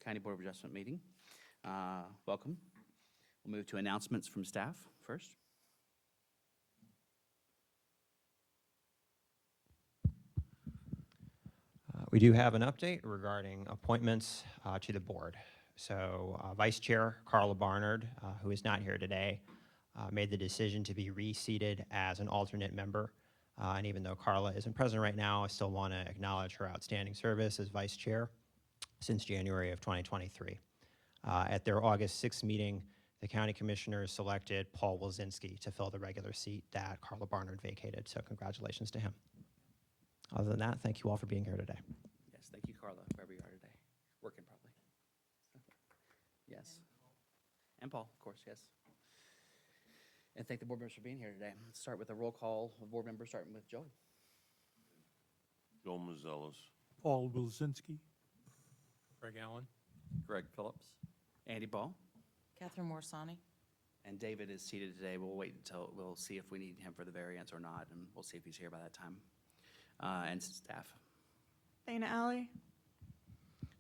County Board of Adjustment meeting. Welcome. We'll move to announcements from staff first. We do have an update regarding appointments to the board. So Vice Chair Carla Barnard, who is not here today, made the decision to be reseated as an alternate member. And even though Carla isn't present right now, I still want to acknowledge her outstanding service as Vice Chair since January of 2023. At their August 6th meeting, the County Commissioners selected Paul Wilczynski to fill the regular seat that Carla Barnard vacated. So congratulations to him. Other than that, thank you all for being here today. Yes, thank you, Carla, wherever you are today. Working probably. Yes. And Paul, of course, yes. And thank the board members for being here today. Let's start with a roll call of board members, starting with Joey. Joel Mazelis. Paul Wilczynski. Greg Allen. Greg Phillips. Andy Ball. Catherine Morsani. And David is seated today. We'll wait until, we'll see if we need him for the variance or not, and we'll see if he's here by that time. And staff. Dana Alley.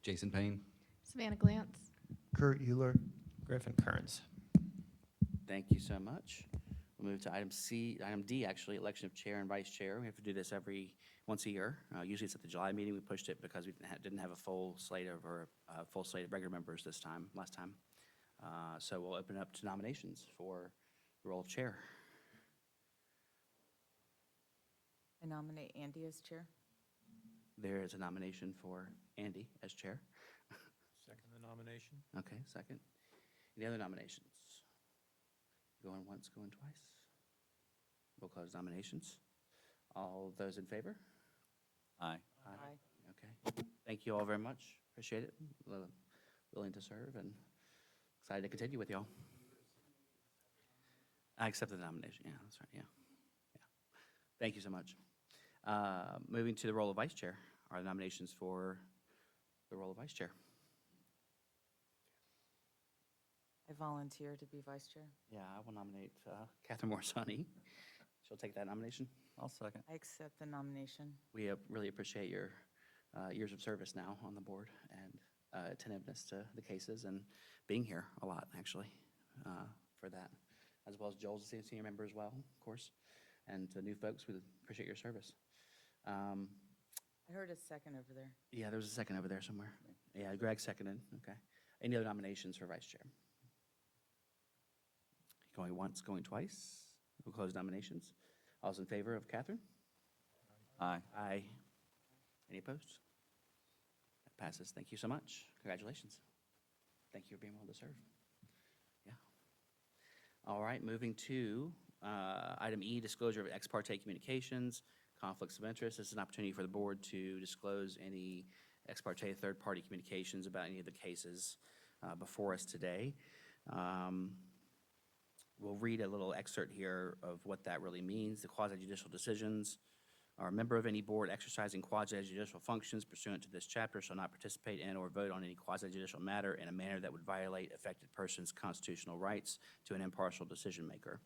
Jason Payne. Savannah Glantz. Kurt Euler. Griffin Kearns. Thank you so much. We'll move to item D, actually, election of chair and vice chair. We have to do this once a year. Usually it's at the July meeting. We pushed it because we didn't have a full slate of regular members last time. So we'll open it up to nominations for the role of chair. I nominate Andy as chair. There is a nomination for Andy as chair. Second the nomination. Okay, second. Any other nominations? Going once, going twice? We'll close nominations. All those in favor? Aye. Okay. Thank you all very much. Appreciate it. Willing to serve and excited to continue with y'all. I accept the nomination. Yeah, that's right. Yeah. Thank you so much. Moving to the role of vice chair. Are the nominations for the role of vice chair? I volunteer to be vice chair. Yeah, I will nominate Catherine Morsani. She'll take that nomination. I'll second. I accept the nomination. We really appreciate your years of service now on the board and attentiveness to the cases and being here a lot, actually, for that, as well as Joel's a senior member as well, of course. And to new folks, we appreciate your service. I heard a second over there. Yeah, there was a second over there somewhere. Yeah, Greg seconded. Okay. Any other nominations for vice chair? Going once, going twice. We'll close nominations. All those in favor of Catherine? Aye. Aye. Any opposed? That passes. Thank you so much. Congratulations. Thank you for being willing to serve. Yeah. All right, moving to item E, disclosure of ex parte communications, conflicts of interest. This is an opportunity for the board to disclose any ex parte third-party communications about any of the cases before us today. We'll read a little excerpt here of what that really means. The quasi-judicial decisions are a member of any board exercising quasi-judicial functions pursuant to this chapter shall not participate in or vote on any quasi-judicial matter in a manner that would violate affected person's constitutional rights to an impartial decision maker.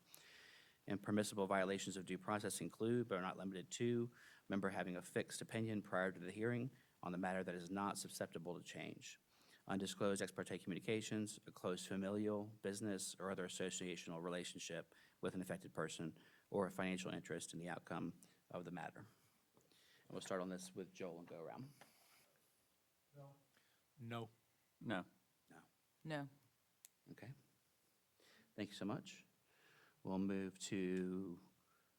Impermissible violations of due process include, but are not limited to, member having a fixed opinion prior to the hearing on the matter that is not susceptible to change. Undisclosed ex parte communications, a close familial, business, or other associational relationship with an affected person, or a financial interest in the outcome of the matter. And we'll start on this with Joel and go around. No. No. No. Okay. Thank you so much. We'll move to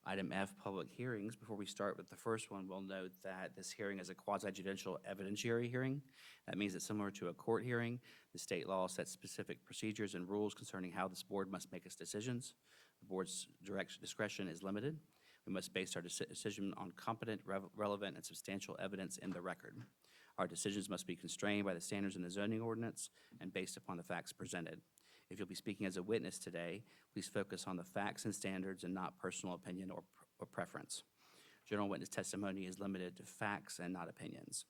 item F, public hearings. Before we start with the first one, we'll note that this hearing is a quasi-judicial evidentiary hearing. That means that similar to a court hearing, the state law sets specific procedures and rules concerning how this board must make its decisions. The board's direct discretion is limited. We must base our decision on competent, relevant, and substantial evidence in the record. Our decisions must be constrained by the standards in the zoning ordinance and based upon the facts presented. If you'll be speaking as a witness today, please focus on the facts and standards and not personal opinion or preference. General witness testimony is limited to facts and not opinions.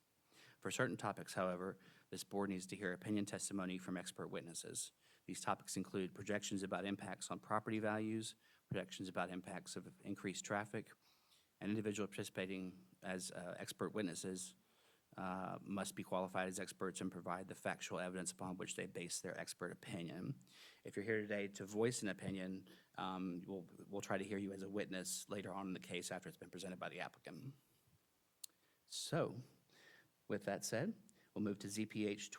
For certain topics, however, this board needs to hear opinion testimony from expert witnesses. These topics include projections about impacts on property values, projections about impacts of increased traffic, and individuals participating as expert witnesses must be qualified as experts and provide the factual evidence upon which they base their expert opinion. If you're here today to voice an opinion, we'll try to hear you as a witness later on in the case after it's been presented by the applicant. So, with that said, we'll move to ZPH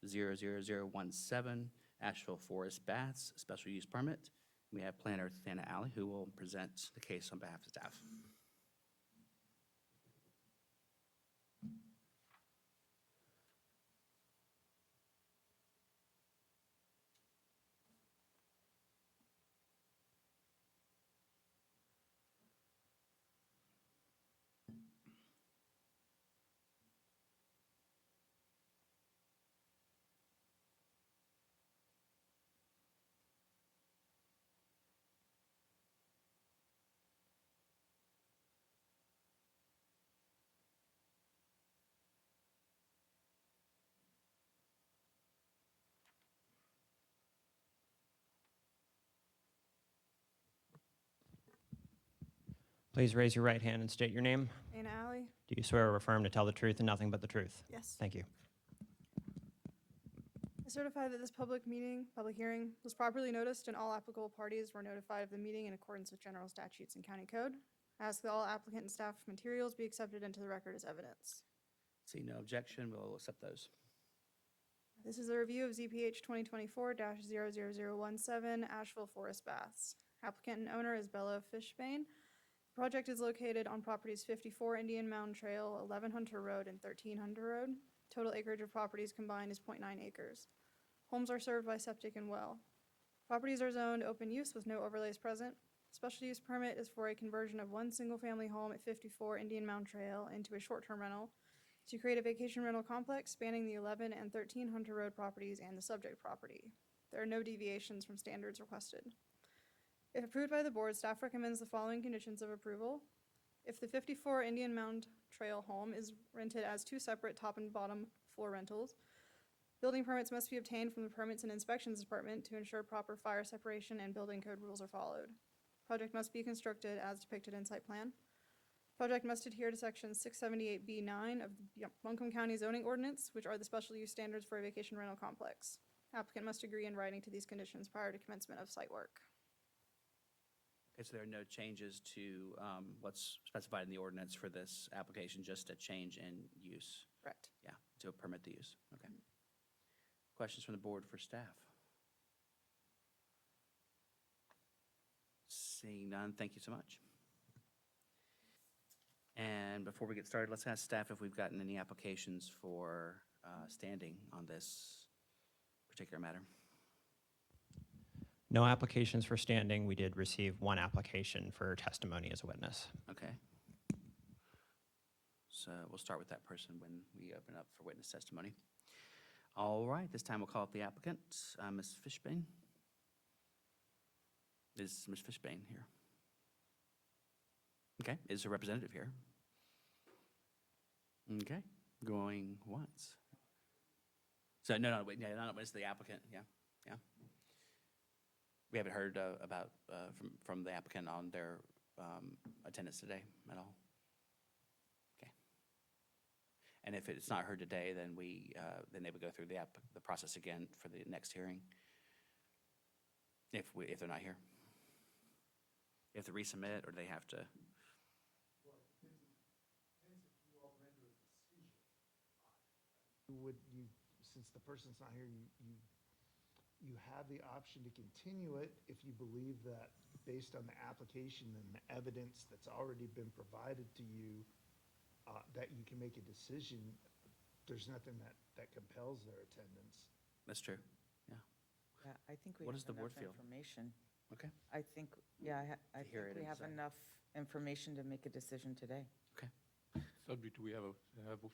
2024-00017, Asheville Forest Baths, special use permit. We have planner Thana Alley, who will present the case on behalf of staff. Please raise your right hand and state your name. Dana Alley? Do you swear or affirm to tell the truth and nothing but the truth? Yes. Thank you. I certify that this public hearing was properly noticed and all applicable parties were notified of the meeting in accordance with general statutes and county code. I ask that all applicant and staff materials be accepted into the record as evidence. See no objection, we'll accept those. This is a review of ZPH 2024-00017 Asheville Forest Baths. Applicant and owner is Bella Fishbane. The project is located on properties 54 Indian Mound Trail, 11 Hunter Road, and 13 Hunter Road. Total acreage of properties combined is 0.9 acres. Homes are served by septic and well. Properties are zoned open use with no overlays present. Special use permit is for a conversion of one single-family home at 54 Indian Mound Trail into a short-term rental to create a vacation rental complex spanning the 11 and 13 Hunter Road properties and the subject property. There are no deviations from standards requested. If approved by the board, staff recommends the following conditions of approval. If the 54 Indian Mound Trail home is rented as two separate top and bottom floor rentals, building permits must be obtained from the Permits and Inspections Department to ensure proper fire separation and building code rules are followed. Project must be constructed as depicted in site plan. Project must adhere to section 678B9 of the Buncombe County zoning ordinance, which are the special use standards for a vacation rental complex. Applicant must agree in writing to these conditions prior to commencement of site work. Okay, so there are no changes to what's specified in the ordinance for this application, just a change in use. Correct. Yeah, to permit the use. Okay. Questions from the board for staff? Seeing none, thank you so much. And before we get started, let's ask staff if we've gotten any applications for standing on this particular matter. No applications for standing. We did receive one application for testimony as a witness. Okay. So we'll start with that person when we open up for witness testimony. All right, this time we'll call up the applicant, Ms. Fishbane. Is Ms. Fishbane here? Okay, is her representative here? Okay, going once. So, no, wait, no, it's the applicant, yeah. We haven't heard about, from the applicant on their attendance today at all? Okay. And if it's not heard today, then then they would go through the process again for the next hearing, if they're not here? You have to resubmit, or they have to? Since the person's not here, you have the option to continue it if you believe that based on the application and the evidence that's already been provided to you, that you can make a decision. There's nothing that compels their attendance. That's true, yeah. Yeah, I think we What have does the board enough feel? information. Okay. I think, yeah, I hear think it we have inside. enough information to make a decision today. Subject, do we have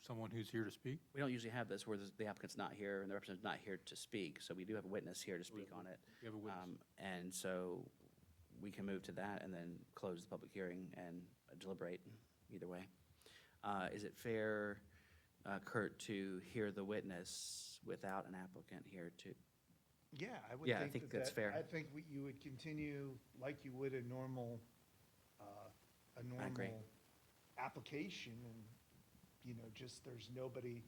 someone who's here to speak? We don't usually have this where the applicant's not here and the representative's not here to speak, so we do have a witness here to speak on it. We have a witness. And so we can move to that and then close the public hearing and deliberate either way. Is it fair, Kurt, to hear the witness without an applicant here to? Yeah, I would Yeah, I think think that that's fair. I think you would continue like you would a normal agree. application and, just there's nobody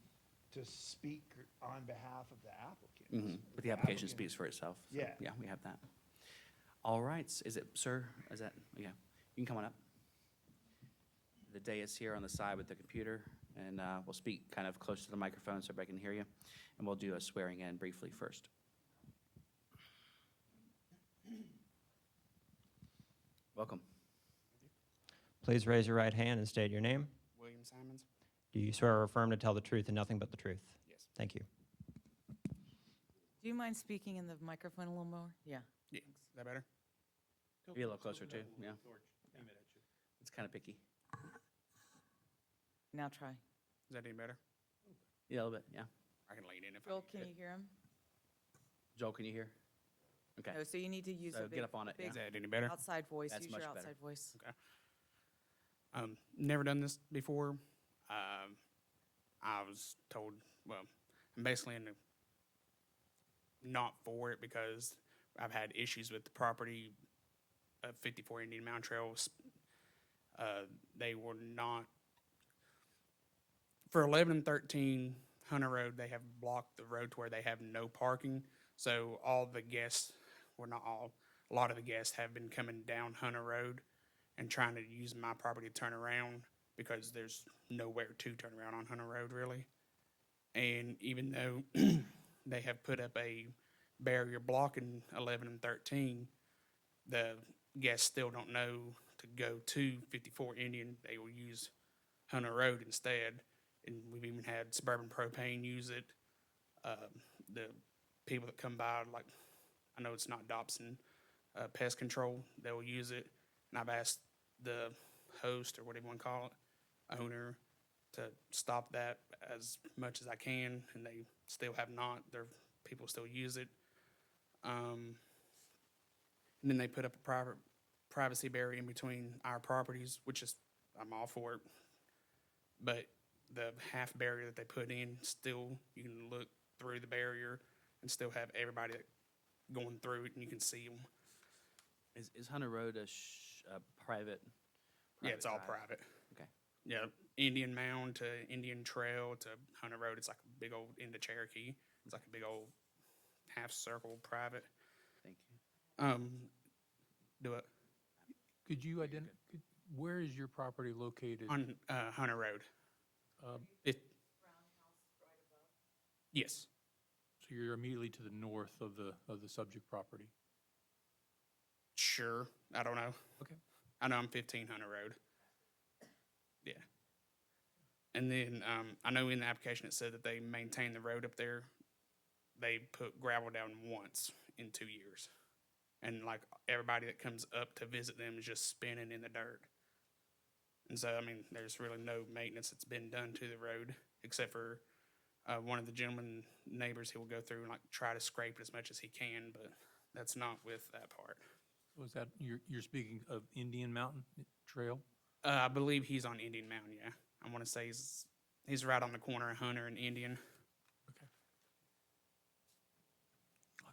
to speak on behalf of the applicant. But the application applicant- speaks for itself. so, Yeah. Yeah, we have that. All right, is it, sir, is that, yeah, you can come on up. The dais here on the side with the computer, and we'll speak kind of close to the microphone so everybody can hear you. And we'll do a swearing in briefly first. Welcome. Please raise your right hand and state your name. William Simons? Do you swear or affirm to tell the truth and nothing but the truth? Yes. Thank you. Do you mind speaking in the microphone a little more? Yeah. Yeah. Is that better? Be a little closer too, yeah. It's kind of picky. Now try. Is that any better? Yeah, a little bit, yeah. I can lean in if I Joel, need can to. you hear him? Joel, can you hear? Okay, No, so you need to use So a get big, up on it, big Is that any better? outside voice. That's Use much your better. outside voice. Never done this before. I was told, well, I'm basically not for it because I've had issues with the property of 54 Indian Mountain Trails. They were not, for 11 and 13 Hunter Road, they have blocked the road to where they have no parking. So all the guests, well, not all, a lot of the guests have been coming down Hunter Road and trying to use my property to turn around because there's nowhere to turn around on Hunter Road really. And even though they have put up a barrier blocking 11 and 13, the guests still don't know to go to 54 Indian. They will use Hunter Road instead. And we've even had Suburban Propane use it. The people that come by, like, I know it's not Dobson Pest Control, they will use it. And I've asked the host, or whatever you want to call it, owner, to stop that as much as I can, and they still have not. Their people still use it. And then they put up a privacy barrier in between our properties, which is, I'm all for it. But the half barrier that they put in, still, you can look through the barrier and still have everybody going through it, and you can see them. is Hunter Road a private? Yeah, it's all drive? private. Okay. Yeah, Indian Mound to Indian Trail to Hunter Road, it's like a big old, into Cherokee, it's like a big old half circle private. Thank you. Do it Could you where is your property located? on Hunter Road. Um, Yes, So you're immediately to the north of the subject property? sure, I don't know. Okay. I know I'm 1500 Road. Yeah. And then, I know in the application it said that they maintain the road up there. They put gravel down once in 2 years. And like everybody that comes up to visit them is just spinning in the dirt. And so, I mean, there's really no maintenance that's been done to the road, except for, one of the gentleman neighbors, he will go through and like try to scrape it as much as he can, but that's not with that part. Was that, you're speaking of Indian Mountain Trail? I believe he's on Indian Mountain, yeah. I want to say he's right on the corner of Hunter and Indian.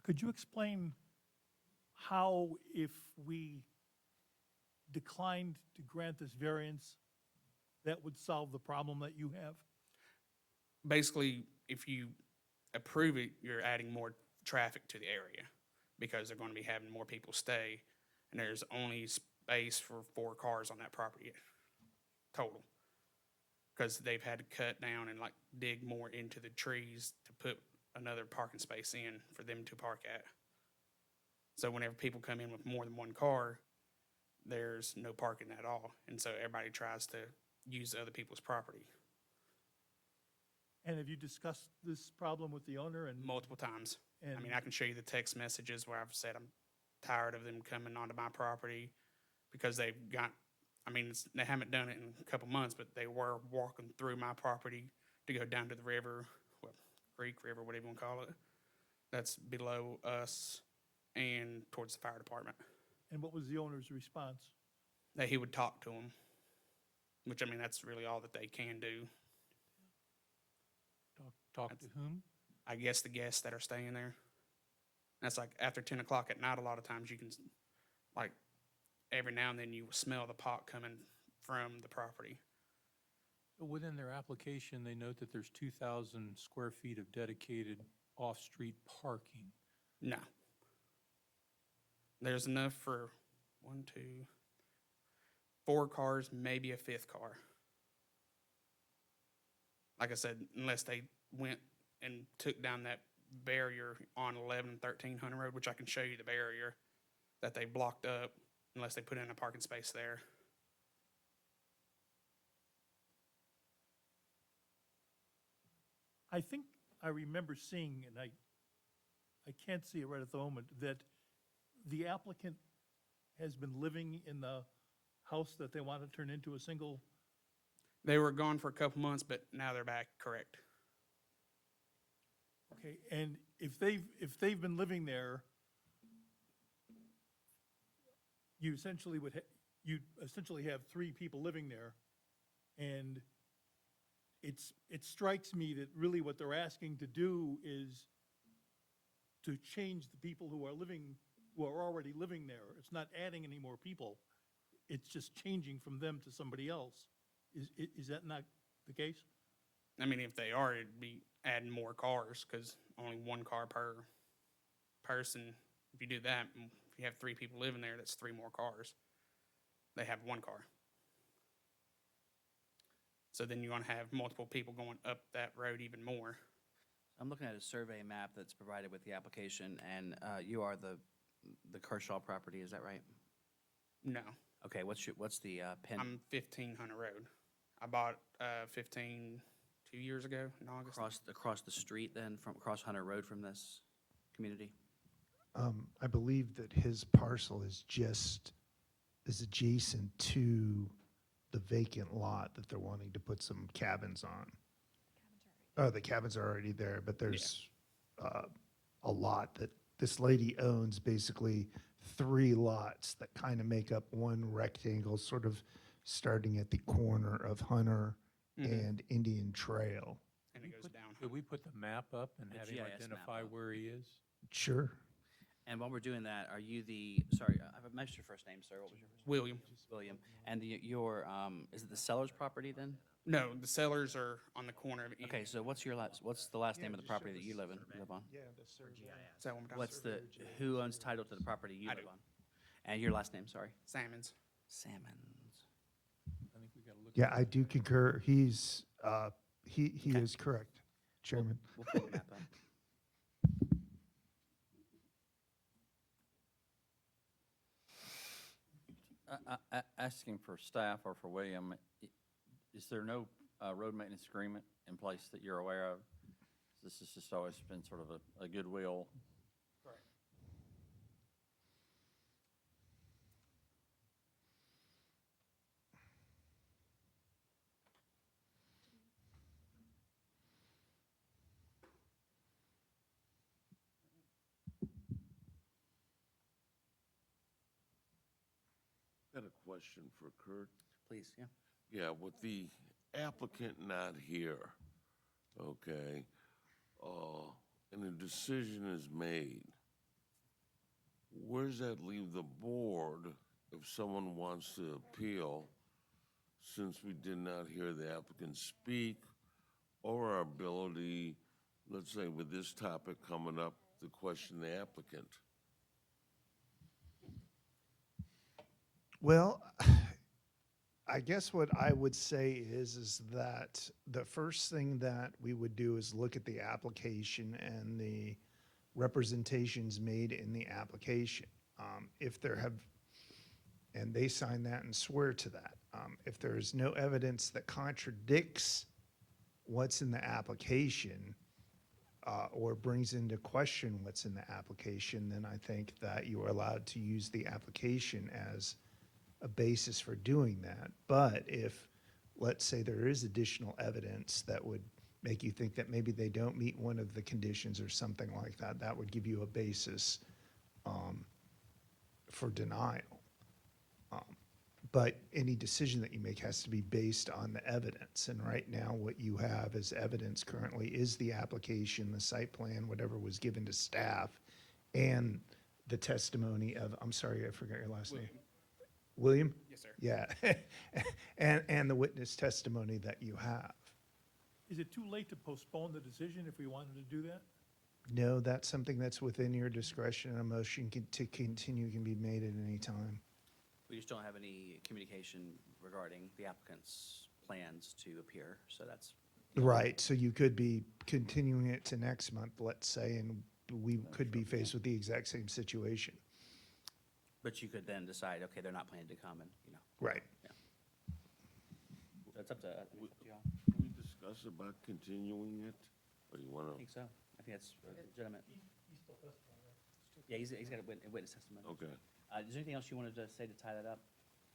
Could you explain how, if we declined to grant this variance, that would solve the problem that you have? Basically, if you approve it, you're adding more traffic to the area because they're going to be having more people stay, and there's only space for 4 cars on that property total. Because they've had to cut down and like dig more into the trees to put another parking space in for them to park at. So whenever people come in with more than 1 car, there's no parking at all. And so everybody tries to use other people's property And have you discussed this problem with the owner and? multiple times. I and- mean, I can show you the text messages where I've said I'm tired of them coming onto my property because they've got, I mean, they haven't done it in a couple months, but they were walking through my property to go down to the river, well, creek, river, whatever you want to call it. That's below us and towards the fire department. And what was the owner's response? That he would talk to them, which, I mean, that's really all that they can do. Talk to whom? I guess the guests that are staying there. That's like after 10 o'clock at night, a lot of times you can, like, every now and then you smell the pot coming from the property. Within their application, they note that there's 2,000 square feet of dedicated off-street parking. No. There's enough for 4 cars, maybe a 5th car. Like I said, unless they went and took down that barrier on 11 and 13 Hunter Road, which I can show you the barrier that they blocked up, unless they put in a parking space there. I think I remember seeing, and I can't see it right at the moment, that the applicant has been living in the house that they want to turn into a single. They were gone for a couple months, but now they're back, correct? Okay, and if they've been living there, you essentially you'd essentially have 3 people living there, and it strikes me that really what they're asking to do is to change the people who are already living there. It's not adding any more people. It's just changing from them to somebody else. Is that not the case? I mean, if they are, it'd be adding more cars, because only 1 car per person. If you do that, if you have 3 people living there, that's 3 more cars. They have 1 car. So then you're gonna have multiple people going up that road even more. I'm looking at a survey map that's provided with the application, and you are the Kershaw property, is that right? No, Okay, what's the pin? I'm 15 Hunter Road. I bought 15 2 years ago in August. Across the street then, from across Hunter Road from this community? I believe that his parcel is adjacent to the vacant lot that they're wanting to put some cabins on. Oh, the cabins are already there, but there's a lot that this lady owns, basically 3 lots that kind of make up one rectangle, sort of starting at the corner of Hunter and Indian Trail. And it goes down. Could we put the map up and The have him GIS map identify up. where he is? Sure. And while we're doing that, are you sorry, I've missed your first name, sir, what was your first name? William. William. And your, is it the seller's property then? No, the sellers are on the corner of. Okay, so what's the last name of the property that you live on? Yeah, the survey. Say that one more time. Who owns title to the property you I live do. on? And your last name, sorry? Salmons. Salmons. I think we gotta look. Yeah, I do concur. He's, he is correct, Chairman. We'll pull the map up. Asking for staff or for William, is there no road maintenance agreement in place that you're aware of? This has just always been sort of a goodwill. Correct. Got a question for Kurt. Please, yeah. Yeah, with the applicant not here, okay, and a decision is made, where does that leave the board if someone wants to appeal, since we did not hear the applicant speak, or our ability, let's say with this topic coming up, to question the applicant? Well, I guess what I would say is that the first thing that we would do is look at the application and the representations made in the application. If there have, and they sign that and swear to that. If there is no evidence that contradicts what's in the application, or brings into question what's in the application, then I think that you are allowed to use the application as a basis for doing that. But if, let's say, there is additional evidence that would make you think that maybe they don't meet one of the conditions or something like that, that would give you a basis for denial. But any decision that you make has to be based on the evidence. And right now, what you have as evidence currently is the application, the site plan, whatever was given to staff, and the testimony of, I'm sorry, I forgot your last name. William? Yes, sir. Yeah. And the witness testimony that you have. Is it too late to postpone the decision if we wanted to do that? No, that's something that's within your discretion. A motion to continue can be made at any time. We just don't have any communication regarding the applicant's plans to appear, so that's, Right, so you could be continuing it to next month, let's say, and we could be faced with the exact same situation. but you could then decide, okay, they're not planning to come and, you know, Right. that's up to y'all. Can we discuss about continuing it? Or you wanna, I think so. I think that's legitimate. Yeah, he's got a witness testimony. okay. Is there anything else you wanted to say to tie that up?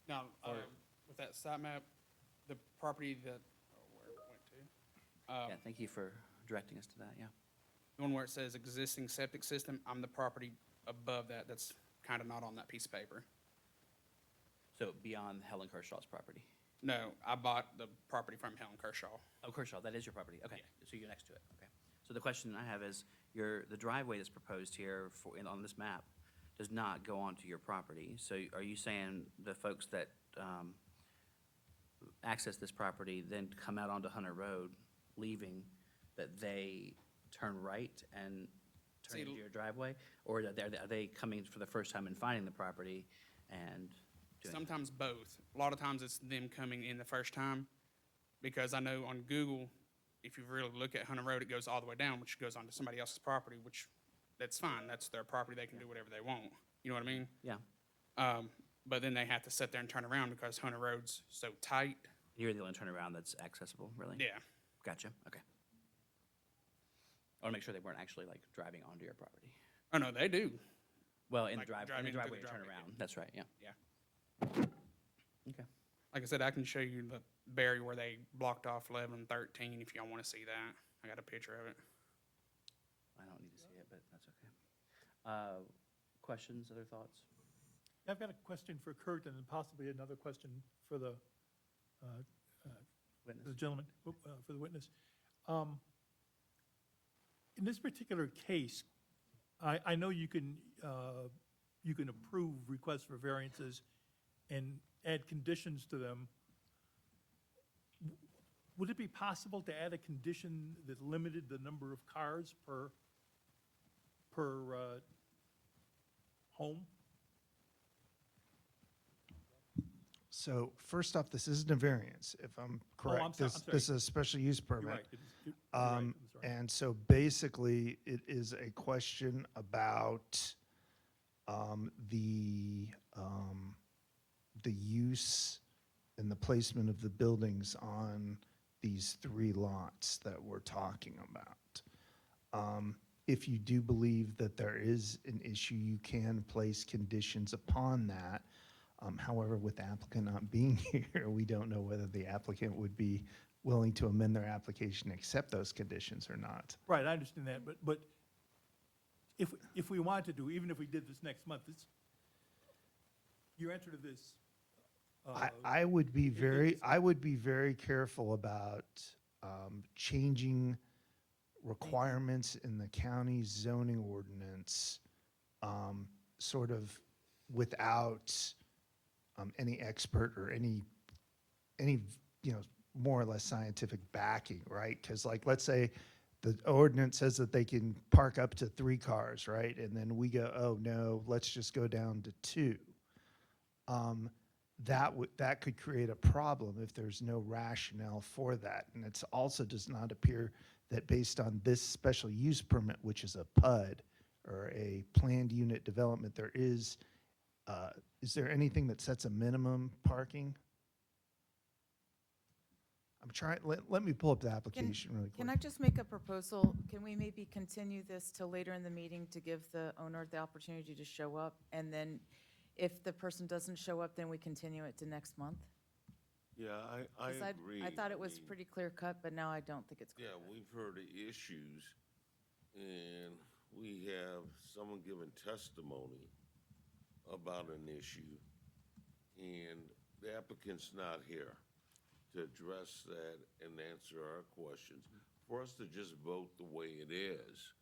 Now, with that site map, the property that, where it went to, Yeah, thank you for directing us to that, yeah. the one where it says existing septic system, I'm the property above that, that's kind of not on that piece of paper. So beyond Helen Kershaw's property? No, I bought the property from Helen Kershaw. Oh, Kershaw, that is your property, okay, so you're next to it, okay. So the question I have is, the driveway that's proposed here on this map does not go onto your property. So are you saying the folks that access this property then come out onto Hunter Road, leaving, that they turn right and turn See, into your driveway? Or are they coming for the first time and finding the property and doing that? Sometimes both. A lot of times it's them coming in the first time, because I know on Google, if you really look at Hunter Road, it goes all the way down, which goes onto somebody else's property, which, that's fine, that's their property, they can do whatever they want, you know what I mean? Yeah, But then they have to sit there and turn around because Hunter Road's so tight. you're the only turnaround that's accessible, really? Yeah, Gotcha, okay. I want to make sure they weren't actually like driving onto your property. oh no, they do, Well, in the Like, drive, in driving the into the driveway, you turn driveway. around, that's right, yeah. yeah. Okay. Like I said, I can show you the barrier where they blocked off 11 and 13 if y'all want to see that. I got a picture of it. I don't need to see it, but that's okay. Questions, other thoughts? I've got a question for Kurt and then possibly another question for the Witness? gentleman, for the witness. In this particular case, I know you can approve requests for variances and add conditions to them. Would it be possible to add a condition that limited the number of cars per home? So first off, this isn't a variance, if I'm correct. I'm sorry. This is a special use You're permit. right. You're right. I'm sorry. And so basically, it is a question about the use and the placement of the buildings on these 3 lots that we're talking about. If you do believe that there is an issue, you can place conditions upon that. However, with the applicant not being here, we don't know whether the applicant would be willing to amend their application, accept those conditions or not. Right, I understand that, but if we wanted to, even if we did this next month, your answer to this. I would be very careful about changing requirements in the county's zoning ordinance, sort of without any expert or any more or less scientific backing, right? Because like, let's say the ordinance says that they can park up to 3 cars, right? And then we go, oh no, let's just go down to 2. That could create a problem if there's no rationale for that. And it also does not appear that based on this special use permit, which is a PUD or a planned unit development, there is there anything that sets a minimum parking? I'm trying, let me pull up the application really quick. Can I just make a proposal? Can we maybe continue this till later in the meeting to give the owner the opportunity to show up? And then if the person doesn't show up, then we continue it to next month? Yeah, I 'Cause agree. I thought it was mean, pretty clear cut, but now I don't think it's clear Yeah, cut. we've heard the issues, and we have someone giving testimony about an issue, and the applicant's not here to address that and answer our questions. For us to just vote the way it is,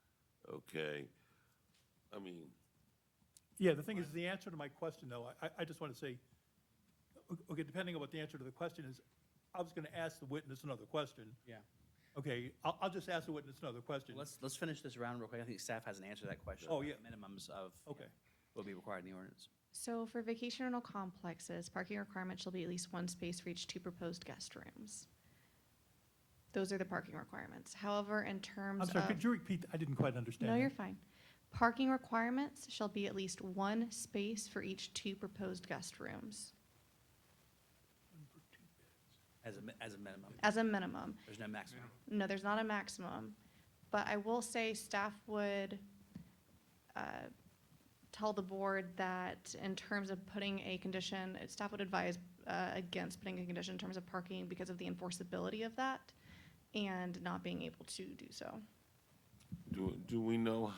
okay? I mean, Yeah, the thing is, the answer to my question, though, I just want to say, okay, depending on what the answer to the question is, I was going to ask the witness another question. Yeah. Okay, I'll just ask the witness another question. Let's finish this round real quick. I think staff has an answer to that question. Oh, about yeah. Minimums of Okay. will be required in the ordinance. So for vacation rental complexes, parking requirement shall be at least one space for each two proposed guest rooms. Those are the parking requirements. However, in terms I'm of. sorry, could you repeat? I didn't quite understand. No, that. you're fine. Parking requirements shall be at least one space for each two proposed guest rooms, As a minimum. as a minimum. There's no maximum. No, there's not a maximum, but I will say staff would tell the board that in terms of putting a condition, staff would advise against putting a condition in terms of parking because of the enforceability of that and not being able to do so. Do we know,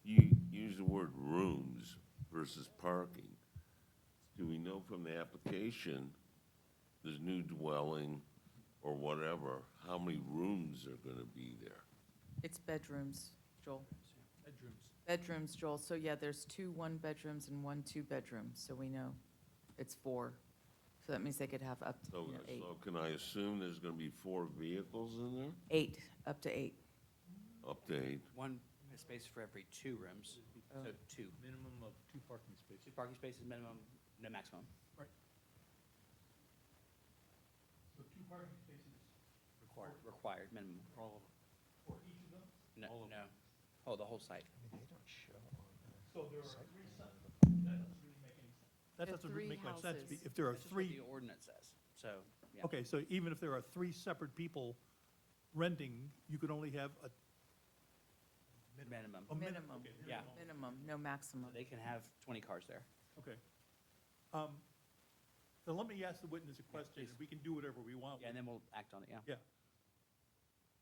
you use the word rooms versus parking. Do we know from the application, this new dwelling or whatever, how many rooms are gonna be there? It's bedrooms, Joel. Bedrooms. Bedrooms, Joel. So yeah, there's 2 1-bedrooms and 1 2-bedroom, so we know it's 4. So that means they could have up to So, 8. so can I assume there's gonna be 4 vehicles in there? 8, up to 8. Up to 8? One space for every 2 rooms. Oh. So 2. Minimum of 2 parking spaces. 2 parking spaces minimum, no maximum. So 2 parking spaces Required minimum. For all of them. for each of them? No, All of no. Oh, the whole site. I mean, they don't show on the. So there are 3 that doesn't really make any sense. That There are doesn't really 3 make much sense. houses. If there are That's just what 3, the ordinance says. So, yeah. okay, so even if there are 3 separate people renting, you could only have a Minimum. Minimum, Okay, Yeah. minimum, no maximum. They can have 20 cars there. Okay. So let me ask the witness a question, please. and we can do whatever we want. Yeah, and with then we'll act on it, yeah. it. Yeah.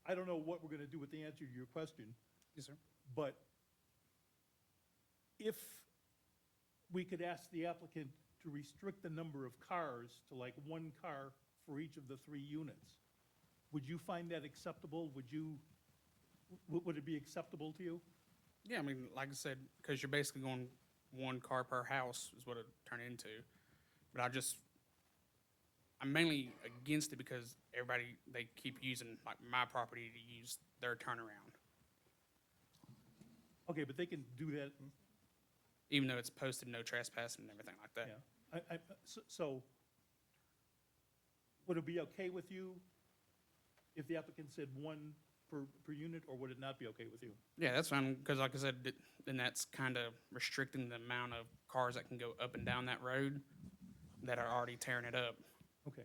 I don't know what we're gonna do with the answer to your question, Yes, sir. but if we could ask the applicant to restrict the number of cars to like 1 car for each of the 3 units, would you find that acceptable? Would it be acceptable to you? Yeah, I mean, like I said, because you're basically going 1 car per house is what it turned into. But I'm mainly against it because everybody, they keep using like my property to use their turnaround, Okay, but they can do that, even though it's posted no trespassing and everything like that. yeah. So would it be okay with you if the applicant said 1 per unit, or would it not be okay with you? Yeah, that's fine, because like I said, then that's kind of restricting the amount of cars that can go up and down that road that are already tearing it up. Okay.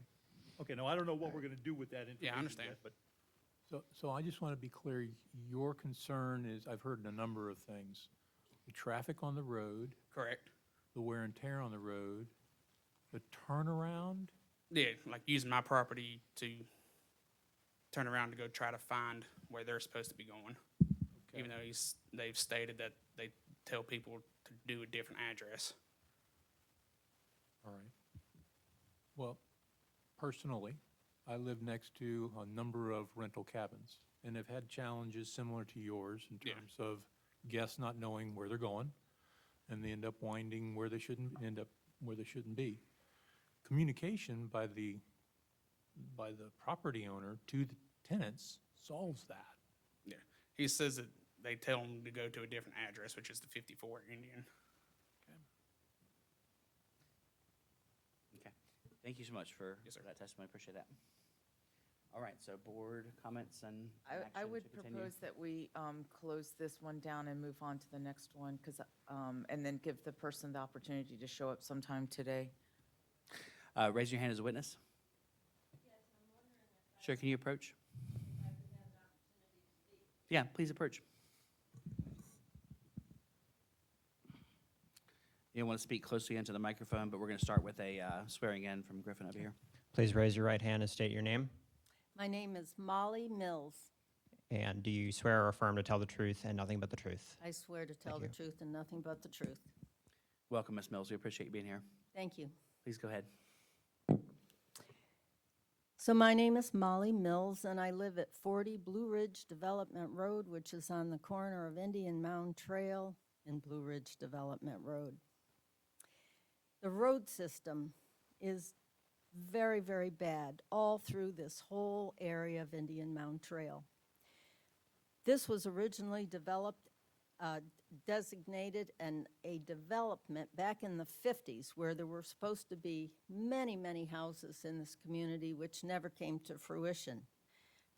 Okay, now, I don't know what we're gonna do with that information. Yeah, I understand. yet, But, So I just want to be clear, your concern is, I've heard a number of things. The traffic on the road, Correct. the wear and tear on the road, the turnaround, Yeah, like using my property to turn around to go try to find where they're supposed to be going. Okay. Even though they've stated that they tell people to do a different address. all right. Well, personally, I live next to a number of rental cabins and have had challenges similar to yours in Yeah. terms of guests not knowing where they're going, and they end up winding where they shouldn't, end up where they shouldn't be. Communication by the property owner to the tenants solves that. Yeah. He says that they tell him to go to a different address, which is the 54 Indian. Okay. Thank you so much for Yes, sir. that testimony. Appreciate that. All right, so board comments and I action would to continue. propose that we close this one down and move on to the next one, because, and then give the person the opportunity to show up sometime today. Raise your hand as a witness. Sure, can you approach? Yeah, please approach. You don't want to speak closely into the microphone, but we're going to start with a swearing in from Griffin up here. Please raise your right hand and state your name. My name is Molly Mills. And do you swear or affirm to tell the truth and nothing but the truth? I swear to tell the you. truth and nothing but the truth. Welcome, Ms. Mills. We appreciate you being here. Thank you. Please go ahead. So my name is Molly Mills, and I live at 40 Blue Ridge Development Road, which is on the corner of Indian Mound Trail and Blue Ridge Development Road. The road system is very, very bad all through this whole area of Indian Mound Trail. This was originally developed, designated a development back in the 50s where there were supposed to be many, many houses in this community which never came to fruition.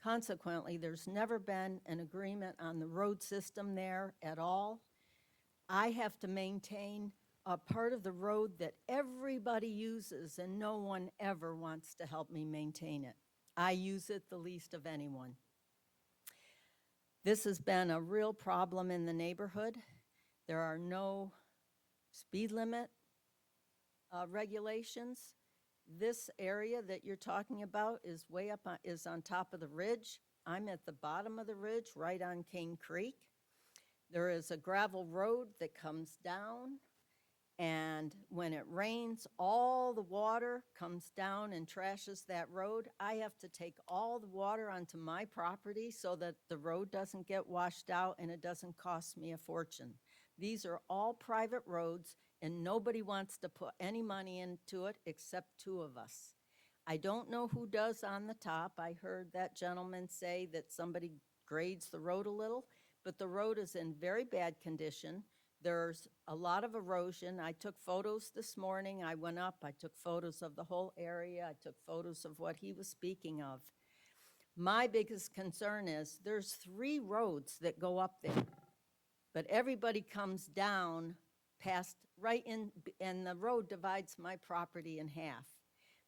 Consequently, there's never been an agreement on the road system there at all. I have to maintain a part of the road that everybody uses, and no one ever wants to help me maintain it. I use it the least of anyone. This has been a real problem in the neighborhood. There are no speed limit regulations. This area that you're talking about is way up, is on top of the ridge. I'm at the bottom of the ridge, right on Cane Creek. There is a gravel road that comes down, and when it rains, all the water comes down and trashes that road. I have to take all the water onto my property so that the road doesn't get washed out and it doesn't cost me a fortune. These are all private roads, and nobody wants to put any money into it except two of us. I don't know who does on the top. I heard that gentleman say that somebody grades the road a little, but the road is in very bad condition. There's a lot of erosion. I took photos this morning. I went up, I took photos of the whole area. I took photos of what he was speaking of. My biggest concern is there's 3 roads that go up there, but everybody comes down past right in, and the road divides my property in half.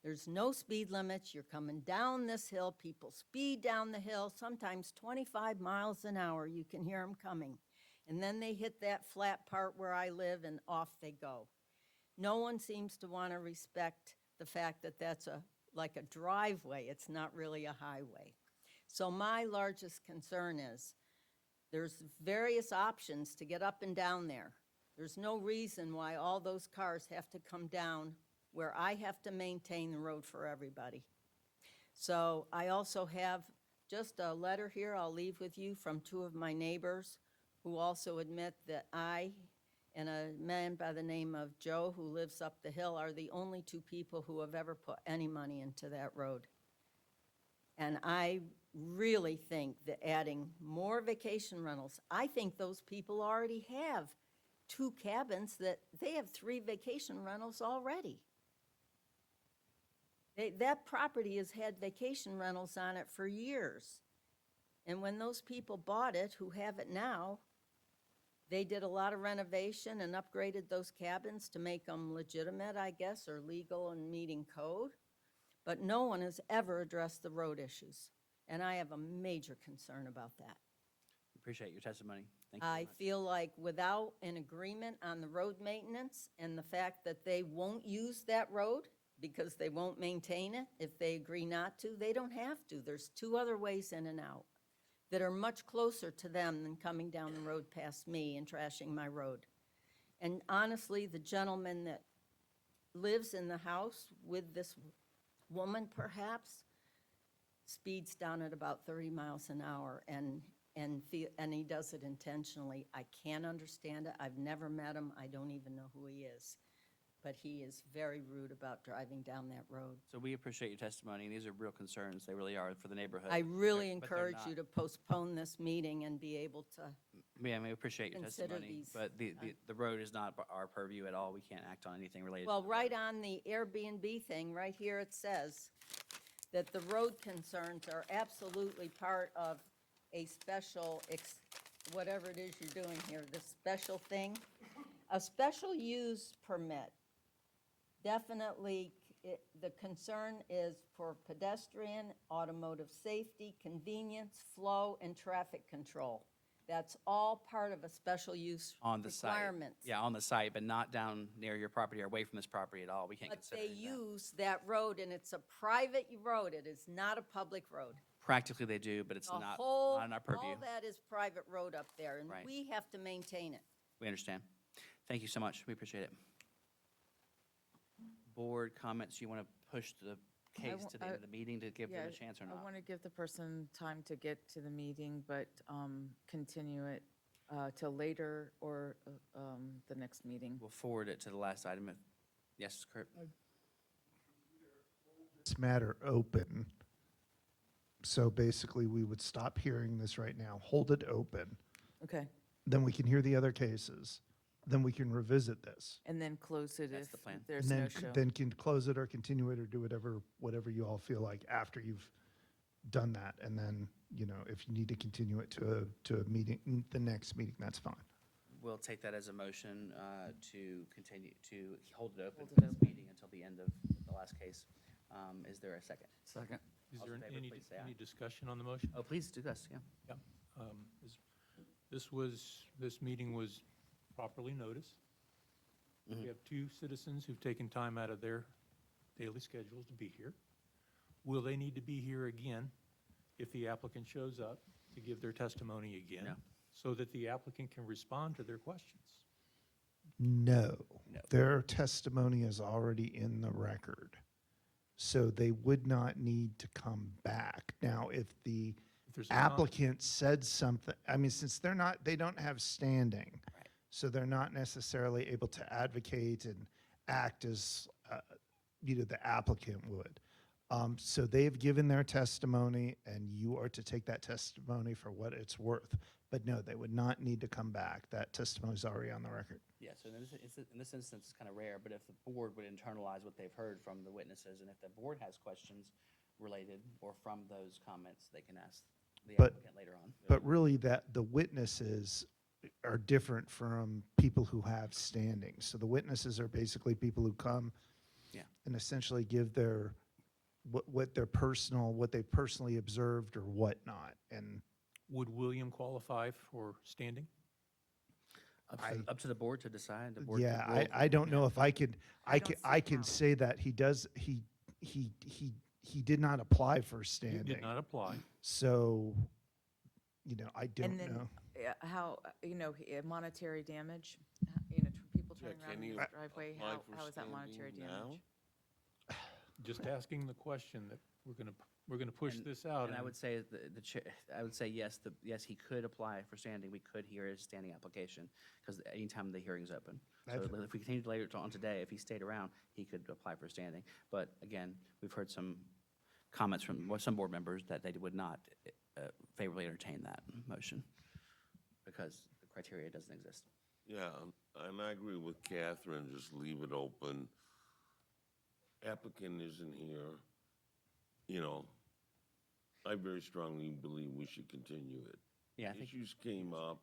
There's no speed limits. You're coming down this hill. People speed down the hill, sometimes 25 miles an hour. You can hear them coming. And then they hit that flat part where I live, and off they go. No one seems to want to respect the fact that that's like a driveway. It's not really a highway. So my largest concern is there's various options to get up and down there. There's no reason why all those cars have to come down where I have to maintain the road for everybody. So I also have just a letter here I'll leave with you from 2 of my neighbors who also admit that I and a man by the name of Joe who lives up the hill are the only 2 people who have ever put any money into that road. And I really think that adding more vacation rentals, I think those people already have 2 cabins that they have 3 vacation rentals already. That property has had vacation rentals on it for years. And when those people bought it, who have it now, they did a lot of renovation and upgraded those cabins to make them legitimate, I guess, or legal and meeting code. But no one has ever addressed the road issues. And I have a major concern about that. Appreciate your testimony. Thank you very I much. feel like without an agreement on the road maintenance and the fact that they won't use that road because they won't maintain it, if they agree not to, they don't have to. There's 2 other ways in and out that are much closer to them than coming down the road past me and trashing my road. And honestly, the gentleman that lives in the house with this woman perhaps speeds down at about 30 miles an hour and he does it intentionally. I can't understand it. I've never met him. I don't even know who he is. But he is very rude about driving down that road. So we appreciate your testimony. These are real concerns. They really are for the neighborhood. I really But they're encourage not. you to postpone this meeting and be able to, Yeah, we appreciate your consider testimony, these, but the road is not our purview at all. We can't act on anything related. to well, the right road. on the Airbnb thing, right here it says that the road concerns are absolutely part of a special, whatever it is you're doing here, this special thing. A special use permit. Definitely, the concern is for pedestrian, automotive safety, convenience, flow, and traffic control. That's all part of a special use On the site. requirements. Yeah, on the site, but not down near your property or away from this property at all. We can't But consider they that. use that road, and it's a private road. It is not a public road. Practically they do, but it's The not whole, in our purview. all that is private road up there, and Right. we have to maintain it. We understand. Thank you so much. We appreciate it. Board comments, you want to push the case to the end of the meeting to give them a chance or I not? want to give the person time to get to the meeting, but continue it till later or the next meeting. We'll forward it to the last item. Yes, Kurt? this matter open. So basically, we would stop hearing this right now, hold it open, Okay, then we can hear the other cases, then we can revisit this. and then close it That's if the plan. there's And no then, show. then can close it or continue it or do whatever you all feel like after you've done that. And then, if you need to continue it to a meeting, the next meeting, that's fine. We'll take that as a motion to continue, to hold it open Hold for it this open. meeting until the end of the last case. Is there a second? Second. Is All there in favor, any, please say any aye. discussion on the motion? Oh, please do this, yeah. Yeah. This meeting was properly noticed. Mhm. We have two citizens who've taken time out of their daily schedules to be here. Will they need to be here again if the applicant shows up to give their testimony again? No. So that the applicant can respond to their questions? No, No. their testimony is already in the record. So they would not need to come back. Now, if the If there's a comment- applicant said something, I mean, since they don't have standing, Right. so they're not necessarily able to advocate and act as, the applicant would. So they've given their testimony, and you are to take that testimony for what it's worth. But no, they would not need to come back. That testimony's already on the record. Yeah, so in this instance, it's kind of rare, but if the board would internalize what they've heard from the witnesses, and if the board has questions related or from those comments, they can ask the But- applicant later on. But really, that the witnesses are different from people who have standing. So the witnesses are basically people who come Yeah. and essentially give their, what they personally observed or whatnot. And Would William qualify for standing? Up to the board to decide. The board yeah, will- I don't know if I could, I don't see I can how. say that he did not apply for You standing. did not apply. So, I don't And then, know. how, monetary damage, people Yeah, turning around can in you the driveway, apply how for is that monetary standing now? damage? Just asking the question that we're gonna push And- this out. And I would say, I would say yes, yes, he could apply for standing. We could hear his standing application, because anytime the hearing's open. So I've- if we continued later on today, if he stayed around, he could apply for standing. But again, we've heard some comments from some board members that they would not favorably entertain that motion, because the criteria doesn't exist. Yeah, and I agree with Catherine, just leave it open. Applicant isn't here, I very strongly believe we should continue it. Yeah, I think, Issues came up,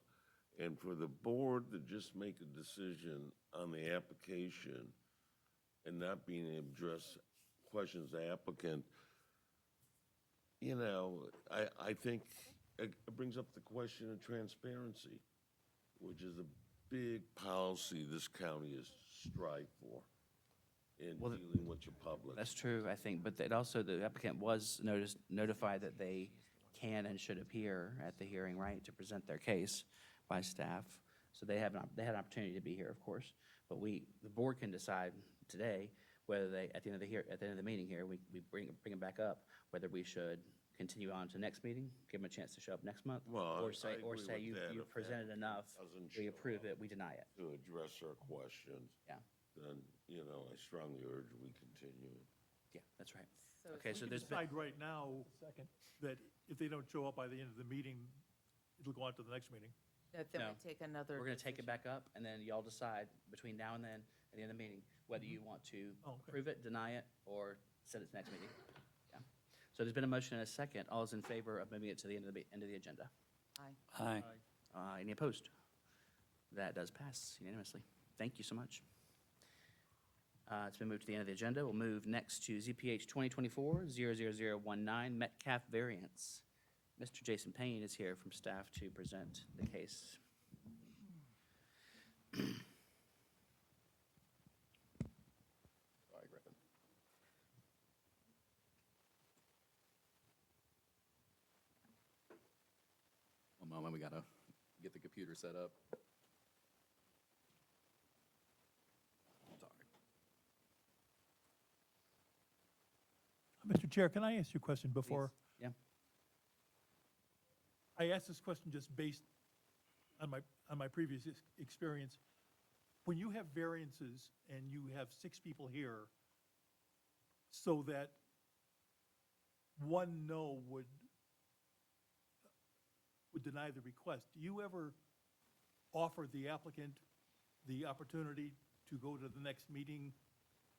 and for the board to just make a decision on the application and not being able to address questions the applicant, I think it brings up the question of transparency, which is a big policy this county has strived for in Well, dealing with your public. that's true, I think, but it also, the applicant was notified that they can and should appear at the hearing, right, to present their case by staff. So they had an opportunity to be here, of course, but the board can decide today whether they, at the end of the meeting here, we bring them back up, whether we should continue on to next meeting, give them a chance to show up next month, Well, or I say, agree with you that. If presented that enough, doesn't we show approve up it, we deny it. to address our questions, Yeah, then, I strongly urge we continue it. yeah, that's right. So if Okay, we so We there's been, decide right now that if they don't show up by the end of the meeting, it'll go on to the next meeting. Then No. we take another. we're gonna take it decision. back up, and then y'all decide between now and then, at the end of the meeting, whether you want to Oh, okay. approve it, deny it, or set it to next meeting. Yeah. So there's been a motion and a second. All is in favor of moving it to the end of the agenda? Aye. Any opposed? That does pass unanimously. Thank you so much. It's been moved to the end of the agenda. We'll move next to ZPH 2024-00019 Metcalf variance. Mr. Jason Payne is here from staff to present the case. Sorry, Griffin. One moment, we gotta get the computer set up. Sorry. Mr. Chair, can I ask you a question before? Please. Yeah. I asked this question just based on my previous experience. When you have variances and you have 6 people here, so that one no would deny the request. Do you ever offer the applicant the opportunity to go to the next meeting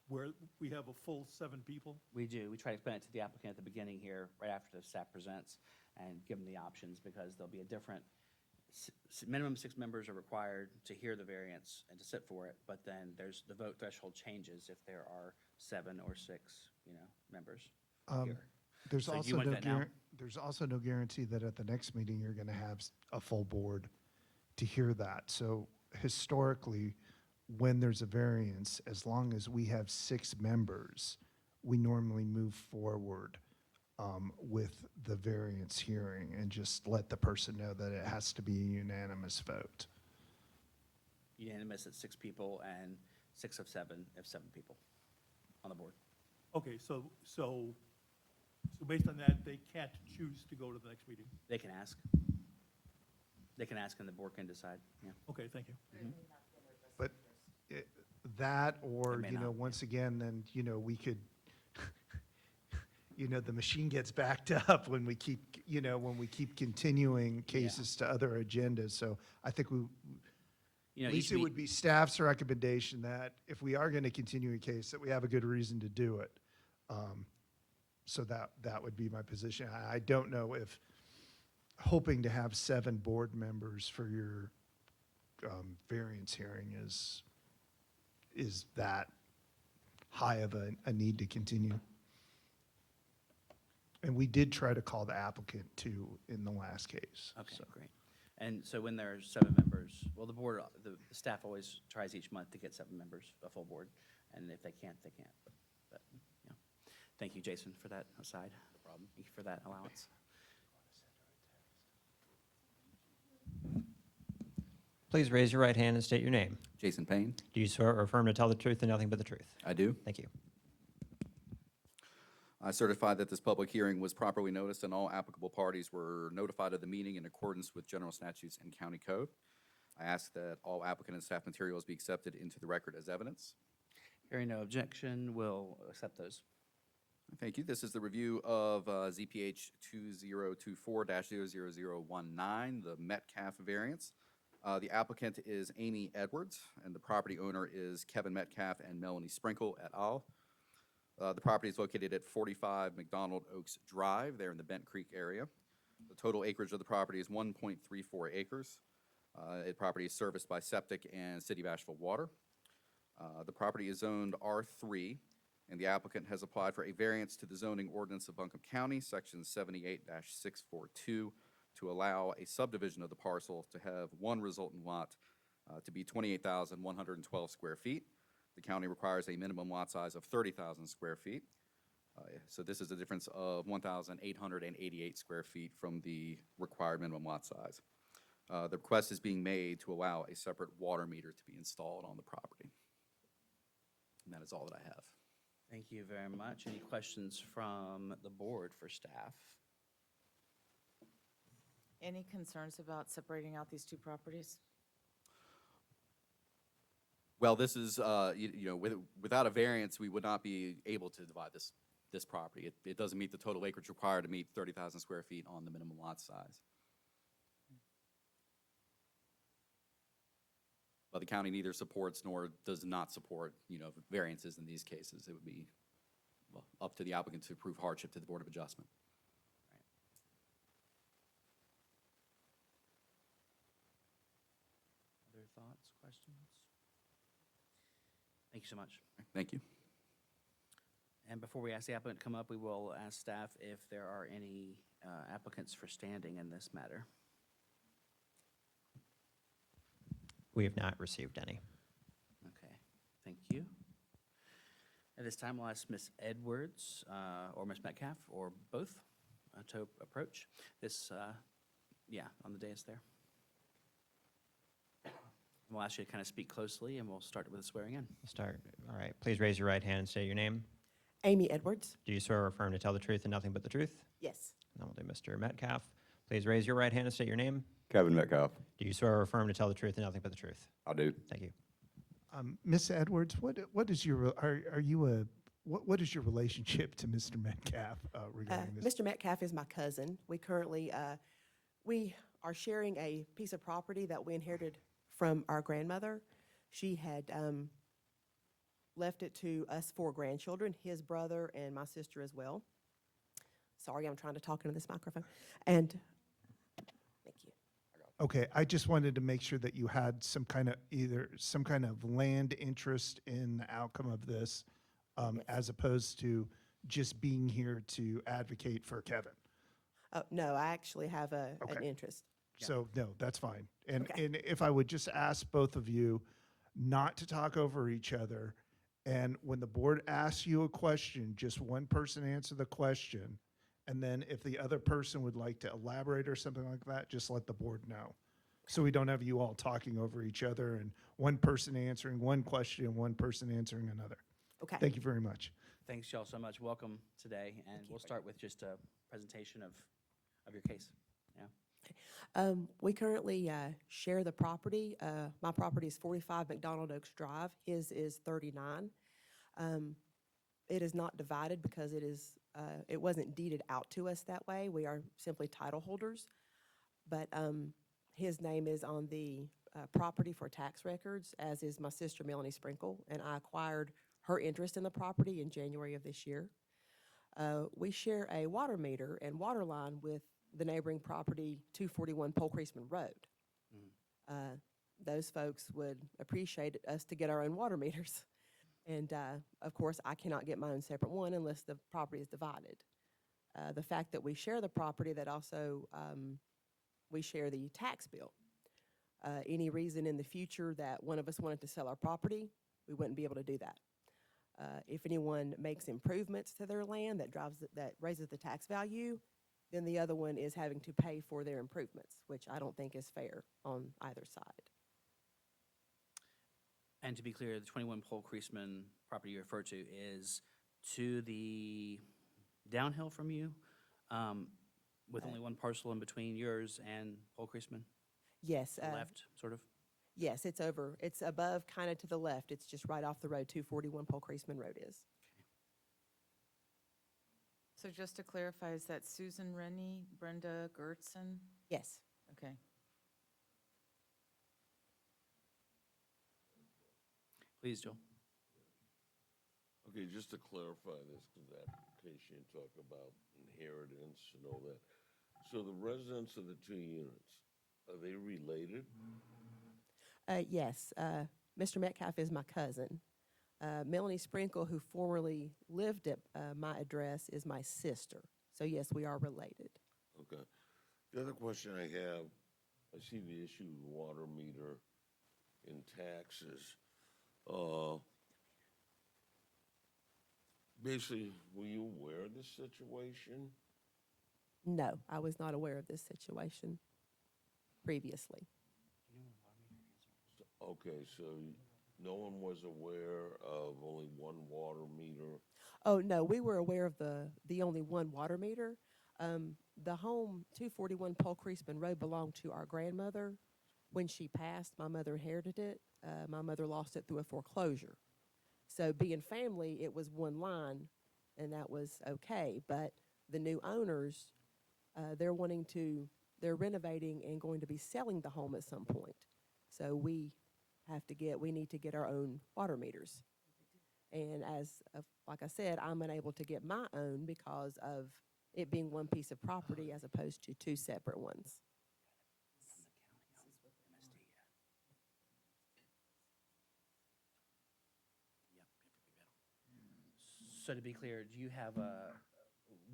where we have a full 7 people? We do. We try to explain it to the applicant at the beginning here, right after the staff presents, and give them the options, because there'll be a different, minimum 6 members are required to hear the variance and to sit for it, but then there's, the vote threshold changes if there are 7 or 6, members here. There's So you also want no that now? there's also no guarantee that at the next meeting, you're going to have a full board to hear that. So historically, when there's a variance, as long as we have 6 members, we normally move forward with the variance hearing and just let the person know that it has to be a unanimous vote. Unanimous at 6 people and 6 of 7 if 7 people on the board. Okay, so based on that, they can't choose to go to the next meeting? They can ask. They can ask and the board can decide, yeah. Okay, thank you. But that, or, It may not, yeah. once again, then, we could, the machine gets backed up when we keep, continuing cases to other agendas. So I think at least it would be staff's recommendation that if we are going to continue a case, that we have a good reason to do it. So that would be my position. I don't know if hoping to have 7 board members for your variance hearing is that high of a need to continue. And we did try to call the applicant too in the last case. Okay, so. great. And so when there's 7 members, well, the board, the staff always tries each month to get 7 members, a full board, and if they can't, they can't. But, yeah. Thank you, Jason, for that aside. No problem. Thank you for that allowance. Please raise your right hand and state your name. Jason Payne. Do you swear or affirm to tell the truth and nothing but the truth? I do. Thank you. I certify that this public hearing was properly noticed and all applicable parties were notified of the meeting in accordance with general statutes and county code. I ask that all applicant and staff materials be accepted into the record as evidence. Hearing no objection, we'll accept those. Thank you. This is the review of ZPH 2024-00019, the Metcalf variance. The applicant is Amy Edwards, and the property owner is Kevin Metcalf and Melanie Sprinkle et al. The property is located at 45 McDonald Oaks Drive, there in the Bent Creek area. The total acreage of the property is 1.34 acres. The property is serviced by septic and City of Asheville water. The property is zoned R3, and the applicant has applied for a variance to the zoning ordinance of Buncombe County, section 78-642, to allow a subdivision of the parcel to have one resultant lot to be 28,112 square feet. The county requires a minimum lot size of 30,000 square feet. So this is a difference of 1,888 square feet from the required minimum lot size. The request is being made to allow a separate water meter to be installed on the property. And that is all that I have. Thank you very much. Any questions from the board for staff? Any concerns about separating out these 2 properties? Well, this is, without a variance, we would not be able to divide this property. It doesn't meet the total acreage required to meet 30,000 square feet on the minimum lot size. But the county neither supports nor does not support, variances in these cases. It would be, well, up to the applicant to prove hardship to the Board of Adjustment. Other thoughts, questions? Thank you so much. Thank you. And before we ask the applicant to come up, we will ask staff if there are any applicants for standing in this matter. We have not received any. Okay, thank you. At this time, we'll ask Ms. Edwards or Ms. Metcalf, or both, to approach this, on the dais there. We'll ask you to kind of speak closely, and we'll start with the swearing in. Start. All right. Please raise your right hand and state your name. Amy Edwards. Do you swear or affirm to tell the truth and nothing but the truth? Yes. And that will do Mr. Metcalf. Please raise your right hand and state your name. Kevin Metcalf. Do you swear or affirm to tell the truth and nothing but the truth? I do. Thank you. Miss Edwards, what is your, are you a what is your relationship to Mr. Metcalf regarding this? Mr. Metcalf is my cousin. We currently, we are sharing a piece of property that we inherited from our grandmother. She had left it to us 4 grandchildren, his brother and my sister as well. Sorry, I'm trying to talk into this microphone. And, thank you. Okay, I just wanted to make sure that you had some kind of land interest in the outcome of this, as opposed to just being here to advocate for Kevin. No, I actually have an Okay. interest. So, no, that's fine. And, Okay. and if I would just ask both of you not to talk over each other, and when the board asks you a question, just one person answer the question, and then if the other person would like to elaborate or something like that, just let the board know. So we don't have you all talking over each other and one person answering one question and one person answering another. Okay. Thank you very much. Thanks y'all so much. Welcome today, and we'll start with just a presentation of your case. Yeah. We currently share the property. My property is 45 McDonald Oaks Drive. His is 39. It is not divided because it wasn't deeded out to us that way. We are simply title holders. But his name is on the property for tax records, as is my sister Melanie Sprinkle, and I acquired her interest in the property in January of this year. We share a water meter and water line with the neighboring property, 241 Polcreasman Road. Those folks would appreciate us to get our own water meters. And of course, I cannot get my own separate one unless the property is divided. The fact that we share the property, that also we share the tax bill. Any reason in the future that one of us wanted to sell our property, we wouldn't be able to do that. If anyone makes improvements to their land that raises the tax value, then the other one is having to pay for their improvements, which I don't think is fair on either side. And to be clear, the 21 Polcreasman property you refer to is to the downhill from you, with only one parcel in between yours and Polcreasman? Yes. Left, sort of? Yes, it's above, kind of to the left. It's just right off the road, 241 Polcreasman Road is. So just to clarify, is that Susan Rennie, Brenda Gertzen? Yes. Okay. Please, Joel. Okay, just to clarify this, because that case you talk about inheritance and all that. So the residents of the 2 units, are they related? Yes. Mr. Metcalf is my cousin. Melanie Sprinkle, who formerly lived at my address, is my sister. So yes, we are related. Okay. The other question I have, I see the issue of water meter in taxes. Basically, were you aware of this situation? No, I was not aware of this situation previously. Okay, so no one was aware of only one water meter? Oh, no, we were aware of the only one water meter. The home, 241 Polcreasman Road, belonged to our grandmother. When she passed, my mother inherited it. My mother lost it through a foreclosure. So being family, it was one line, and that was okay. But the new owners, they're renovating and going to be selling the home at some point. So we need to get our own water meters. And like I said, I'm unable to get my own because of it being one piece of property as opposed to 2 separate ones. So to be clear, do you have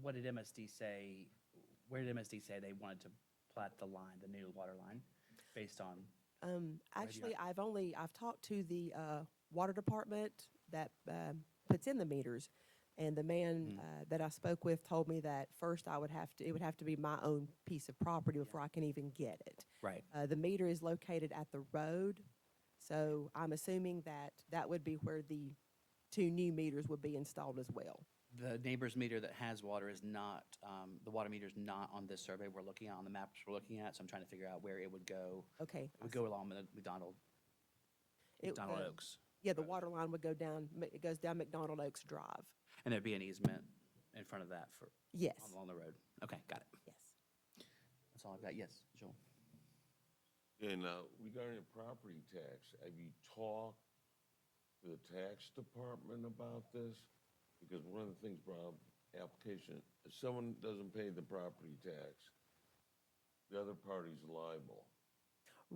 what did MSD say, where did MSD say they wanted to plat the line, the new water line, based on? Actually, I've talked to the water department that puts in the meters, and the man that I spoke with told me that first it would have to be my own piece of property before I can even get it. Right. The meter is located at the road, so I'm assuming that would be where the 2 new meters would be installed as well. The neighbor's meter that has water is not, the water meter is not on this survey we're looking at, on the maps we're looking at, so I'm trying to figure out where it would go. Okay. It would go along with McDonald Oaks. Yeah, the water line would go down, it goes down McDonald Oaks Drive. And there'd be an easement in front of that for, Yes, along the road? Okay, got it. yes. That's all I've got. Yes, Joel? And regarding the property tax, have you talked to the tax department about this? Because one of the things, Bob, application, if someone doesn't pay the property tax, the other party's liable.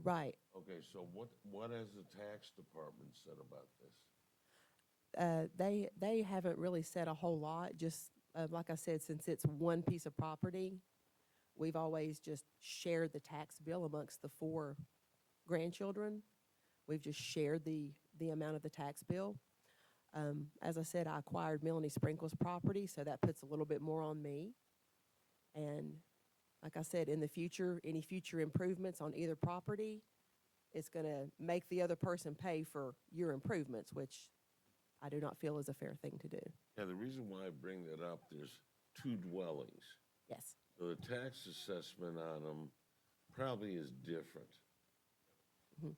Right. Okay, so what has the tax department said about this? They haven't really said a whole lot, just, like I said, since it's one piece of property, we've always just shared the tax bill amongst the 4 grandchildren. We've just shared the amount of the tax bill. As I said, I acquired Melanie Sprinkle's property, so that puts a little bit more on me. And like I said, in the future, any future improvements on either property, it's gonna make the other person pay for your improvements, which I do not feel is a fair thing to do. Yeah, the reason why I bring that up, there's 2 dwellings. Yes. So the tax assessment on them probably is different. Mhm.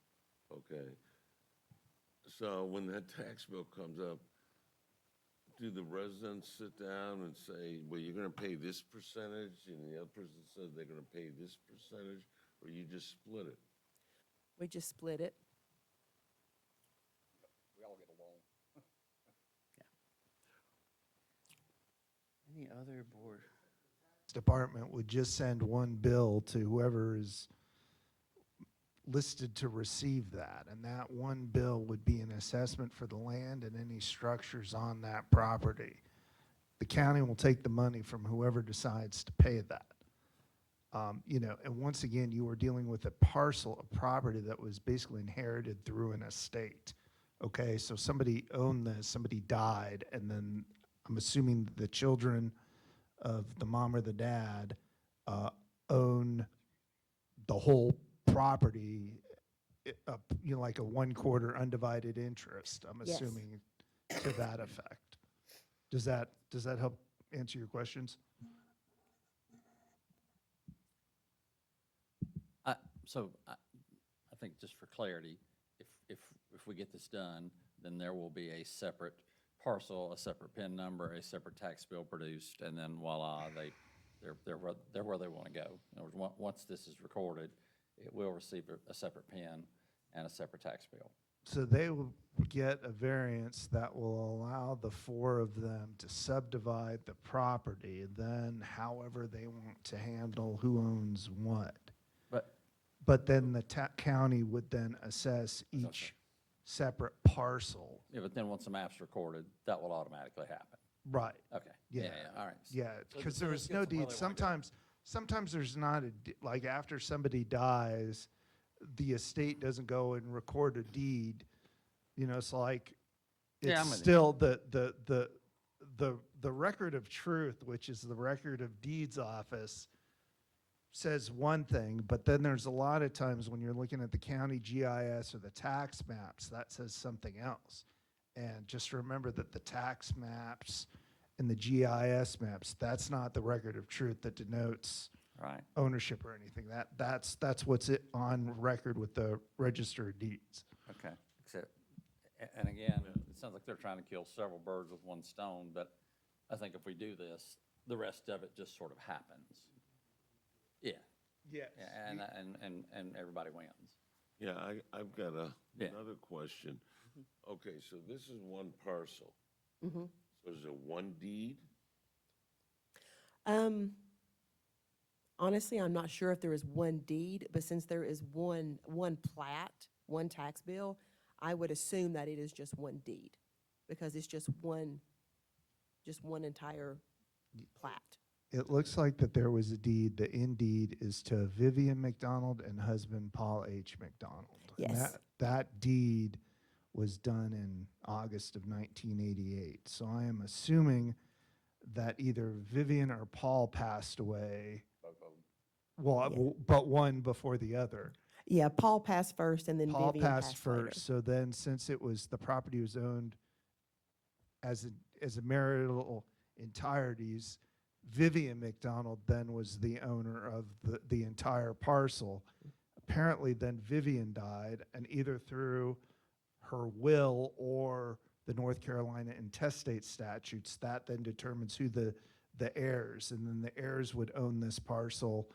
Okay. So when that tax bill comes up, do the residents sit down and say, well, you're gonna pay this percentage, and the other person says they're gonna pay this percentage, or you just split it? We just split it. We all get along. Any other board? Department would just send one bill to whoever is listed to receive that, and that one bill would be an assessment for the land and any structures on that property. The county will take the money from whoever decides to pay that. You know, and once again, you were dealing with a parcel of property that was basically inherited through an estate. Okay, so somebody owned this, somebody died, and then I'm assuming the children of the mom or the dad own the whole property, you know, like a 1/4 undivided interest, I'm Yes. assuming, to that effect. Does that help answer your questions? I think just for clarity, if we get this done, then there will be a separate parcel, a separate PIN number, a separate tax bill produced, and then voila, they're where they want to go. In other words, once this is recorded, it will receive a separate PIN and a separate tax bill. So they will get a variance that will allow the 4 of them to subdivide the property, then however they want to handle who owns what. But then the county would then assess each separate parcel. Yeah, but then once the map's recorded, that will automatically happen. Right. Okay. Yeah. All right. Yeah, So because so there this was gets no them where deed. they wanna go. Sometimes there's not like after somebody dies, the estate doesn't go and record a deed. You know, it's like, Yeah, I'm it's with you. still the record of truth, which is the record of deeds office, says one thing, but then there's a lot of times when you're looking at the county GIS or the tax maps, that says something else. And just remember that the tax maps and the GIS maps, that's not the record of truth that denotes Right. ownership or anything. That's what's on record with the Register of Deeds. Okay, except, and again, it sounds like they're trying to kill several birds with one stone, but I think if we do this, the rest of it just sort of happens. Yeah, Yes. and everybody wins. Yeah, I've got Yeah. another question. Okay, so this is one parcel. So is it one deed? Honestly, I'm not sure if there is one deed, but since there is one plat, one tax bill, I would assume that it is just one deed, because it's just one entire plat. It looks like that there was a deed. The in deed is to Vivian McDonald and husband Paul H. McDonald. And Yes. that deed was done in August of 1988. So I am assuming that either Vivian or Paul passed away. Well, but one before the other. Yeah, Paul passed first, and then Paul Vivian passed later. first. So then, since the property was owned as a marital entireties, Vivian McDonald then was the owner of the entire parcel. Apparently, then Vivian died, and either through her will or the North Carolina intestate statutes, that then determines who the heirs, and then the heirs would own this parcel,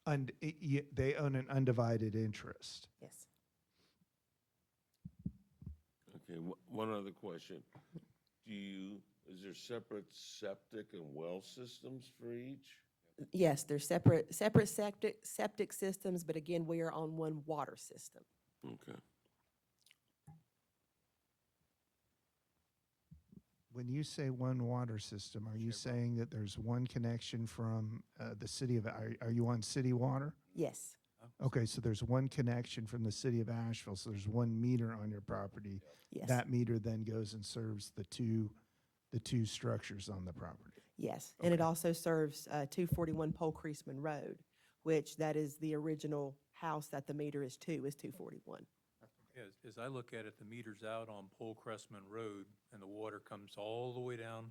and they own an undivided interest. Yes. Okay, one other question. Is there separate septic and well systems for each? Yes, they're separate septic systems, but again, we are on one water system. Okay. When you say one water system, are you saying that there's one connection from the city of, are you on city water? Yes, Okay, so there's one connection from the city of Asheville, so there's one meter on your property. yes, That meter then goes and serves the two structures on the property. yes. And it also serves 241 Pole Creasman Road, which that is the original house that the meter is 241. As I look at it, the meter's out on Pole Crestman Road, and the water comes all the way down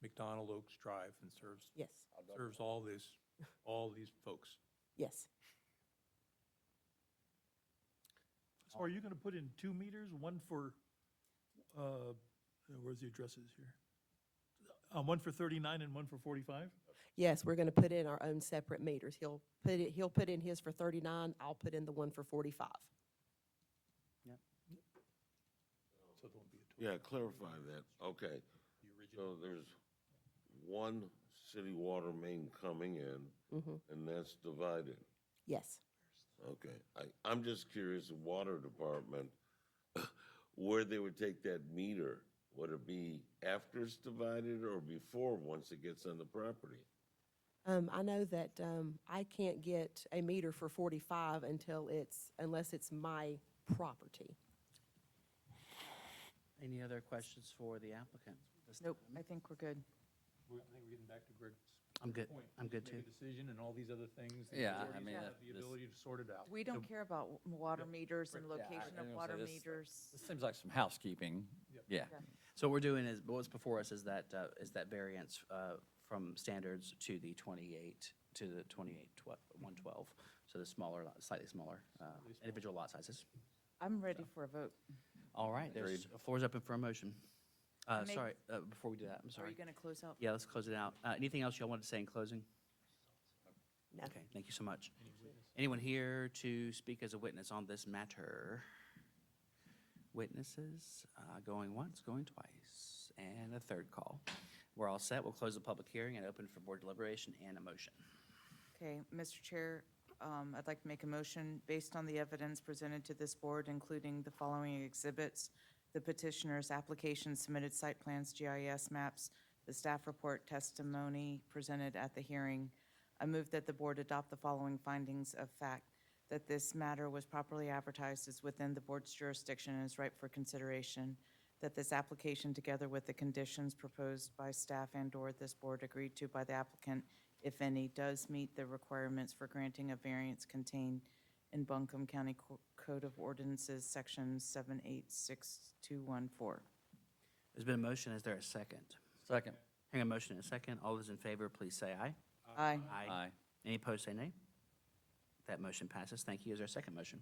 McDonald Oaks Drive and serves Yes, all these folks. yes. So are you gonna put in 2 meters, one for, where's the addresses here? One for 39 and one for 45? Yes, we're going to put in our own separate meters. He'll put in his for 39, I'll put in the one for 45. So there won't be a total. Yeah, clarify that. Okay. So there's one city water main coming in, and that's divided. Yes. Okay. I'm just curious, the water department, where they would take that meter. Would it be after it's divided or before, once it gets on the property? I know that I can't get a meter for 45 unless it's my property. Any other questions for the applicant? this Nope, time? I think we're good. I think we're getting back to Greg's I'm good. point. I'm good too. Make a decision and all these other things. the Yeah, I authorities mean, have the this- ability to sort it out. We don't care about water meters and Right. Yeah, I- location I of was water gonna say this- meters. This seems like some housekeeping. Yep. Yeah. So what we're doing is, what's before us is that variance from standards to the 28, to the 112. So the smaller, slightly smaller individual lot sizes. I'm ready for a vote. All right, there's, the floor's open for a motion. Make- Sorry, before we do that, I'm Are sorry. you going to close out? Yeah, let's close it out. Anything else y'all wanted to say in closing? No. Okay, thank you so much. Anyone here to speak as a witness on this matter? Witnesses, going once, going twice, and a third call. We're all set. We'll close the public hearing and open for board deliberation and a motion. Okay, Mr. Chair, I'd like to make a motion based on the evidence presented to this board, including the following exhibits: the petitioner's application, submitted site plans, GIS maps, the staff report, testimony presented at the hearing. I move that the board adopt the following findings of fact: that this matter was properly advertised as within the board's jurisdiction and is ripe for consideration, that this application, together with the conditions proposed by staff and/or this board agreed to by the applicant, if any, does meet the requirements for granting a variance contained in Buncombe County Code of Ordinances, Section 786-214. There's been a motion. Is there a second? Second. Hearing a motion and a second, all those in favor, please say aye. Aye. Aye. Any opposed, say nay. That motion passes. Thank you. Is there a second motion?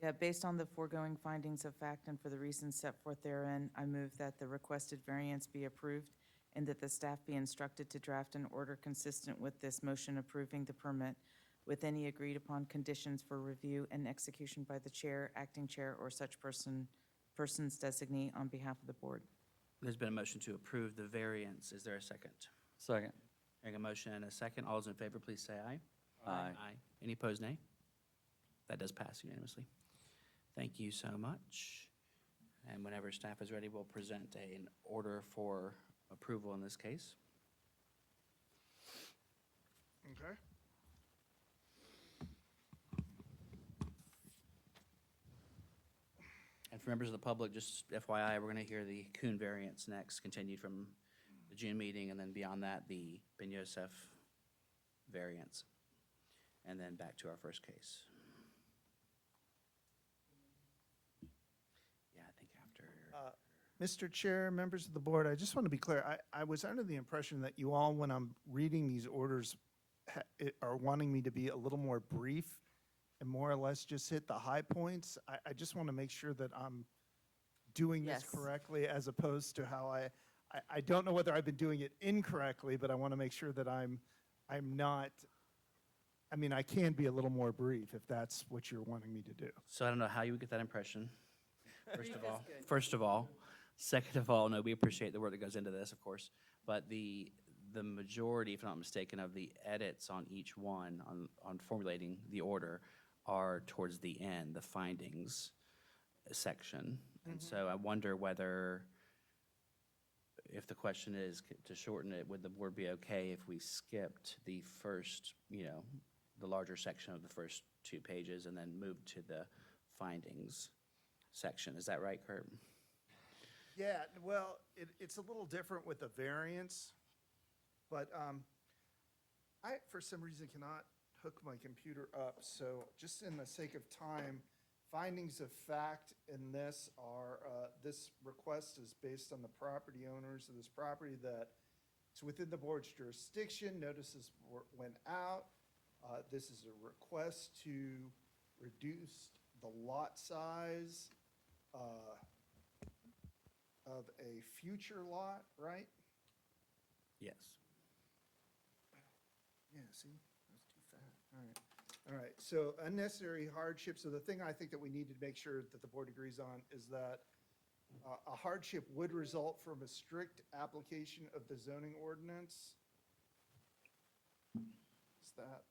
Yeah, based on the foregoing findings of fact and for the reasons set forth therein, I move that the requested variance be approved and that the staff be instructed to draft an order consistent with this motion approving the permit with any agreed-upon conditions for review and execution by the chair, acting chair, or such person's designee on behalf of the board. There's been a motion to approve the variance. Is there a second? Second. Hearing a motion and a second, all those in favor, please say aye. Aye. Any opposed, nay? That does pass unanimously. Thank you so much. And whenever staff is ready, we'll present an order for approval in this case. Okay. And for members of the public, just FYI, we're going to hear the Kuhn variance next, continued from the June meeting, and then beyond that, the Ben Yosef variance. And then back to our first case. Yeah, I think after. Mr. Chair, members of the board, I just want to be clear. I was under the impression that you all, when I'm reading these orders, are wanting me to be a little more brief and more or less just hit the high points. I just want to make sure that I'm doing this Yes. correctly as opposed to how I don't know whether I've been doing it incorrectly, but I want to make sure that I'm not, I mean, I can be a little more brief if that's what you're wanting me to do. So I don't know how you would get that impression, Brief is good. first of all. Second of all, no, we appreciate the work that goes into this, of course, but the majority, if I'm not mistaken, of the edits on each one, on formulating the order, are towards the end, the findings section. And so I wonder whether, if the question is to shorten it, would the board be okay if we skipped the first, the larger section of the first 2 pages and then moved to the findings section? Is that right, Kurt? Yeah, well, it's a little different with the variance, but I, for some reason, cannot hook my computer up, so just in the sake of time, findings of fact in this are, this request is based on the property owners of this property that it's within the board's jurisdiction, notices went out. This is a request to reduce the lot size of a future lot, right? Yes. Yeah, see, that's too fat. All right. All right, so unnecessary hardship. So the thing I think that we need to make sure that the board agrees on is that a hardship would result from a strict application of the zoning ordinance. Is that?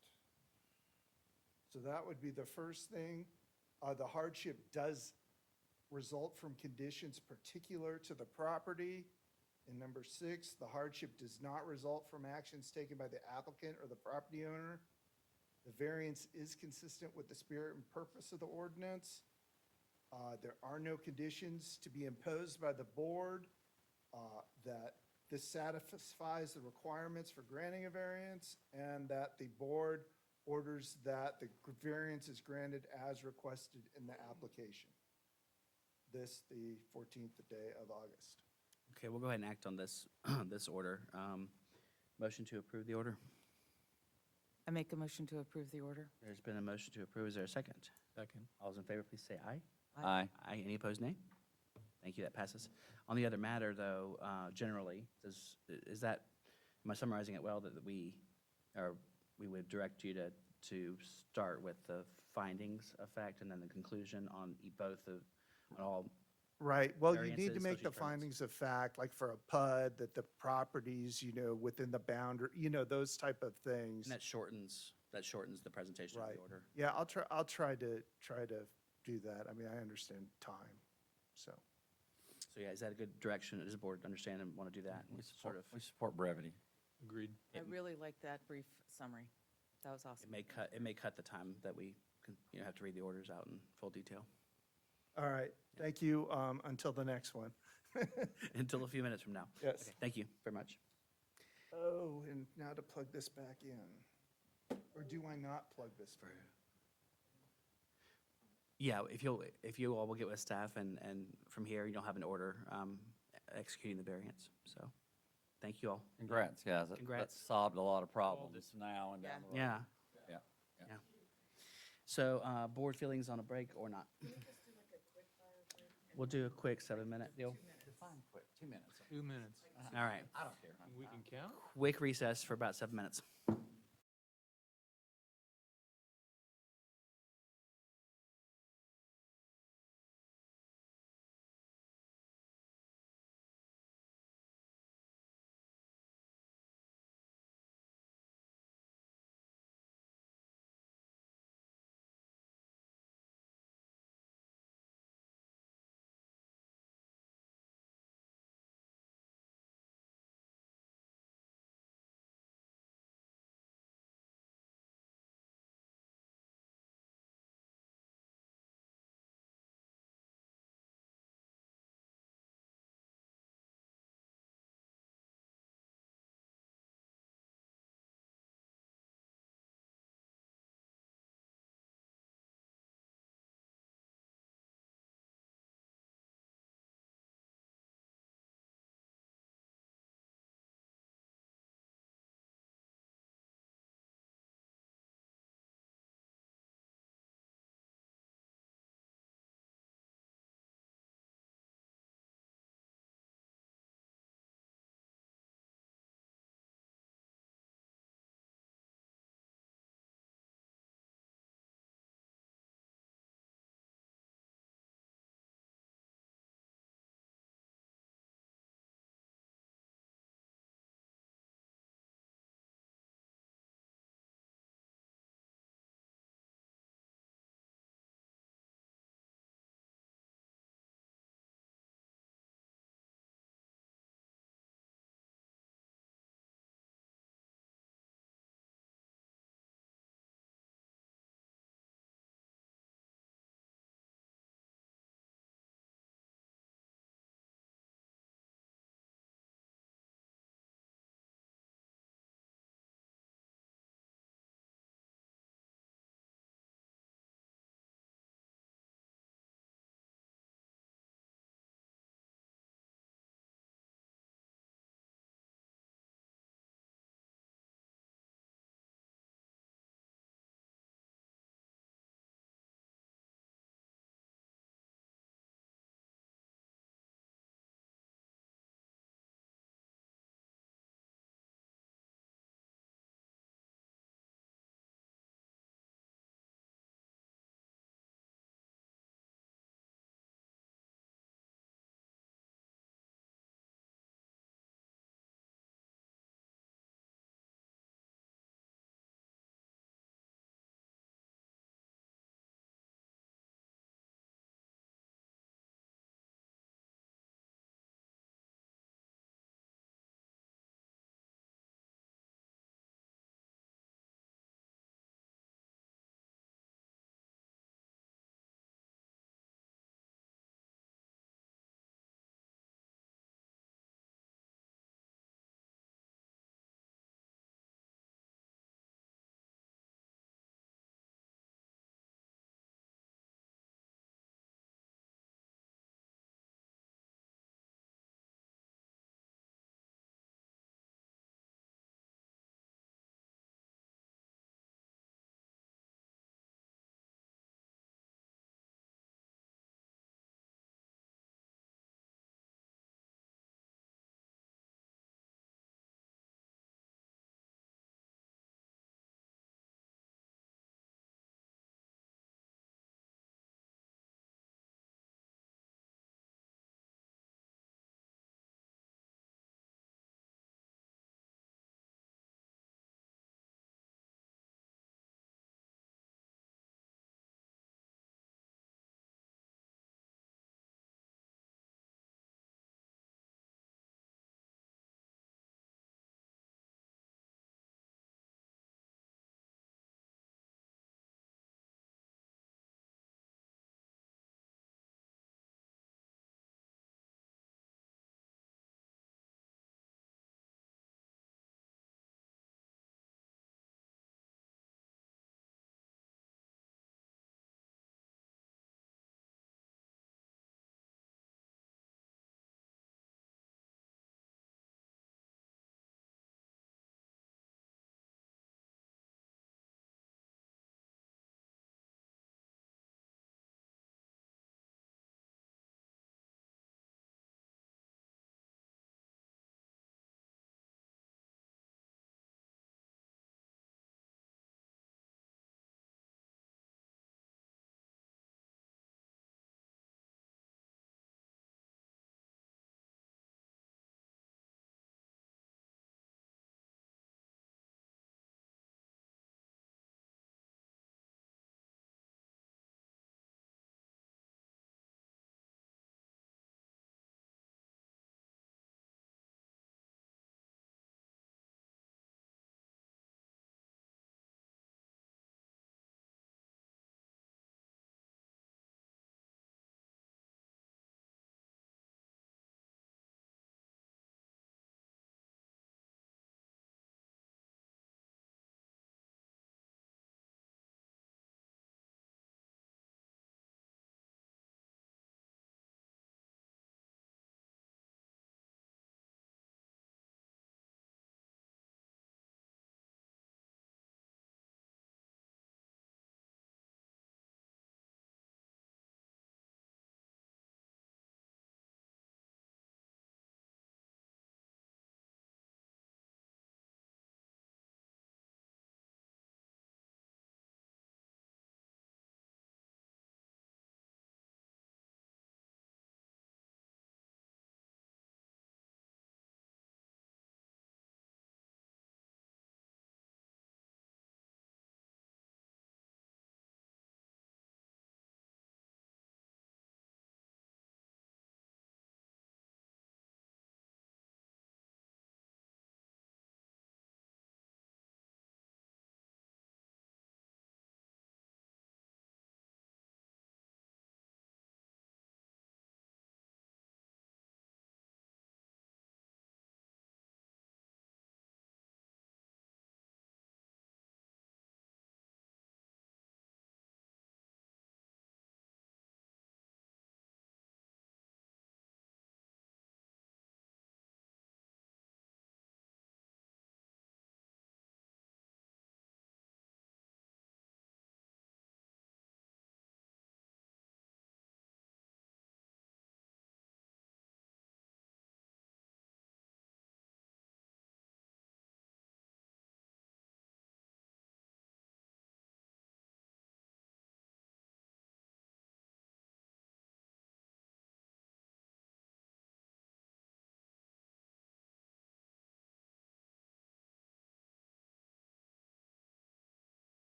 So that would be the first thing. The hardship does result from conditions particular to the property. And number 6, the hardship does not result from actions taken by the applicant or the property owner. The variance is consistent with the spirit and purpose of the ordinance. There are no conditions to be imposed by the board, that this satisfies the requirements for granting a variance, and that the board orders that the variance is granted as requested in the application. This, the 14th day of August. Okay, we'll go ahead and act on this, this order. Motion to approve the order? I make a motion to approve the order. There's been a motion to approve. Is there a second? Second. All those in favor, please say aye. Aye. Aye. Any opposed, nay? Thank you, that passes. On the other matter, though, generally, is that, am I summarizing it well, that we would direct you to start with the findings effect and then the conclusion on on all? Right, well, you need to Variances, make special the permits. findings of fact, like for a PUD, that the properties, within the boundary, those type of things. And that shortens the presentation of Right. the order. Yeah, I'll try to do that. I mean, I understand time, so. So yeah, is that a good direction? Does the board understand and want to do that? We Sort of, we support brevity. Agreed. I really like that brief summary. That was awesome. it may cut the time that we have to read the orders out in full detail. All right, thank you, until the next one. Until a few minutes from now. Yes. Okay, thank you very much. Oh, and now to plug this back in. Or do I not plug this back? Yeah, if you all will get with staff and from here, you'll have an order executing the variance. So, thank you all. Congrats, guys. That Congrats. solved a lot of problems now and down the road. Yeah. Yeah. Yeah. So, board feelings on a break or not? We'll do a quick 7-minute deal. Define quick, 2 minutes. 2 minutes. All right. I don't care. We can count? Quick recess for about 7 minutes.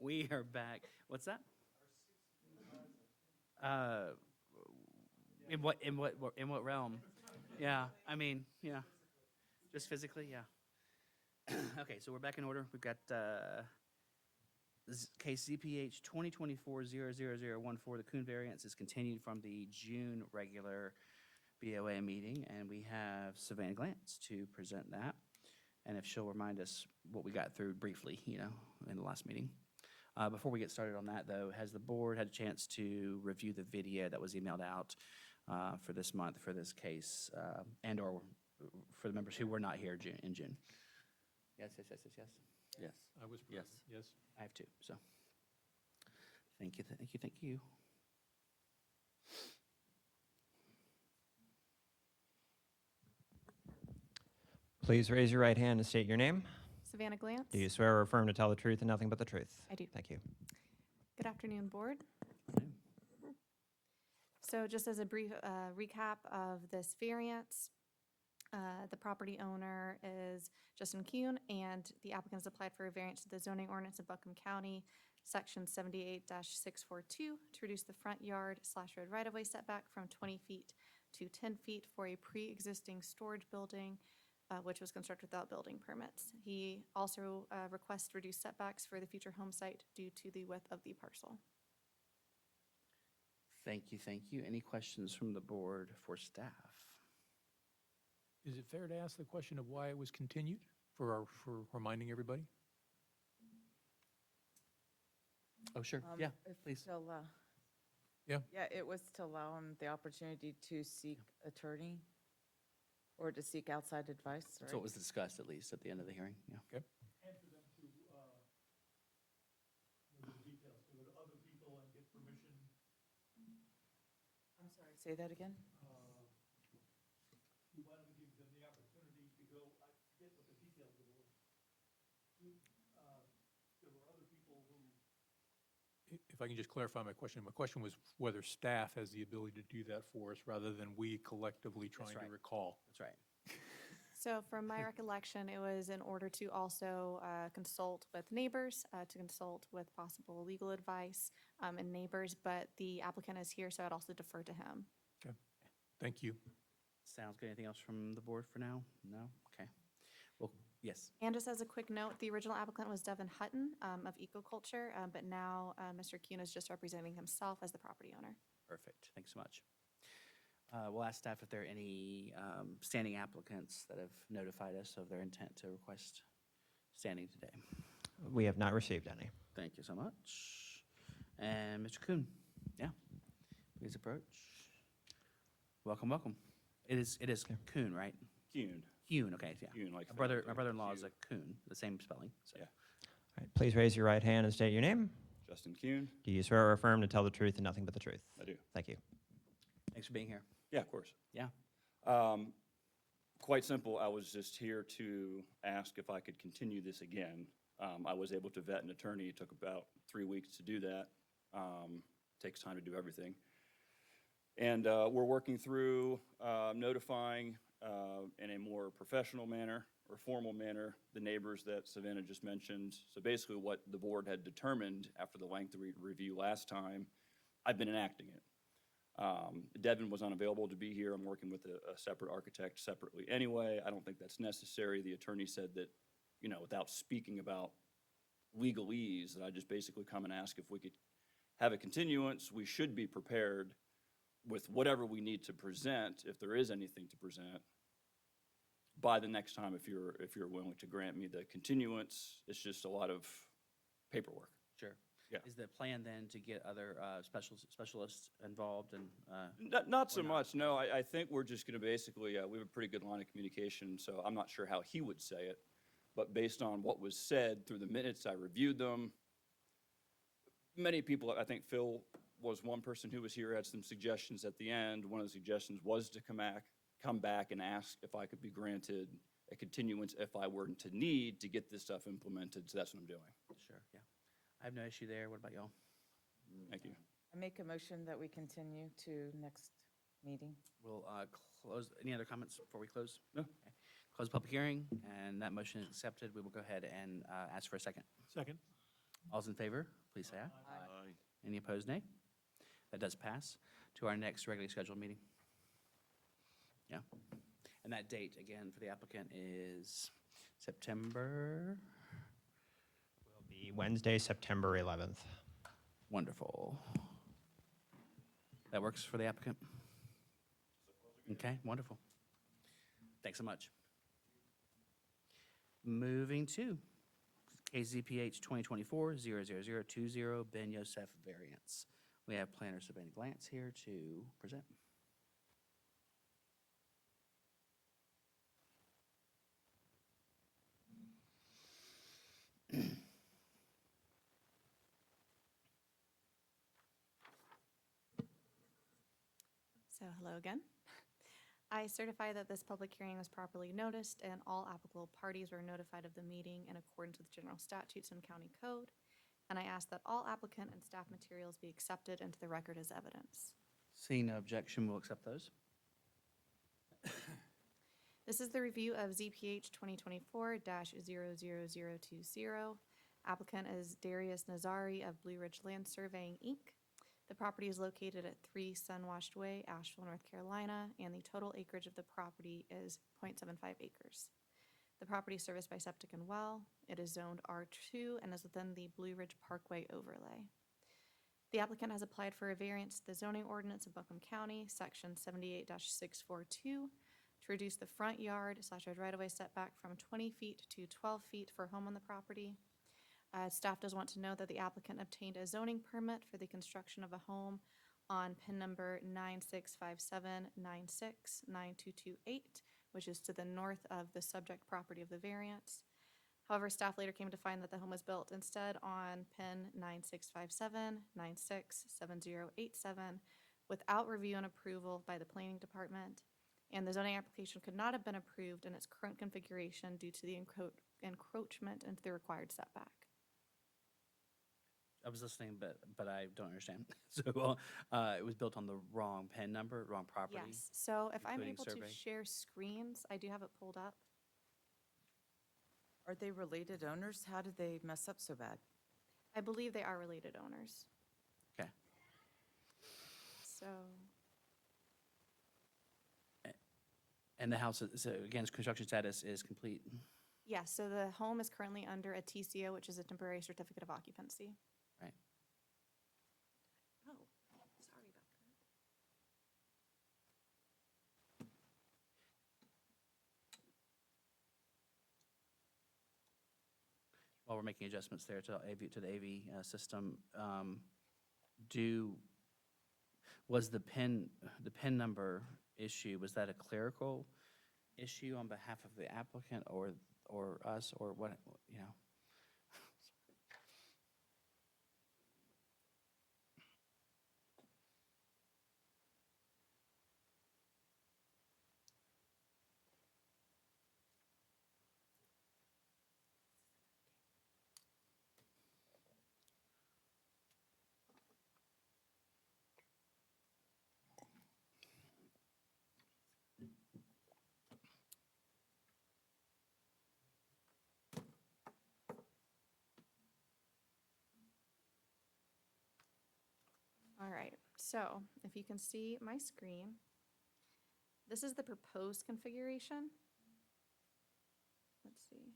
We are back. What's that? In what realm? Yeah, I mean, yeah. Just physically, yeah. Okay, so we're back in order. We've got case ZPH 2024-00014. The Kuhn variance is continued from the June regular BOA meeting, and we have Savannah Glantz to present that. And if she'll remind us what we got through briefly, in the last meeting. Before we get started on that, though, has the board had a chance to review the video that was emailed out for this month for this case, and/or for the members who were not here in June? Yes, yes, yes, yes, yes. Yes. I was present, yes. I have two, so. Thank you, thank you, thank you. Please raise your right hand and state your name. Savannah Glantz. Do you swear or affirm to tell the truth and nothing but the truth? I do. Thank you. Good afternoon, board. So just as a brief recap of this variance, the property owner is Justin Kuhn, and the applicant has applied for a variance to the zoning ordinance of Buncombe County, section 78-642, to reduce the front yard/road right-of-way setback from 20 feet to 10 feet for a pre-existing storage building, which was constructed without building permits. He also requests reduced setbacks for the future home site due to the width of the parcel. Thank you, thank you. Any questions from the board for staff? Is it fair to ask the question of why it was continued for reminding everybody? Oh, sure, yeah, If please. to allow- Yeah. Yeah, it was to allow him the opportunity to seek attorney or to seek outside advice, right? That's what was discussed, at least, at the end of the hearing, yeah. Okay. And for them to, the details, so that other people and get permission. I'm sorry, say that again? We wanted to give them the opportunity to go, I forget what the details were. There were other people who. If I can just clarify my question was whether staff has the ability to do that for us rather than we collectively trying to right. recall. That's right. So from my recollection, it was in order to also consult with neighbors, to consult with possible legal advice and neighbors, but the applicant is here, so I'd also defer to him. Okay. Thank you. Sounds good. Anything else from the board for now? No? Okay. Well, yes. And just as a quick note, the original applicant was Devin Hutton of Ecoculture, but now Mr. Kuhn is just representing himself as the property owner. Perfect. Thanks so much. We'll ask staff if there are any standing applicants that have notified us of their intent to request standing today. We have not received any. Thank you so much. And Mr. Kuhn, yeah, please approach. Welcome, welcome. It is Kuhn, right? Kuhn. Kuhn, okay, yeah. Kuhn, like My family, brother-in-law Q. is a Kuhn, the same spelling, so. Yeah. All right, please raise your right hand and state your name. Justin Kuhn. Do you swear or affirm to tell the truth and nothing but the truth? I do. Thank you. Thanks for being here. Yeah, of course. Yeah. Quite simple. I was just here to ask if I could continue this again. I was able to vet an attorney. It took about 3 weeks to do that. Takes time to do everything. And we're working through notifying in a more professional manner or formal manner the neighbors that Savannah just mentioned. So basically what the board had determined after the lengthy review last time, I've been enacting it. Devin was unavailable to be here. I'm working with a separate architect separately anyway. I don't think that's necessary. The attorney said that, without speaking about legalese, that I just basically come and ask if we could have a continuance. We should be prepared with whatever we need to present, if there is anything to present, by the next time, if you're willing to grant me the continuance. It's just a lot of paperwork. Sure. Yeah. Is the plan then to get other specialists involved and? Not so or not? much, no. I think we're just going to basically, we have a pretty good line of communication, so I'm not sure how he would say it. But based on what was said through the minutes, I reviewed them. Many people, I think Phil was one person who was here, had some suggestions at the end. One of the suggestions was to come back and ask if I could be granted a continuance if I were to need to get this stuff implemented, so that's what I'm doing. Sure, yeah. I have no issue there. What about y'all? Thank you. I make a motion that we continue to next meeting. We'll close. Any other comments before we close? No. Okay. Close the public hearing, and that motion is accepted. We will go ahead and ask for a second. Second. All's in favor, please say aye. Aye. Any opposed, nay? That does pass. To our next regularly scheduled meeting. Yeah. And that date, again, for the applicant is September? Will be Wednesday, September 11th. Wonderful. That works for the applicant? Okay, wonderful. Thanks so much. Moving to KZPH 2024-00020, Ben Yosef variance. We have planner Savannah Glantz here to present. So hello again. I certify that this public hearing was properly noticed and all applicable parties were notified of the meeting in accordance with general statutes and county code. And I ask that all applicant and staff materials be accepted into the record as evidence. Seeing no objection, we'll accept those. This is the review of ZPH 2024-00020. Applicant is Darius Nazari of Blue Ridge Land Surveying, Inc. The property is located at 3 Sunwashed Way, Asheville, North Carolina, and the total acreage of the property is 0.75 acres. The property is serviced by septic and well. It is zoned R2 and is within the Blue Ridge Parkway overlay. The applicant has applied for a variance to the zoning ordinance of Buncombe County, section 78-642, to reduce the front yard / right-of-way setback from 20 feet to 12 feet for a home on the property. Staff does want to know that the applicant obtained a zoning permit for the construction of a home on PIN number 9657969228, which is to the north of the subject property of the variance. However, staff later came to find that the home was built instead on PIN 9657967087 without review and approval by the planning department. And the zoning application could not have been approved in its current configuration due to the encroachment into the required setback. I was listening, but I don't understand. So it was built on the wrong PIN number, wrong property? Yes, so if I'm including able survey? to share screens, I do have it pulled up. Are they related owners? How did they mess up so bad? I believe they are related owners. Okay. So, And the house, so again, construction status is complete? yeah, so the home is currently under a TCO, which is a temporary certificate of occupancy. Right. Oh, sorry about that. While we're making adjustments there to the AV system, was the PIN number issue, was that a clerical issue on behalf of the applicant or us, or what, you know? All right, so if you can see my screen, this is the proposed configuration. Let's see.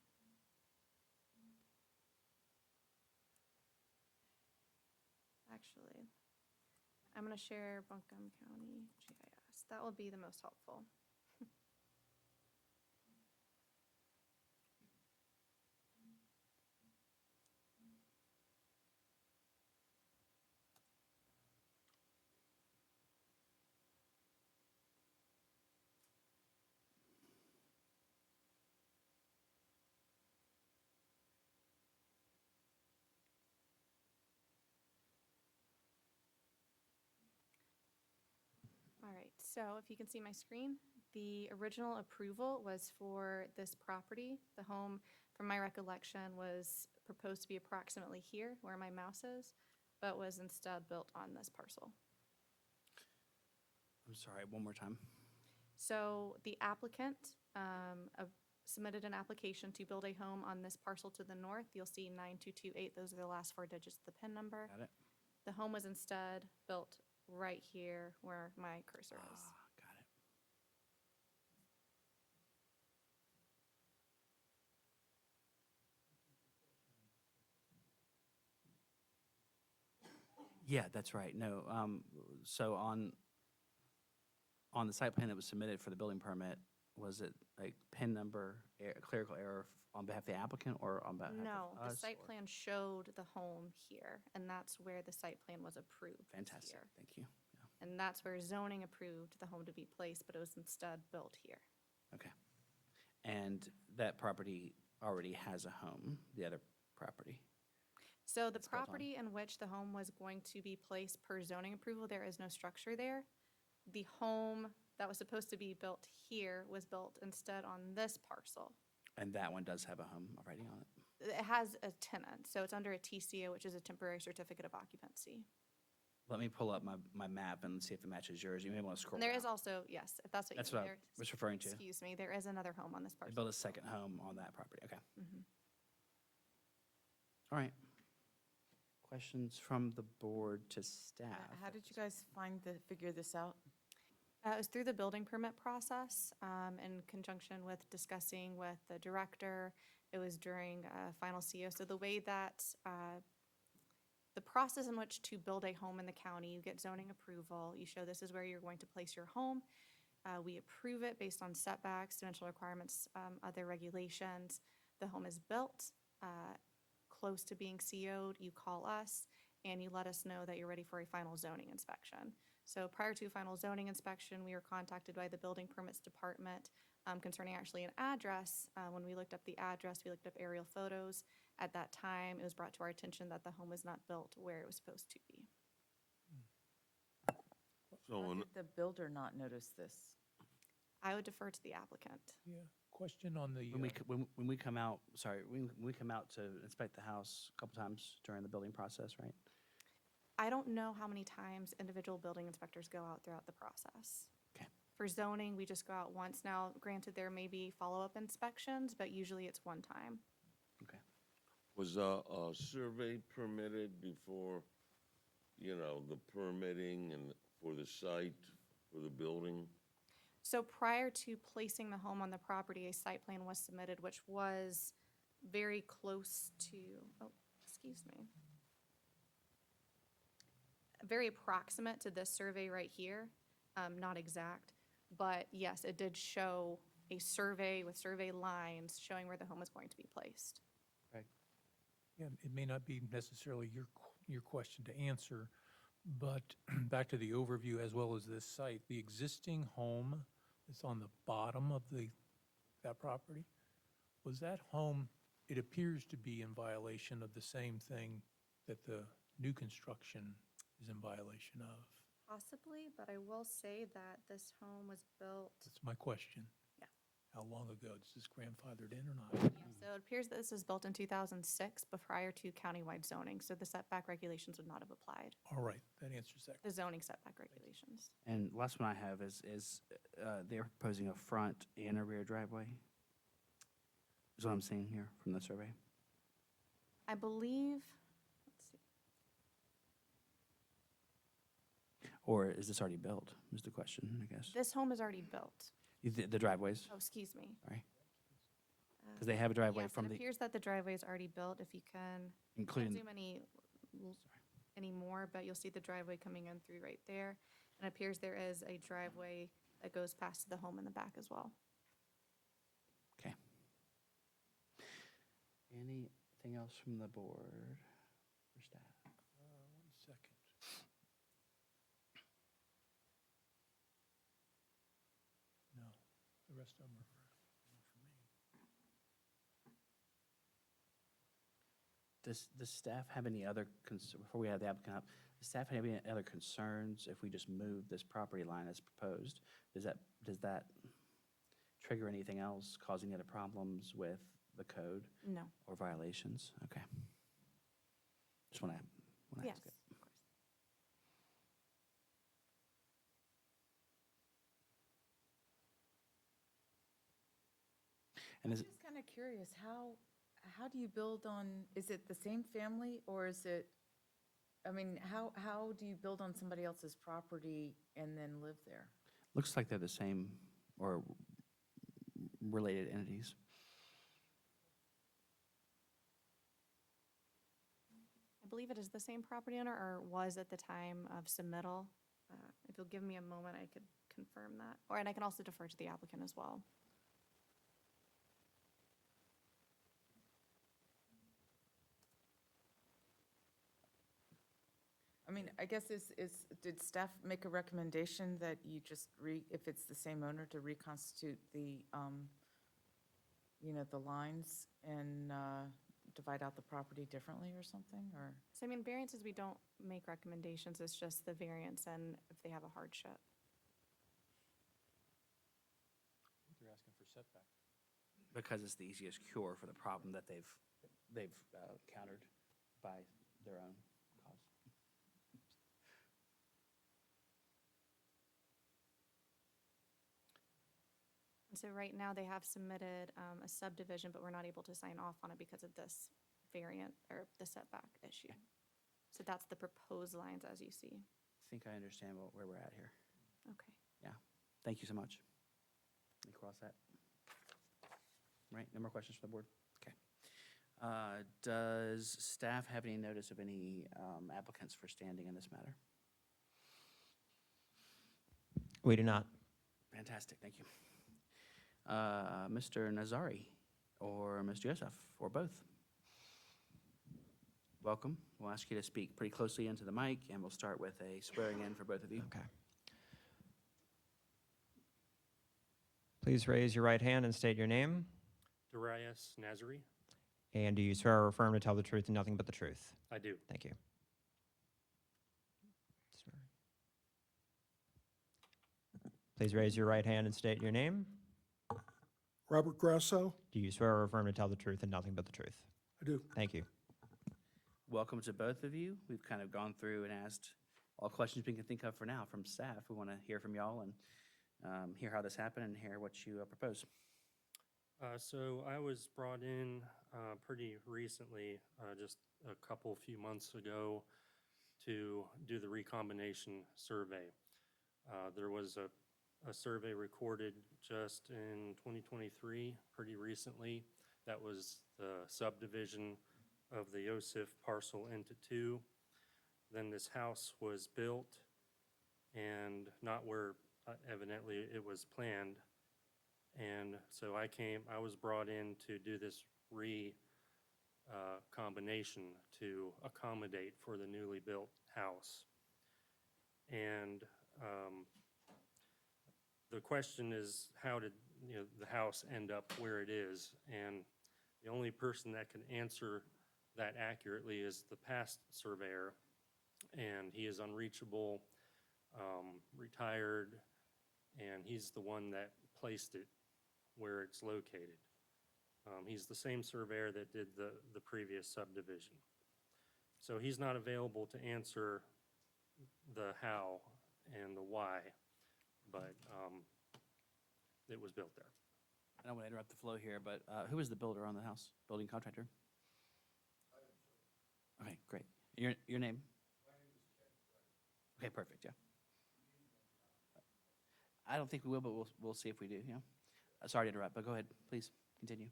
Actually, I'm going to share Buncombe County GIS. That will be the most helpful. All right, so if you can see my screen, the original approval was for this property. The home, from my recollection, was proposed to be approximately here, where my mouse is, but was instead built on this parcel. I'm sorry, one more time. So the applicant submitted an application to build a home on this parcel to the north. You'll see 9228, those are the last four digits of the PIN number. Got it? The home was instead built right here where my cursor is. Got it. Yeah, that's right. No, so on the site plan that was submitted for the building permit, was it like PIN number, clerical error on behalf of the applicant or on behalf of us? No, the site or- plan showed the home here, and that's where the site plan was approved. was Fantastic, here. thank you. Yeah. And that's where zoning approved the home to be placed, but it was instead built here. Okay. And that property already has a home, the other property? So the It's built on. property in which the home was going to be placed per zoning approval, there is no structure there. The home that was supposed to be built here was built instead on this parcel. And that one does have a home already on it? It has a tenant, so it's under a TCO, which is a temporary certificate of occupancy. Let me pull up my map and see if it matches yours. You may want to scroll And there down. is also, yes, if that's what you That's mean, what I there- was referring to. Excuse me, there is another home on this They parcel. built a second home on that property, okay. Mhm. All right. Questions from the board to staff? How did you guys figure this out? It was through the building permit process, in conjunction with discussing with the director. It was during final CO. So the way that, the process in which to build a home in the county, you get zoning approval, you show this is where you're going to place your home. We approve it based on setbacks, dimensional requirements, other regulations. The home is built, close to being CO'd, you call us, and you let us know that you're ready for a final zoning inspection. So prior to final zoning inspection, we were contacted by the building permits department concerning actually an address. When we looked up the address, we looked up aerial photos. At that time, it was brought to our attention that the home was not built where it was supposed to be. So, How in- did the builder not notice this? I would defer to the applicant. Yeah, question on the, When we come out, sorry, when we come out to inspect the house a couple times during the building process, right? I don't know how many times individual building inspectors go out throughout the process. Okay. For zoning, we just go out once. Now, granted, there may be follow-up inspections, but usually it's one time. Okay. was a survey permitted before, the permitting and for the site, for the building? So prior to placing the home on the property, a site plan was submitted, which was very close to, oh, excuse me. Very approximate to this survey right here, not exact, but yes, it did show a survey with survey lines showing where the home was going to be placed. yeah, it may not be necessarily your question to answer, but back to the overview as well as this site, the existing home that's on the bottom of that property, was that home, it appears to be in violation of the same thing that the new construction is in violation of? Possibly, but I will say that this home was built, That's my question. Yeah. How long ago? Is this grandfathered in or not? so it appears that this was built in 2006, but prior to countywide zoning, so the setback regulations would not have applied, All right, that answers that. the zoning setback regulations. And last one I have is they're proposing a front and a rear driveway? Is what I'm seeing here from the survey? I believe, let's see, Or is this already built, is the question, I guess? this home is already built. The driveways, Oh, excuse me. sorry? Because they have a driveway Yes, from it the, appears that the driveway is already built. If you can't including, zoom any more, but you'll see the driveway coming in through right there. And it appears there is a driveway that goes past the home in the back as well. okay. Anything else from the board or staff? 1 second. No, the rest of them are for me. Does staff have any other, before we have the applicant up, does staff have any other concerns if we just move this property line as proposed? Does that trigger anything else, cause any other problems with the code No. or violations? Okay. Just want to Yes, ask it. of course. And I'm is, just kind of curious, how do you build on, is it the same family or is it, I mean, how do you build on somebody else's property and then live there? looks like they're the same or related entities. I believe it is the same property owner, or was at the time of submittal. If you'll give me a moment, I could confirm that. And I can also defer to the applicant as well. I mean, I guess did staff make a recommendation that you just if it's the same owner, to reconstitute the, the lines and divide out the property differently or something, or? So I mean, variances, we don't make recommendations. It's just the variance and if they have a hardship. They're asking for setback. Because it's the easiest cure for the problem that they've countered by their own cause. And so right now, they have submitted a subdivision, but we're not able to sign off on it because of this variant, or the setback issue. So that's the proposed lines as you see. I think I understand where we're at here. Okay. Yeah, thank you so much. Let me cross that. Right, no more questions from the board? Okay. Does staff have any notice of any applicants for standing in this matter? We do not. Fantastic, thank you. Mr. Nazari or Mr. Yosef, or both? Welcome. We'll ask you to speak pretty closely into the mic, and we'll start with a swearing in for both of you. Okay. Please raise your right hand and state your name. Darius Nazari. And do you swear or affirm to tell the truth and nothing but the truth? I do. Thank you. Please raise your right hand and state your name. Robert Grasso. Do you swear or affirm to tell the truth and nothing but the truth? I do. Thank you. Welcome to both of you. We've kind of gone through and asked all questions we can think of for now from staff. We want to hear from y'all and hear how this happened and hear what you propose. So I was brought in pretty recently, just a few months ago, to do the recombination survey. There was a survey recorded just in 2023, pretty recently. That was the subdivision of the Yosef parcel into two. Then this house was built, and not where evidently it was planned. And so I was brought in to do this combination to accommodate for the newly built house. And the question is, how did the house end up where it is? And the only person that can answer that accurately is the past surveyor, and he is unreachable, retired, and he's the one that placed it where it's located. He's the same surveyor that did the previous subdivision. So he's not available to answer the how and the why, but it was built there. I don't want to interrupt the flow here, but who is the builder on the house, building contractor? Okay, great. Your name? My name is Ken. Okay, perfect, yeah. I don't think we will, but we'll see if we do, yeah. Sorry to interrupt, but go ahead, please, continue.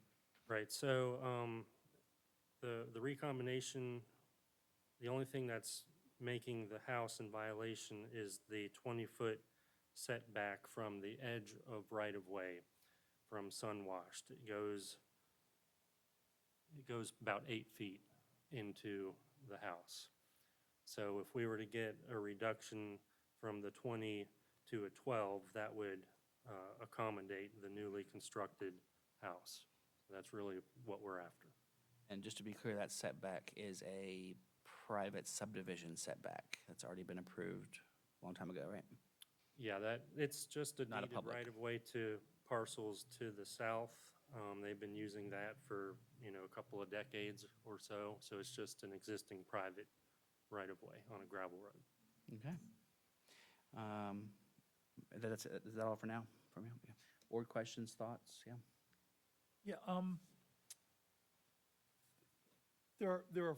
Right, so the recombination, the only thing that's making the house in violation is the 20-foot setback from the edge of right-of-way from Sunwashed. It goes about 8 feet into the house. So if we were to get a reduction from the 20 to a 12, that would accommodate the newly constructed house. So that's really what we're after. And just to be clear, that setback is a private subdivision setback that's already been approved a long time ago, right? Yeah, it's just a Not a deeded public. right-of-way to parcels to the south. They've been using that for, a couple of decades or so. So it's just an existing private right-of-way on a gravel road. Okay. Is that all for now from you? Yeah. Board questions, thoughts? Yeah. Yeah, there are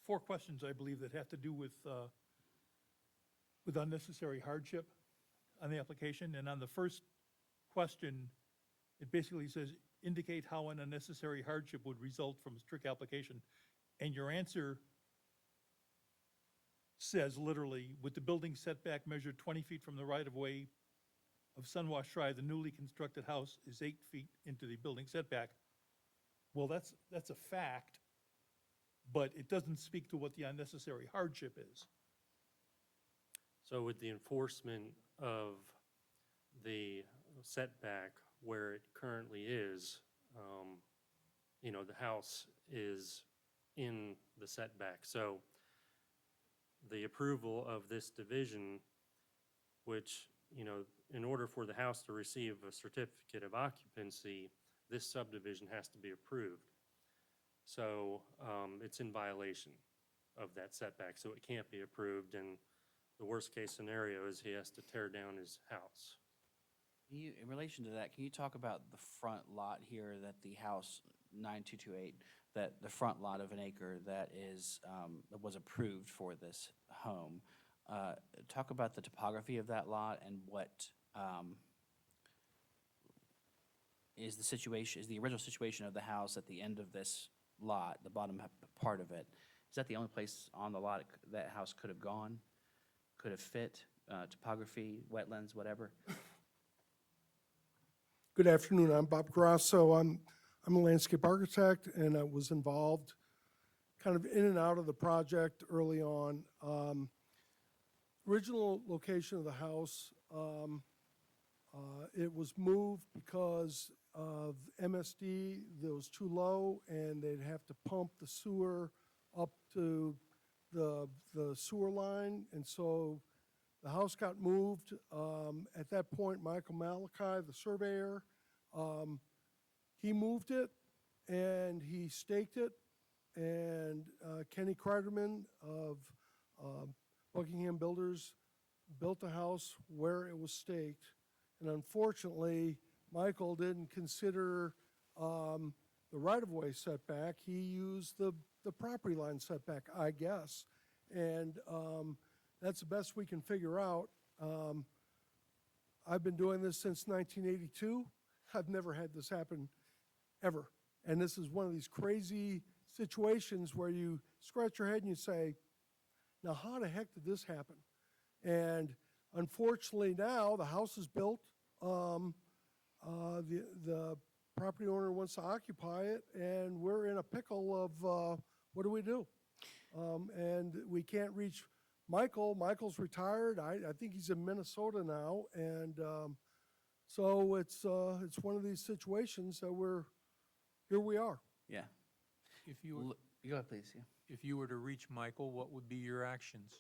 4 questions, I believe, that have to do with unnecessary hardship on the application. And on the first question, it basically says, indicate how an unnecessary hardship would result from a strict application. And your answer says literally, with the building setback measured 20 feet from the right-of-way of Sunwash Drive, the newly constructed house is 8 feet into the building setback. Well, that's a fact, but it doesn't speak to what the unnecessary hardship is. So with the enforcement of the setback where it currently is, the house is in the setback. So the approval of this division, which, in order for the house to receive a certificate of occupancy, this subdivision has to be approved. So it's in violation of that setback, so it can't be approved, and the worst-case scenario is he has to tear down his house. In relation to that, can you talk about the front lot here that the house 9228, that the front lot of an acre that was approved for this home? Talk about the topography of that lot and what is the original situation of the house at the end of this lot, the bottom part of it. Is that the only place on the lot that house could have gone? Could have fit, topography, wetlands, whatever? Good afternoon, I'm Bob Grasso. I'm a landscape architect, and I was involved kind of in and out of the project early on. Original location of the house, it was moved because of MSD that was too low, and they'd have to pump the sewer up to the sewer line, and so the house got moved. At that point, Michael Malachi, the surveyor, he moved it and he staked it, and Kenny Kreiderman of Buckingham Builders built the house where it was staked. And unfortunately, Michael didn't consider the right-of-way setback. He used the property line setback, I guess. And that's the best we can figure out. I've been doing this since 1982. I've never had this happen, ever. And this is one of these crazy situations where you scratch your head and you say, now how the heck did this happen? And unfortunately now, the house is built. The property owner wants to occupy it, and we're in a pickle of what do we do? And we can't reach Michael. Michael's retired. I think he's in Minnesota now, and so it's one of these situations that here we are. Yeah. If you were, Go ahead, please, yeah. if you were to reach Michael, what would be your actions?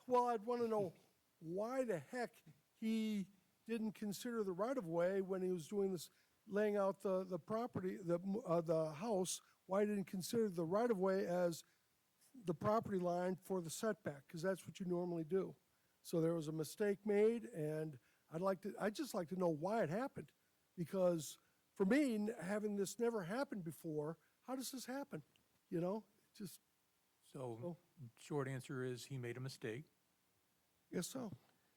Well, I'd want to know why the heck he didn't consider the right-of-way when he was doing this, laying out the property, the house. Why he didn't consider the right-of-way as the property line for the setback, because that's what you normally do. So there was a mistake made, and I'd just like to know why it happened, because for me, having this never happened before, how does this happen? Just, So, short answer is he made a mistake. guess so.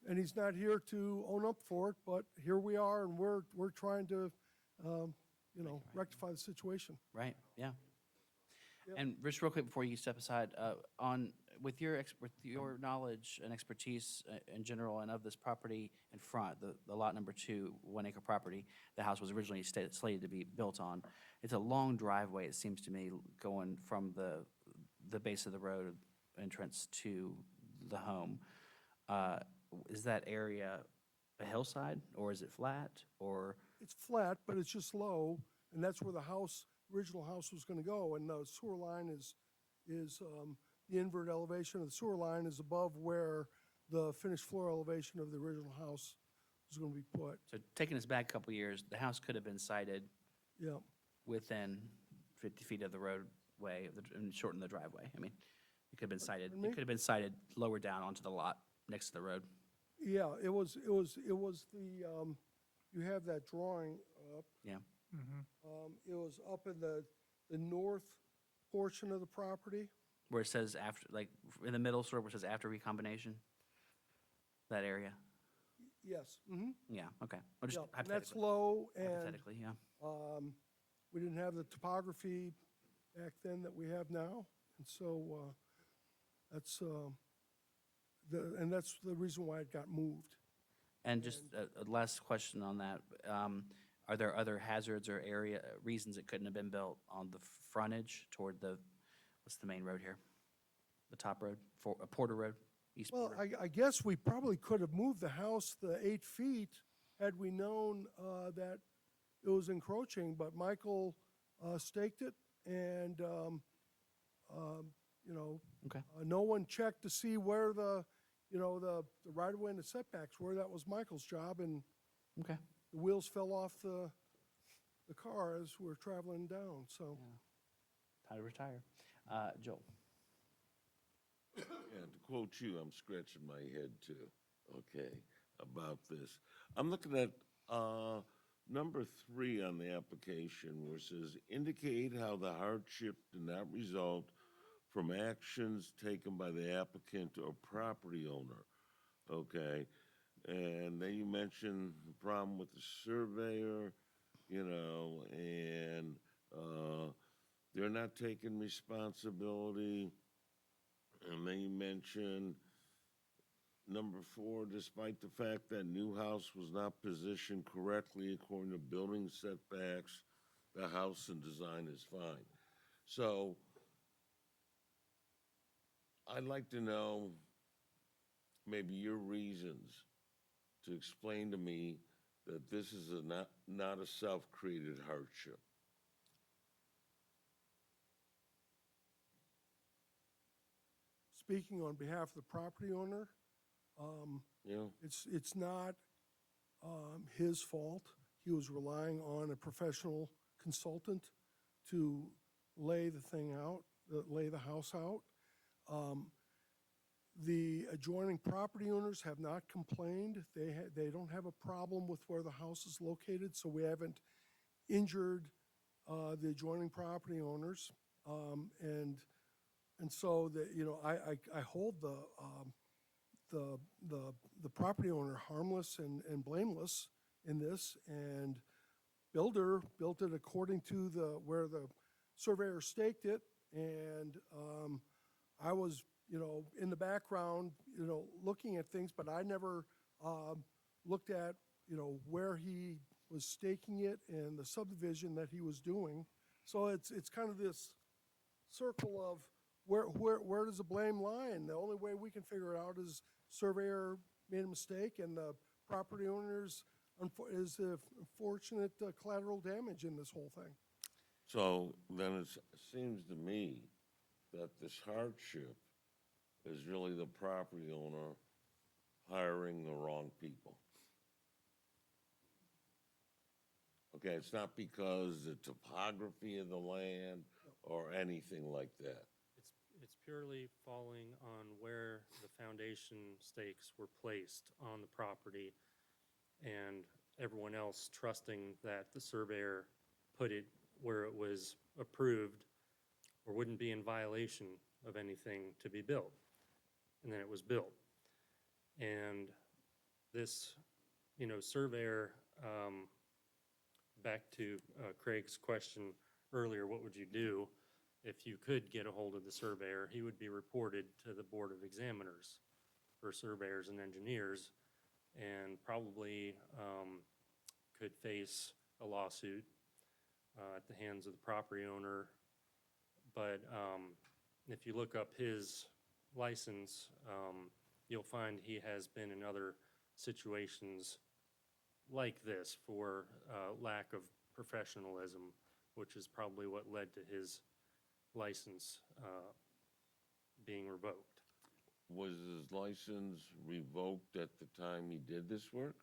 And he's not here to own up for it, but here we are, and we're trying to, rectify the situation. Right, yeah. Yep. And Rich, real quick before you step aside, with your knowledge and expertise in general and of this property in front, the lot number 2, 1 acre property, the house was originally slated to be built on. It's a long driveway, it seems to me, going from the base of the road entrance to the home. Is that area a hillside, or is it flat, or? It's flat, but it's just low, and that's where the original house was going to go. And the sewer line is the invert elevation of the sewer line is above where the finished floor elevation of the original house was going to be put. So taking us back a couple years, the house could have been sited Yeah. within 50 feet of the roadway and shorten the driveway. I mean, it could have been sited. Pardon me? It could have been sited lower down onto the lot next to the road. Yeah, it was the, you have that drawing up. Yeah. It was up in the north portion of the property. Where it says after, like, in the middle, sort of, where it says after recombination? That area? Yes, Yeah, okay. Well, just yeah, and that's hypothetically. low, and Hypothetically, yeah. we didn't have the topography back then that we have now, and so that's the reason why it got moved. And just a last question on that. Are there other hazards or reasons it couldn't have been built on the frontage toward what's the main road here? The top road, Porter Road, East Well, Porter? I guess we probably could have moved the house the 8 feet had we known that it was encroaching, but Michael staked it, and, Okay. no one checked to see where the right-of-way and the setbacks were. That was Michael's job, and Okay. the wheels fell off the car as we're traveling down, so. Time to retire. Joel? Yeah, to quote you, I'm scratching my head too, okay, about this. I'm looking at number 3 on the application where it says, indicate how the hardship did not result from actions taken by the applicant or property owner, okay? And then you mentioned the problem with the surveyor, and they're not taking responsibility. And then you mentioned number 4, despite the fact that new house was not positioned correctly according to building setbacks, the house and design is fine. So I'd like to know maybe your reasons to explain to me that this is not a self-created hardship. Speaking on behalf of the property owner, Yeah. it's not his fault. He was relying on a professional consultant to lay the thing out, lay the house out. The adjoining property owners have not complained. They don't have a problem with where the house is located, so we haven't injured the adjoining property owners. And so I hold the property owner harmless and blameless in this, and builder built it according to where the surveyor staked it, and I was, in the background, looking at things, but I never looked at, where he was staking it and the subdivision that he was doing. So it's kind of this circle of where does the blame lie? And the only way we can figure it out is surveyor made a mistake, and the property owners is the unfortunate collateral damage in this whole thing. So then it seems to me that this hardship is really the property owner hiring the wrong people. Okay, it's not because the topography of the land or anything like that. It's purely falling on where the foundation stakes were placed on the property, and everyone else trusting that the surveyor put it where it was approved or wouldn't be in violation of anything to be built. And then it was built. And this, surveyor, back to Craig's question earlier, what would you do if you could get a hold of the surveyor? He would be reported to the Board of Examiners for surveyors and engineers, and probably could face a lawsuit at the hands of the property owner. But if you look up his license, you'll find he has been in other situations like this for lack of professionalism, which is probably what led to his license being revoked. Was his license revoked at the time he did this work?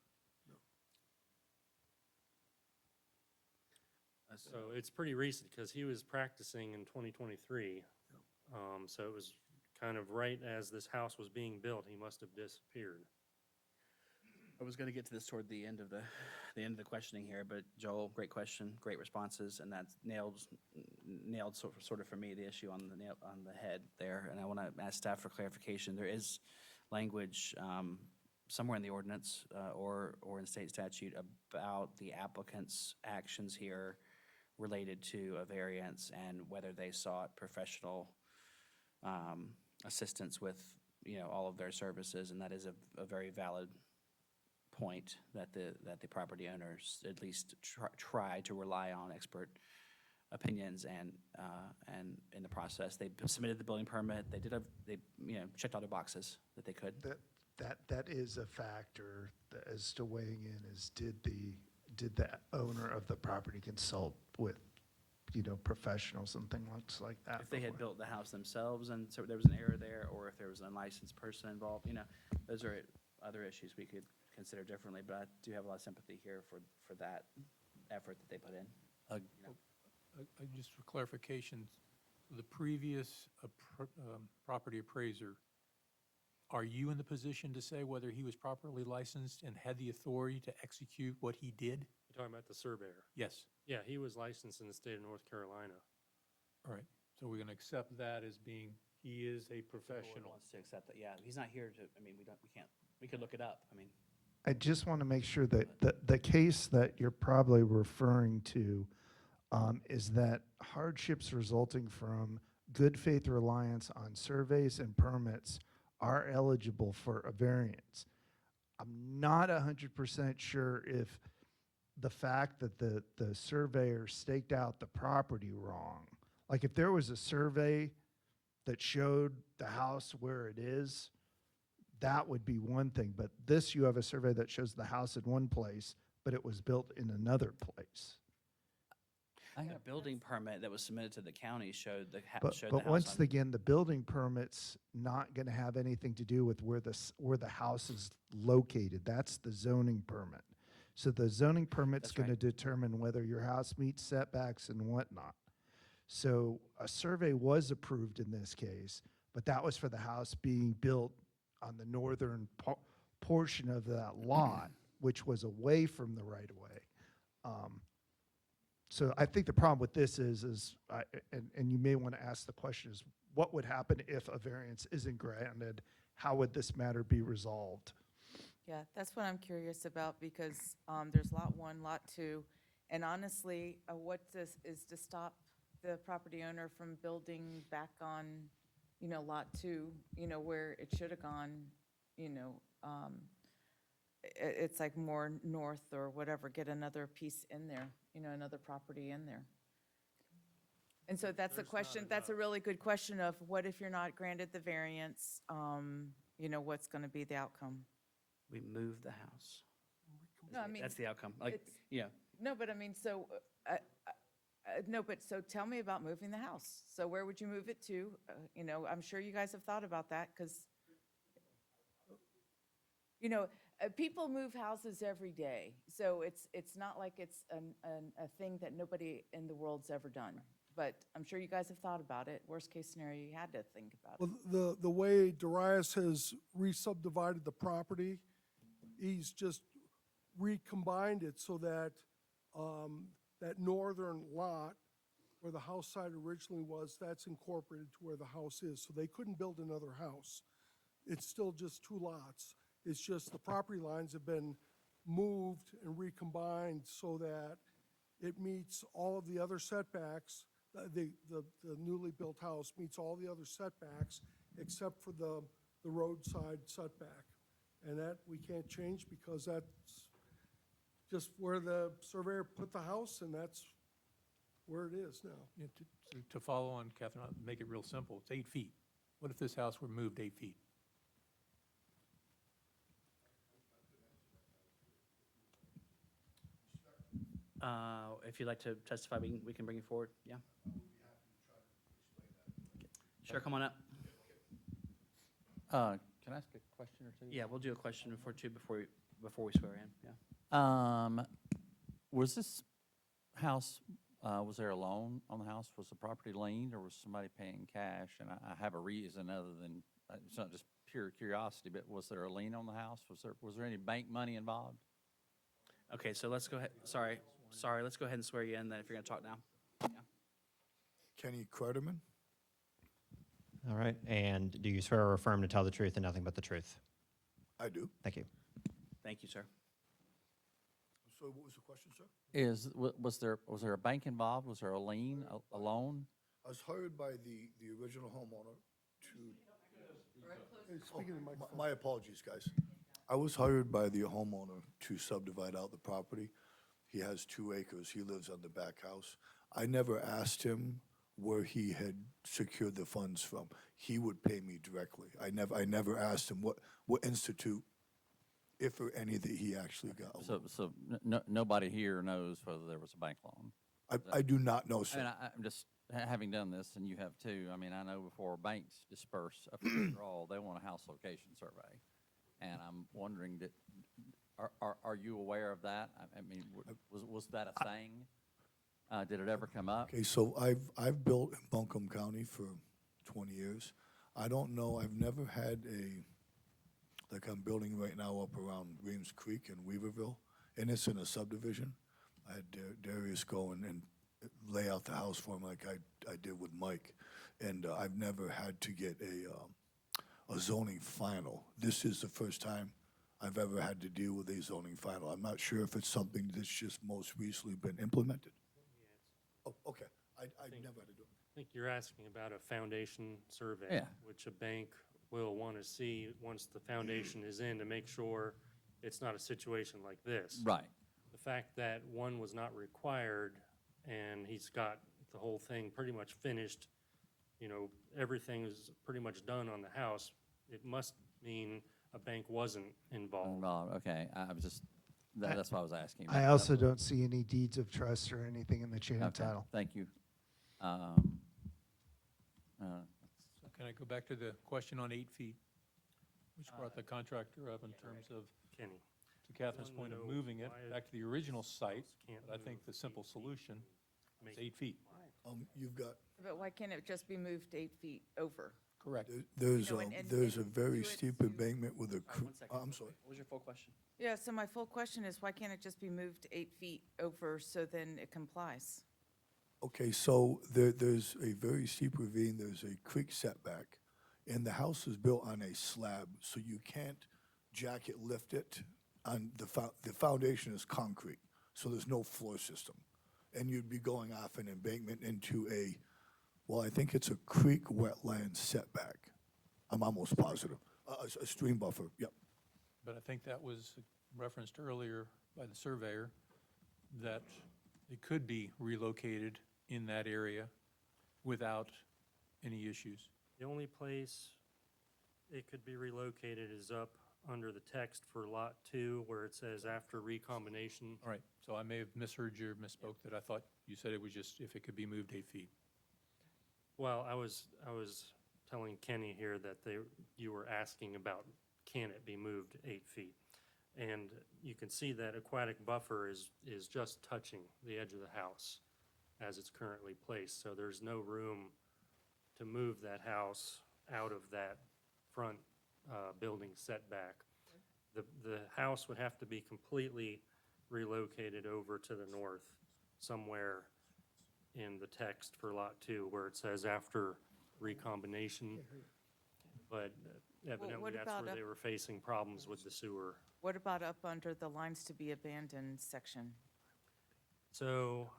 So it's pretty recent, because he was practicing in 2023. So it was kind of right as this house was being built, he must have disappeared. I was gonna get to this toward the end of the end of the questioning here, but Joel, great question, great responses, and that's nailed sort of for me, the issue on the head there. And I want to ask staff for clarification. There is language somewhere in the ordinance or in state statute about the applicant's actions here related to a variance and whether they sought professional assistance with, all of their services, and that is a very valid point that the property owners at least try to rely on expert opinions and in the process they submitted the building permit. They checked all the boxes that they could. That is a factor as to weighing in is did the owner of the property consult with professionals and things like that? If they had before? built the house themselves and so there was an error there, or if there was an unlicensed person involved, those are other issues we could consider differently, but I do have a lot of sympathy here for that effort that they put in. Just for clarification, the previous property appraiser, are you in the position to say whether he was properly licensed and had the authority to execute what he did? You're talking about the surveyor? Yes. Yeah, he was licensed in the state of North Carolina. All right, so we're going to accept that as being, he is a The board professional. wants to accept that, yeah. He's not here to, we could look it up. I just want to make sure that the case that you're probably referring to is that hardships resulting from good faith reliance on surveys and permits are eligible for a variance. I'm not 100% sure if the fact that the surveyor staked out the property wrong, like if there was a survey that showed the house where it is, that would be one thing. But this, you have a survey that shows the house in one place, but it was built in another place. The building permit that was submitted to the county showed the But house once on- again, the building permit's not going to have anything to do with where the house is located. That's the zoning permit. So the zoning permit's That's going to right. determine whether your house meets setbacks and whatnot. So a survey was approved in this case, but that was for the house being built on the northern portion of that lot, which was away from the right-of-way. So I think the problem with this is and you may want to ask the question is, what would happen if a variance isn't granted? How would this matter be resolved? Yeah, that's what I'm curious about, because there's lot 1, lot 2, and honestly, what this is to stop the property owner from building back on, lot 2, where it should have gone, it's like more north or whatever, get another piece in there, another property in there. And so that's a question, that's a really good question of what if you're not granted the variance, what's going to be the outcome? We moved the house. No, I mean, That's the outcome. it's- No, but I mean, so, no, but so tell me about moving the house. So where would you move it to? I'm sure you guys have thought about that, because, people move houses every day. So it's not like it's a thing that nobody in the world's ever done. But I'm sure you guys have thought about it. Worst case scenario, you had to think about it. Well, the way Darius has re-subdivided the property, he's just recombined it so that that northern lot where the house site originally was, that's incorporated to where the house is. So they couldn't build another house. It's still just 2 lots. It's just the property lines have been moved and recombined so that it meets all of the other setbacks. The newly built house meets all the other setbacks except for the roadside setback. And that we can't change because that's just where the surveyor put the house, and that's where it is now. Yeah, to follow on, Catherine, I'll make it real simple. It's 8 feet. What if this house were moved 8 feet? If you'd like to testify, we can bring you forward, yeah? Sure, come on up. Can I ask a question or two? Yeah, we'll do a question or two before we swear in, yeah. Was this house, was there a loan on the house? Was the property liened, or was somebody paying cash? And I have a reason other than, it's not just curiosity, but was there a lien on the house? Was there any bank money involved? Okay, so let's go ahead, sorry, let's go ahead and swear you in then if you're gonna talk now. Kenny Cruderman? All right, and do you swear or affirm to tell the truth and nothing but the truth? I do. Thank you. Thank you, sir. So what was the question, sir? Was there a bank involved? Was there a lien, a loan? I was hired by the original homeowner to. Speaking of the Oh, microphone. my apologies, guys. I was hired by the homeowner to subdivide out the property. He has 2 acres. He lives on the back house. I never asked him where he had secured the funds from. He would pay me directly. I never asked him what institute, if or any, that he actually got. a loan. So nobody here knows whether there was a bank loan? I do not know, I mean, sir. I'm just, having done this, and you have too, I mean, I know before banks disperse a withdrawal, they want a house location survey. And I'm wondering that, are you aware of that? I mean, was that a thing? Did it ever come up? Okay, so I've built in Buncombe County for 20 years. I don't know, I've never had like I'm building right now up around Reams Creek in Weaverville, and it's in a subdivision. I had Darius go and lay out the house for him like I did with Mike, and I've never had to get a zoning final. This is the first time I've ever had to deal with a zoning final. I'm not sure if it's something that's just most recently been implemented. Oh, okay, I never had to do it. I think you're asking about a foundation survey. Yeah. Which a bank will want to see once the foundation is in to make sure it's not a situation like this. Right. The fact that one was not required and he's got the whole thing pretty much finished, you know, everything is pretty much done on the house, it must mean a bank wasn't involved. Involved, okay, I was just, that's why I was asking. I also don't see any deeds of trust or anything in the chain of Okay, title. thank you. So can I go back to the question on 8 feet? Which brought the contractor up in terms of, Kenny. to Catherine's point of Wanna know moving it why back to the original site, can't but I think move the simple 8 feet solution is Make 8 feet. You've got, But why can't it just be moved 8 feet over? Correct. there's You know, and there's a do very it steep to- embankment with a, All right, 1 second. I'm sorry. What was your full question? Yeah, so my full question is, why can't it just be moved 8 feet over so then it complies? Okay, so there's a very steep ravine, there's a creek setback, and the house is built on a slab, so you can't jacket lift it. On the foundation is concrete, so there's no floor system. And you'd be going off an embankment into I think it's a creek wetland setback. I'm almost positive. A stream buffer, yep. But I think that was referenced earlier by the surveyor, that it could be relocated in that area without any issues. The only place it could be relocated is up under the text for Lot 2, where it says after recombination. All right, so I may have misheard you or misspoke, that I thought you said it was just if it could be moved 8 feet. Well, I was telling Kenny here that you were asking about, can it be moved 8 feet? And you can see that aquatic buffer is just touching the edge of the house as it's currently placed. So there's no room to move that house out of that front building setback. The house would have to be completely relocated over to the north, somewhere in the text for Lot 2, where it says after recombination. But evidently, what that's about where up- they were facing problems with the sewer. What about up under the lines to be abandoned section? So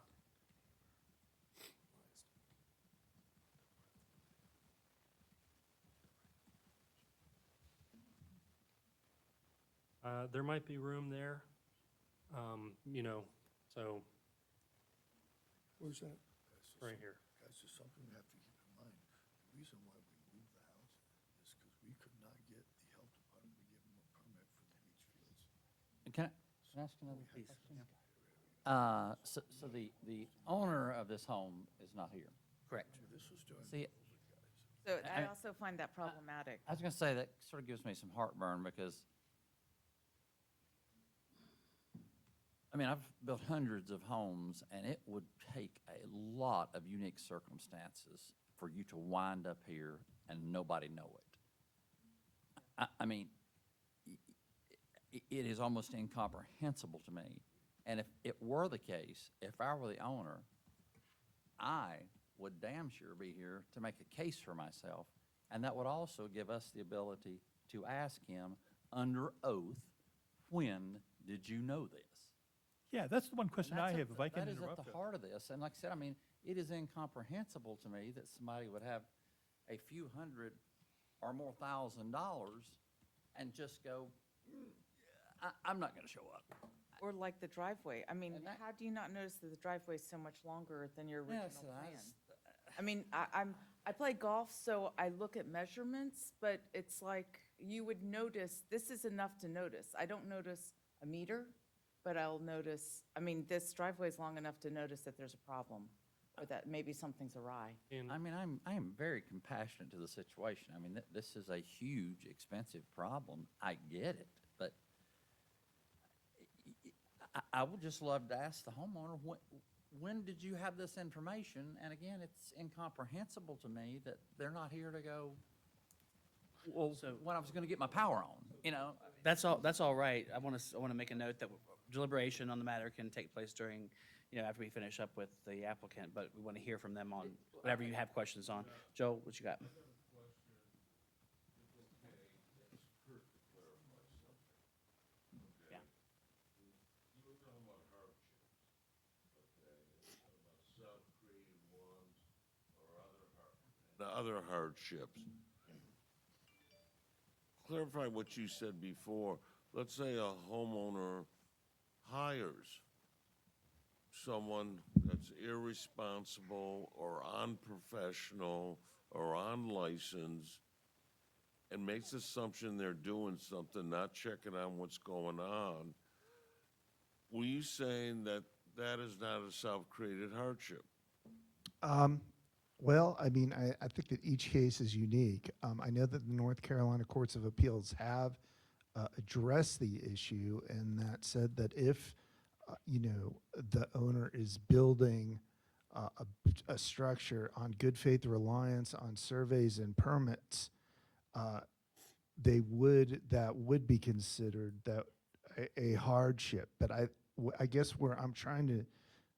there might be room there, you know, so Where's that? right here. Guys, there's something we have to keep in mind. The reason why we moved the house is because we could not get the health department to give them a permit for the leach fields. Can I ask another piece? So the owner of this home is not here? Correct. This was during. See, So I I- also find that problematic. I was gonna say, that sort of gives me some heartburn, because, I mean, I've built hundreds of homes, and it would take a lot of unique circumstances for you to wind up here and nobody know it. I mean, it is almost incomprehensible to me. And if it were the case, if I were the owner, I would damn sure be here to make a case for myself. And that would also give us the ability to ask him under oath, when did you know this? Yeah, that's the one question I have, if I can That is interrupt. at the heart of this, and like I said, I mean, it is incomprehensible to me that somebody would have a few hundred or more $1,000 and just go, I'm not gonna show up. Or like the driveway. I mean, how do you not notice that the driveway is so much longer than your original Yes, plan? I mean, I play golf, so I look at measurements, but it's like you would notice, this is enough to notice. I don't notice a meter, but I'll notice, I mean, this driveway is long enough to notice that there's a problem or that maybe something's awry. I mean, I am very compassionate to the situation. I mean, this is a huge, expensive problem. I get it, but I would just love to ask the homeowner, when did you have this information? And again, it's incomprehensible to me that they're not here to go, well, when I was gonna get my power on, you know? That's all right. I want to make a note that deliberation on the matter can take place during, after we finish up with the applicant, but we want to hear from them on whatever you have questions on. Joe, what you got? Yeah. The other hardships. Clarify what you said before. Let's say a homeowner hires someone that's irresponsible or unprofessional or unlicensed and makes the assumption they're doing something, not checking on what's going on. Were you saying that that is not a self-created hardship? Well, I mean, I think that each case is unique. I know that the North Carolina Courts of Appeals have addressed the issue, and that said that if, the owner is building a structure on good faith reliance on surveys and permits, that would be considered that a hardship. But I guess where I'm trying to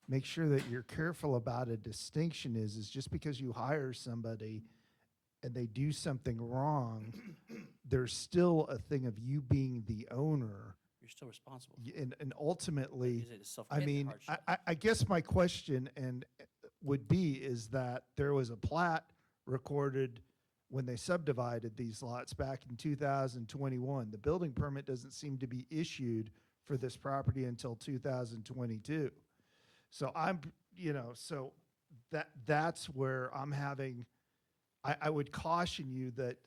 make sure that you're careful about a distinction is just because you hire somebody and they do something wrong, there's still a thing of you being the owner. You're still responsible. And ultimately, Is it a I self-created mean, hardship? I guess my question would be is that there was a plat recorded when they subdivided these lots back in 2021. The building permit doesn't seem to be issued for this property until 2022. So so that's where I'm having, I would caution you that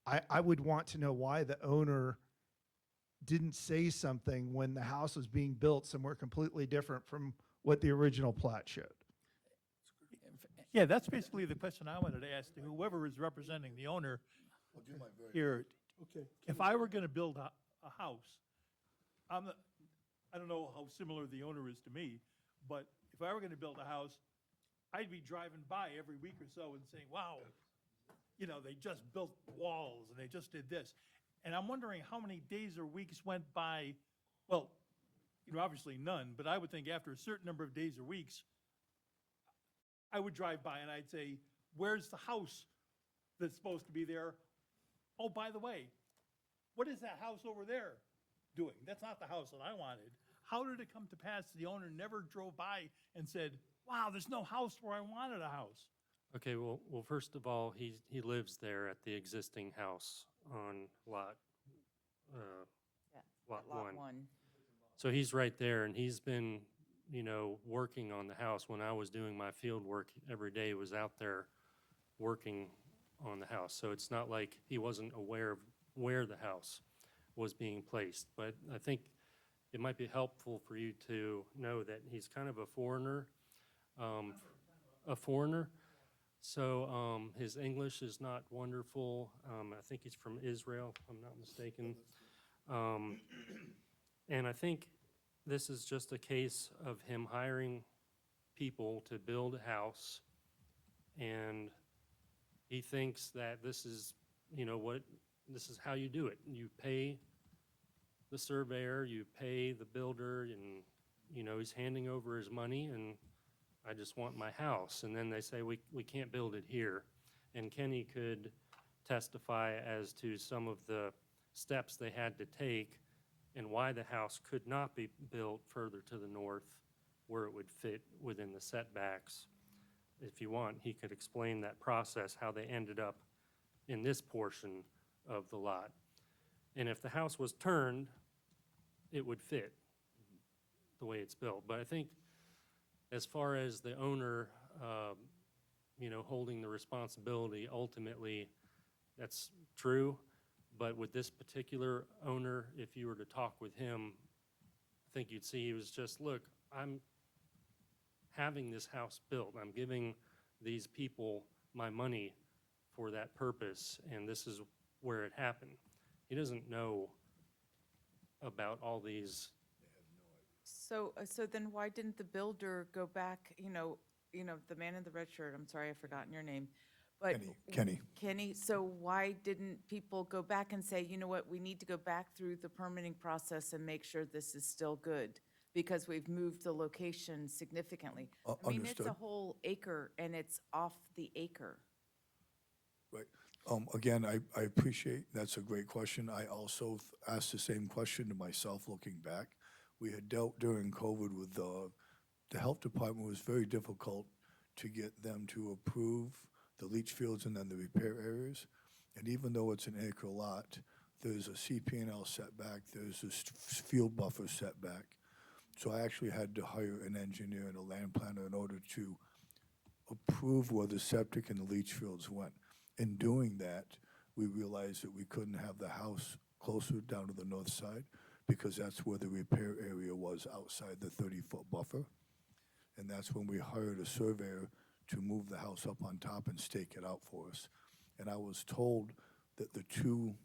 I would want to know why the owner didn't say something when the house was being built somewhere completely different from what the original plat showed. Yeah, that's basically the question I wanted to ask to whoever is representing the owner here. Okay. If I were gonna build a house, I don't know how similar the owner is to me, but if I were gonna build a house, I'd be driving by every week or so and saying, wow, they just built walls and they just did this. And I'm wondering how many days or weeks went by, well, obviously none, but I would think after a certain number of days or weeks, I would drive by and I'd say, where's the house that's supposed to be there? Oh, by the way, what is that house over there doing? That's not the house that I wanted. How did it come to pass the owner never drove by and said, wow, there's no house where I wanted a house? Okay, well, first of all, he lives there at the existing house on lot Lot 1. So he's right there, and he's been, working on the house. When I was doing my field work every day, was out there working on the house. So it's not like he wasn't aware of where the house was being placed. But I think it might be helpful for you to know that he's kind of a foreigner. So his English is not wonderful. I think he's from Israel, if I'm not mistaken. And I think this is just a case of him hiring people to build a house, and he thinks that this is, what this is how you do it. You pay the surveyor, you pay the builder, and, he's handing over his money, and I just want my house. And then they say, we can't build it here. And Kenny could testify as to some of the steps they had to take and why the house could not be built further to the north where it would fit within the setbacks. If you want, he could explain that process, how they ended up in this portion of the lot. And if the house was turned, it would fit the way it's built. But I think as far as the owner, holding the responsibility, ultimately, that's true. But with this particular owner, if you were to talk with him, I think you'd see he was just, look, I'm having this house built. I'm giving these people my money for that purpose, and this is where it happened. He doesn't know about all these. So then why didn't the builder go back, the man in the red shirt, I'm sorry, I've forgotten your name, but. Kenny. Kenny, so why didn't people go back and say, you know what, we need to go back through the permitting process and make sure this is still good? Because we've moved the location significantly. I mean, it's a Understood. whole acre and it's off the acre. Right. Again, I appreciate, that's a great question. I also asked the same question to myself looking back. We had dealt during COVID with the health department was very difficult to get them to approve the leach fields and then the repair areas. And even though it's an acre lot, there's a CP&L setback, there's a field buffer setback. So I actually had to hire an engineer and a land planner in order to approve where the septic and the leach fields went. In doing that, we realized that we couldn't have the house closer down to the north side because that's where the repair area was outside the 30-foot buffer. And that's when we hired a surveyor to move the house up on top and stake it out for us. And I was told that the two,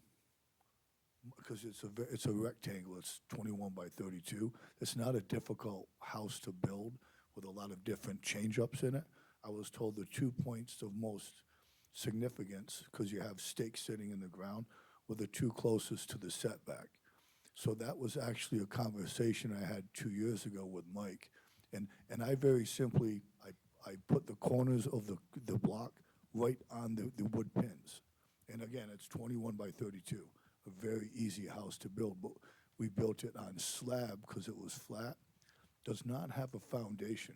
because it's a rectangle, it's 21 by 32. It's not a difficult house to build with a lot of different change-ups in it. I was told the 2 points of most significance, because you have stakes sitting in the ground, were the two closest to the setback. So that was actually a conversation I had 2 years ago with Mike. And I very simply, I put the corners of the block right on the wood pins. And again, it's 21 by 32, a very easy house to build. But we built it on slab because it was flat, does not have a foundation,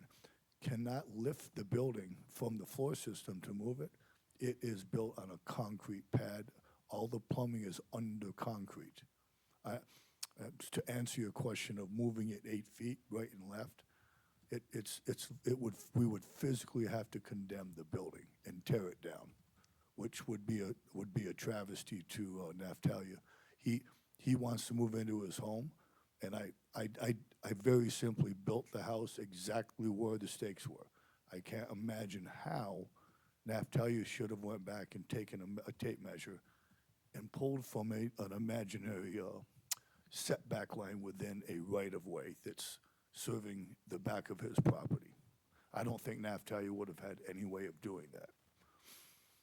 cannot lift the building from the floor system to move it. It is built on a concrete pad. All the plumbing is under concrete. To answer your question of moving it 8 feet right and left, we would physically have to condemn the building and tear it down, which would be a travesty to Naftalia. He wants to move into his home, and I very simply built the house exactly where the stakes were. I can't imagine how Naftalia should have went back and taken a tape measure and pulled from an imaginary setback line within a right-of-way that's serving the back of his property. I don't think Naftalia would have had any way of doing that.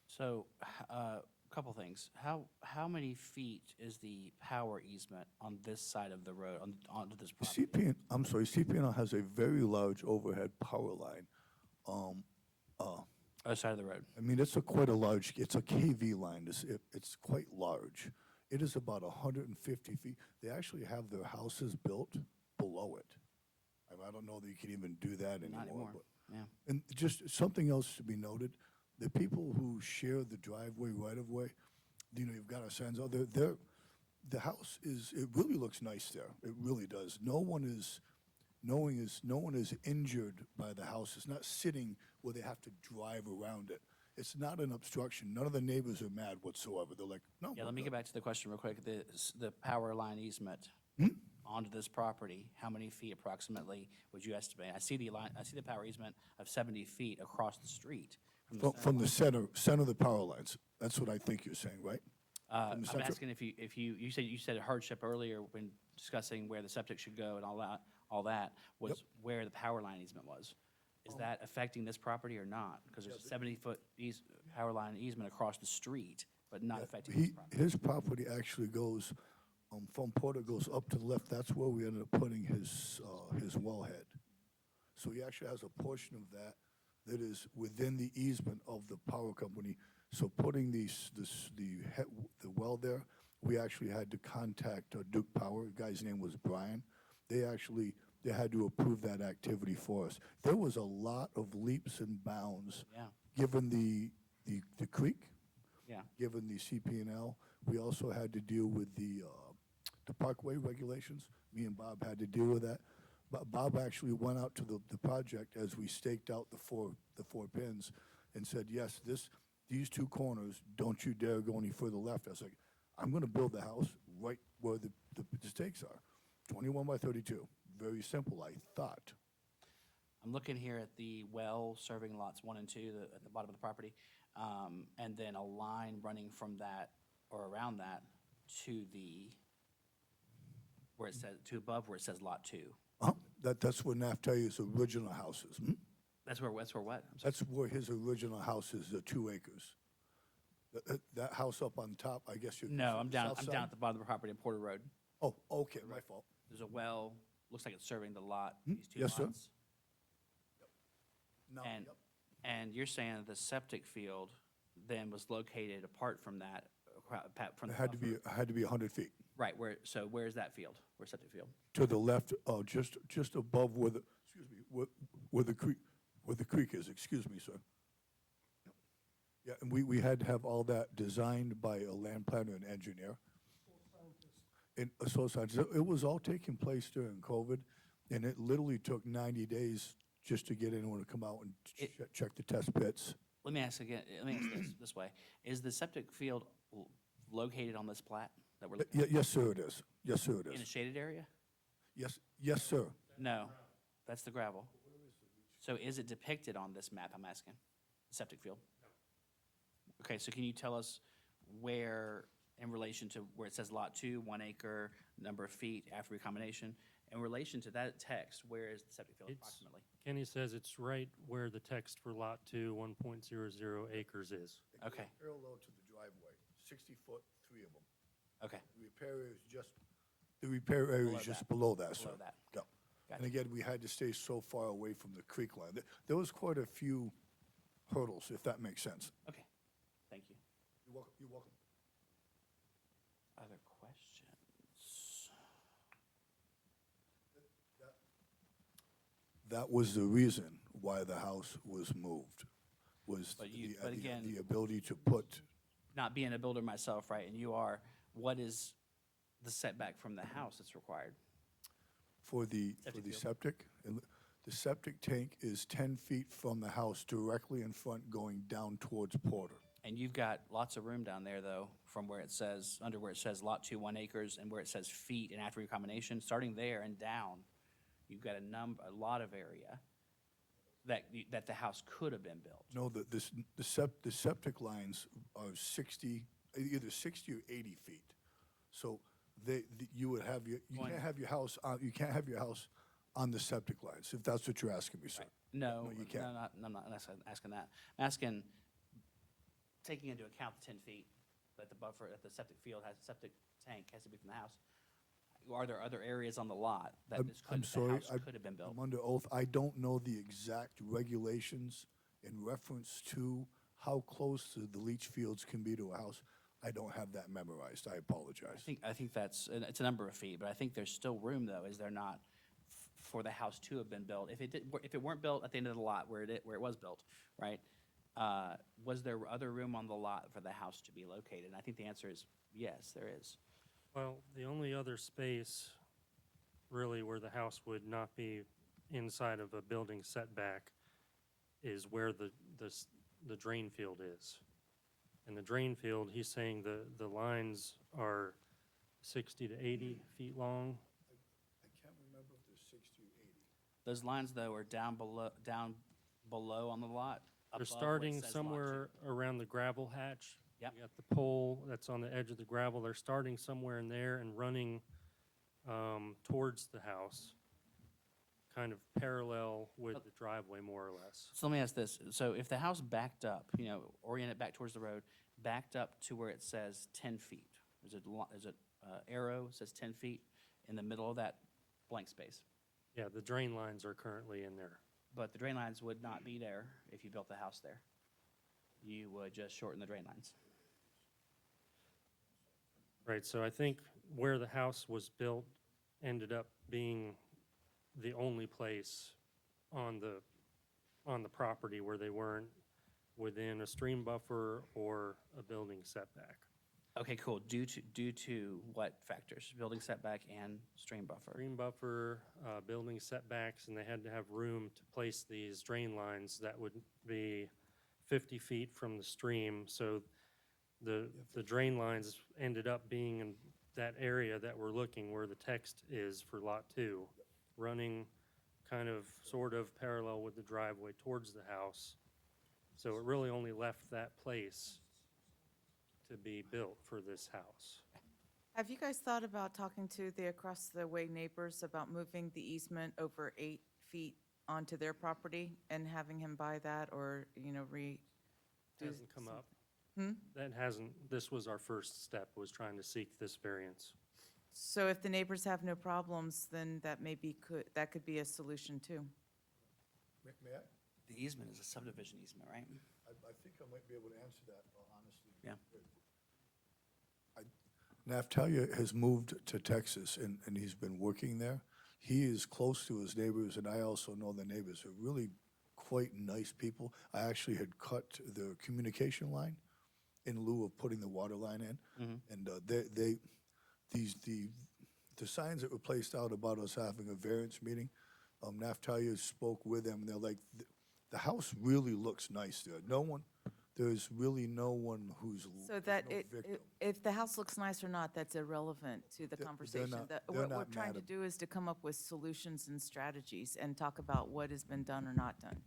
So, a couple things. How many feet is the power easement on this side of the road, onto this property? CP&L has a very large overhead power line. Other side of the road. I mean, it's a KV line. It's quite large. It is about 150 feet. They actually have their houses built below it. I don't know that you can even do that anymore. Not anymore, but- yeah. And just something else to be noted, the people who share the driveway right-of-way, you've got a sense, the house it really looks nice there. It really does. No one is injured by the house. It's not sitting where they have to drive around it. It's not an obstruction. None of the neighbors are mad whatsoever. They're like, no. Yeah, we're let me good." get back to the question real quick. The power line easement onto this property, how many feet approximately would you estimate? I see the power easement of 70 feet across the street From the center of the power lines. That's what I think you're saying, right? I'm center? asking if you said hardship earlier when discussing where the septic should go and all that was where the power line easement was. Is that affecting this property or not? Because there's a 70-foot power line easement across the street but not Yeah, affecting his property. His property actually goes, from Porter goes up to the left. That's where we ended up putting his wellhead. So he actually has a portion of that that is within the easement of the power company. So putting the well there, we actually had to contact Duke Power. The guy's name was Brian. They had to approve that activity for us. There was a lot of leaps and bounds. Yeah. Given the creek, Yeah. given the CP&L. We also had to deal with the parkway regulations. Me and Bob had to deal with that. But Bob actually went out to the project as we staked out the four pins and said, yes, these two corners, don't you dare go any further left. I was like, I'm going to build the house right where the stakes are. 21 by 32. Very simple, I thought. I'm looking here at the well serving lots 1 and 2 at the bottom of the property, and then a line running from that or around that to where it says above where it says lot 2. That's where Naftali's original house is. Hmm? That's where what? I'm sorry. That's where his original house is, the 2 acres. That house up on top, I guess you're. No, I'm down. south I'm side? down at the bottom of the property on Porter Road. Oh, okay, my fault. There's a well. Looks like it's serving the lot. These two Yes, sir. lots. No, And yep. and you're saying that the septic field then was located apart from that from It the had to buffer. be 100 feet. Right. Where's that field? Where's septic field? To the left, just above where where the creek is, excuse me, sir. Yeah, and we had to have all that designed by a land planner and engineer. And a soil scientist. It was all taking place during COVID, and it literally took 90 days just to get anyone to come out and check the test pits. Let me ask again. Let me ask this way: is the septic field located on this plat that we're looking at? Yes, sir, it is. Yes, sir, it In a is. shaded area? Yes, sir. No, that's the gravel. So is it depicted on this map? I'm asking. The septic field. Okay, so can you tell us where, in relation to where it says lot 2, 1 acre, number of feet after recombination, in relation to that text, where is the septic field approximately? Kenny says it's right where the text for Lot 2, 1.00 acres is. Okay. Parallel to the driveway, 60 foot, 3 of them. Okay. The repair area Below is just that. below that, sir. Below that. Yep. Gotcha. And again, we had to stay so far away from the creek line. There was quite a few hurdles, if that makes sense. Okay. Thank you. You're welcome. You're welcome. Other questions? That was the reason why the house was moved, was But you- the but again- the ability to put, Not being a builder myself, right, and you are, what is the setback from the house that's required? for the Septic field. septic. And the septic tank is 10 feet from the house, directly in front, going down towards Porter. And you've got lots of room down there, though, from where it says, under where it says lot 2, 1 acres, and where it says feet and after recombination, starting there and down, you've got a lot of area that the house could have been built. No, the septic lines are 60, either 60 or 80 feet. So you would have you can't have your house on the septic lines, if that's what you're asking me, sir. No, you can't. I'm not asking that. I'm asking, taking into account the 10 feet that the buffer, that the septic field has, septic tank has to be from the house, are there other areas on the lot that I'm the sorry, house could have been built? I'm under oath. I don't know the exact regulations in reference to how close the leach fields can be to a house. I don't have that memorized. I apologize. I think it's a number of feet, but I think there's still room, though, is there not, for the house to have been built? If it weren't built at the end of the lot where it was built, right? Was there other room on the lot for the house to be located? And I think the answer is yes, there is. Well, the only other space really where the house would not be inside of a building setback is where the drain field is. And the drain field, he's saying the lines are 60 to 80 feet long. I can't remember if there's 60 or 80. Those lines, though, are down below on the lot. They're above where it starting says lot somewhere around the gravel hatch. Yep. You got the pole that's on the edge of the gravel. They're starting somewhere in there and running towards the house, kind of parallel with the driveway, more or less. So let me ask this. So if the house backed up, oriented back towards the road, backed up to where it says 10 feet. There's an arrow, says 10 feet in the middle of that blank space. Yeah, the drain lines are currently in there. But the drain lines would not be there if you built the house there. You would just shorten the drain lines. Right, so I think where the house was built ended up being the only place on the property where they weren't within a stream buffer or a building setback. Okay, cool. Due to what factors? Building setback and stream buffer? Stream buffer, building setbacks, and they had to have room to place these drain lines that would be 50 feet from the stream. So the drain lines ended up being in that area that we're looking where the text is for Lot 2, running kind of sort of parallel with the driveway towards the house. So it really only left that place to be built for this house. Have you guys thought about talking to the across-the-way neighbors about moving the easement over 8 feet onto their property and having him buy that or, you know, Hasn't come up. Hmm? That hasn't, this was our first step, was trying to seek this variance. So if the neighbors have no problems, then that that could be a solution too. May I? The easement is a subdivision easement, right? I think I might be able to answer that, honestly. Yeah. Naftalia has moved to Texas, and he's been working there. He is close to his neighbors, and I also know the neighbors are really quite nice people. I actually had cut the communication line in lieu of putting the water line in. And the signs that were placed out about us having a variance meeting, Naftalia spoke with them, and they're like, the house really looks nice there. There's really no one who's So that no victim. if the house looks nice or not, that's irrelevant to the conversation. not- That- they're What we're not trying mad to ab- do is to come up with solutions and strategies and talk about what has been done or not done.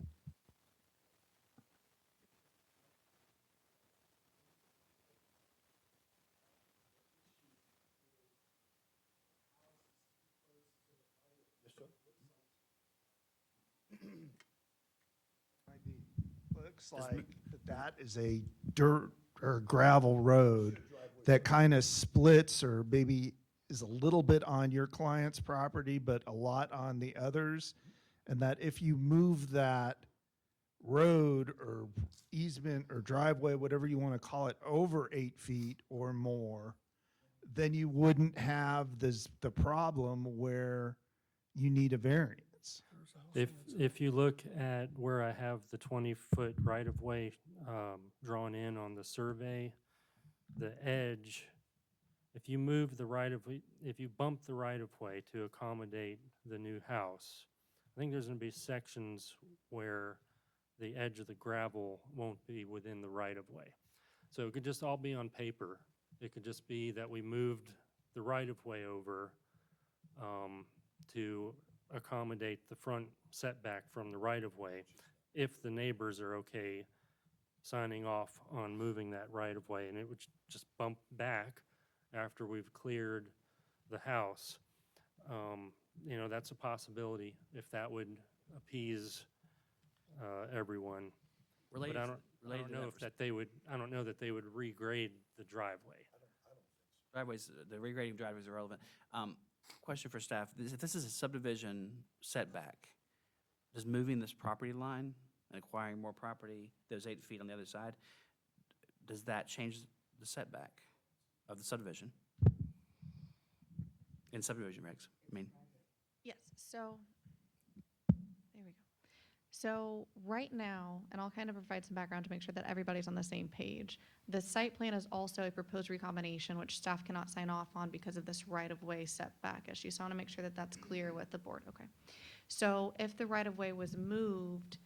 Looks like that is a dirt or gravel road that kind of splits or maybe is a little bit on your client's property, but a lot on the others. And that if you move that road or easement or driveway, whatever you want to call it, over 8 feet or more, then you wouldn't have the problem where you need a variance. If you look at where I have the 20-foot right-of-way drawn in on the survey, the edge, if you move the right-of-way, if you bump the right-of-way to accommodate the new house, I think there's going to be sections where the edge of the gravel won't be within the right-of-way. So it could just all be on paper. It could just be that we moved the right-of-way over to accommodate the front setback from the right-of-way, if the neighbors are okay signing off on moving that right-of-way, and it would just bump back after we've cleared the house. You know, that's a possibility, if that would appease everyone. Related But I to- don't related to know that if that they would, I don't know that they would regrade the driveway. Driveways, the regrading driveways are relevant. Question for staff, if this is a subdivision setback, does moving this property line and acquiring more property, those 8 feet on the other side, does that change the setback of the subdivision? In subdivision regs, I mean, Yes, so, there we go. So right now, and I'll kind of provide some background to make sure that everybody's on the same page. The site plan is also a proposed recombination, which staff cannot sign off on because of this right-of-way setback issue. So I want to make sure that that's clear with the board, okay? So if the right-of-way was moved,